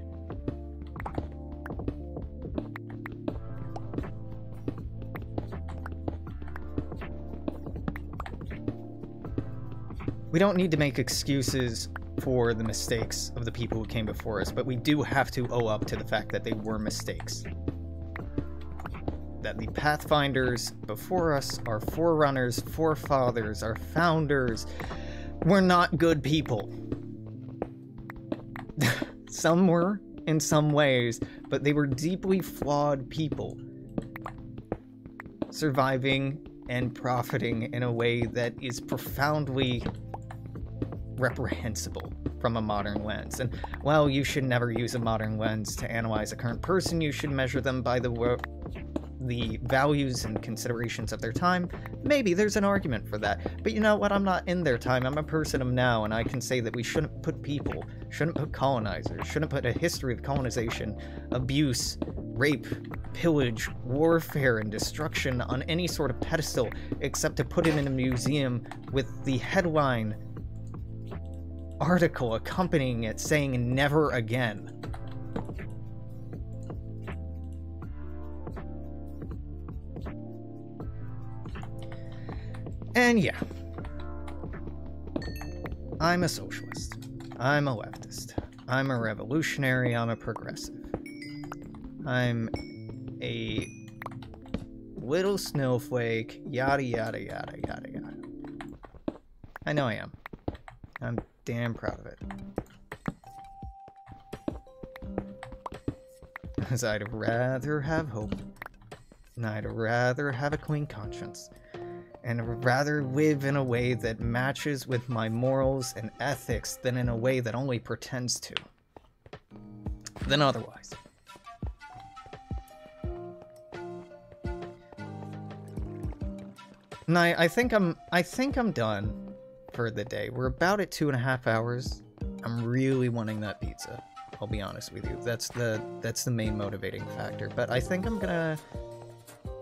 We don't need to make excuses for the mistakes of the people who came before us, but we do have to owe up to the fact that they were mistakes. That the Pathfinders before us, our forerunners, forefathers, our founders, were not good people. Some were, in some ways, but they were deeply flawed people. Surviving and profiting in a way that is profoundly reprehensible from a modern lens. And while you should never use a modern lens to analyze a current person, you should measure them by the values and considerations of their time. Maybe there's an argument for that. But you know what? I'm not in their time. I'm a person of now, and I can say that we shouldn't put people, shouldn't put colonizers, shouldn't put a history of colonization, abuse, rape, pillage, warfare, and destruction on any sort of pedestal except to put it in a museum with the headline article accompanying it saying never again. And yeah, I'm a socialist, I'm a leftist, I'm a revolutionary, I'm a progressive. I'm a little snowflake, yada yada yada yada yada. I know I am. I'm damn proud of it. Because I'd rather have hope, and I'd rather have a clean conscience, and I'd rather live in a way that matches with my morals and ethics than in a way that only pretends to, than otherwise. And I think I'm done for the day. We're about at 2.5 hours. I'm really wanting that pizza. I'll be honest with you. That's the main motivating factor. But I think I'm gonna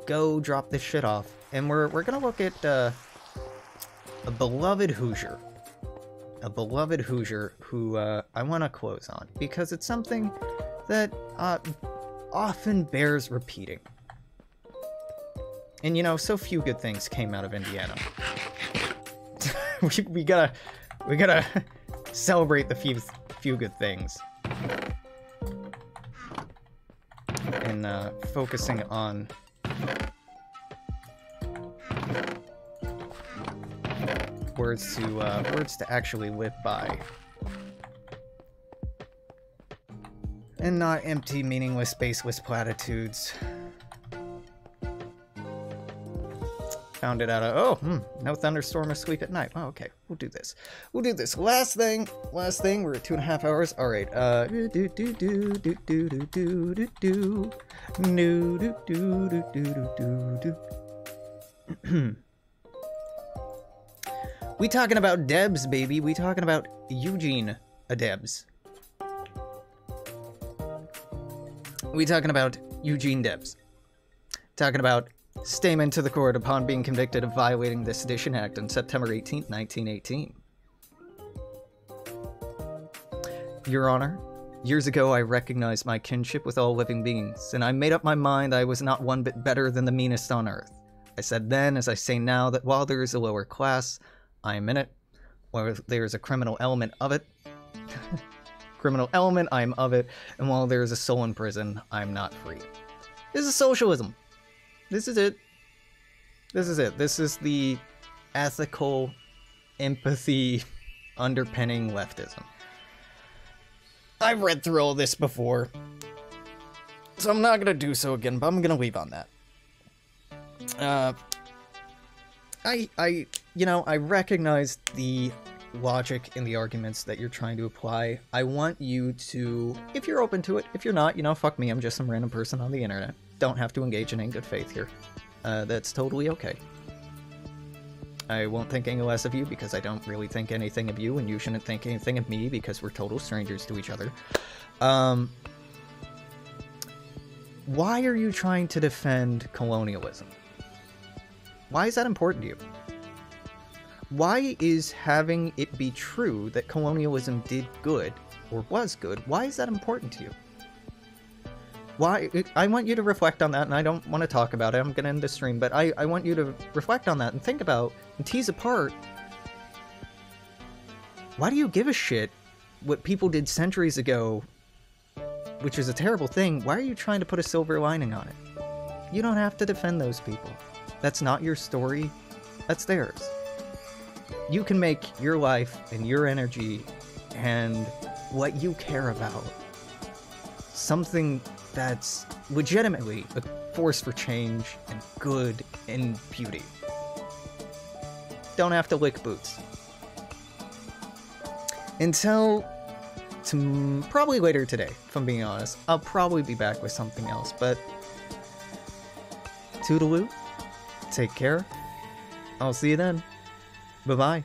go drop this shit off, and we're gonna look at a beloved Hoosier. A beloved Hoosier who I want to close on because it's something that often bears repeating. And you know, so few good things came out of Indiana. we gotta celebrate the few good things. And focusing on words to actually live by. And not empty, meaningless, baseless platitudes. Found it out of, no thunderstorm or sleep at night. Oh, okay, we'll do this. We'll do this. Last thing, we're at 2.5 hours. All right, we talking about Debs, baby. We talking about Eugene Debs. We talking about Eugene Debs. Talking about statement to the court upon being convicted of violating the Sedition Act on September 18, 1918. Your Honor, years ago I recognized my kinship with all living beings, and I made up my mind I was not one bit better than the meanest on earth. I said then, as I say now, that while there is a lower class, I am in it. While there is a criminal element of it, I am of it. And while there is a soul in prison, I am not free. This is socialism. This is it. This is it. This is the ethical empathy underpinning leftism. I've read through all this before, so I'm not gonna do so again, but I'm gonna leave on that. I recognize the logic in the arguments that you're trying to apply. I want you to, if you're open to it, if you're not, fuck me, I'm just some random person on the internet. Don't have to engage in good faith here. That's totally okay. I won't think any less of you because I don't really think anything of you, and you shouldn't think anything of me because we're total strangers to each other. Why are you trying to defend colonialism? Why is that important to you? Why is having it be true that colonialism did good, or was good, why is that important to you? Why? I want you to reflect on that, and I don't want to talk about it. I'm going to end the stream, but I want you to reflect on that and think about and tease apart. Why do you give a shit what people did centuries ago, which is a terrible thing? Why are you trying to put a silver lining on it? You don't have to defend those people. That's not your story. That's theirs. You can make your life and your energy and what you care about something that's legitimately a force for change and good and beauty. Don't have to lick boots. Until probably later today, if I'm being honest. I'll probably be back with something else, but toodaloo, take care. I'll see you then. Bye-bye.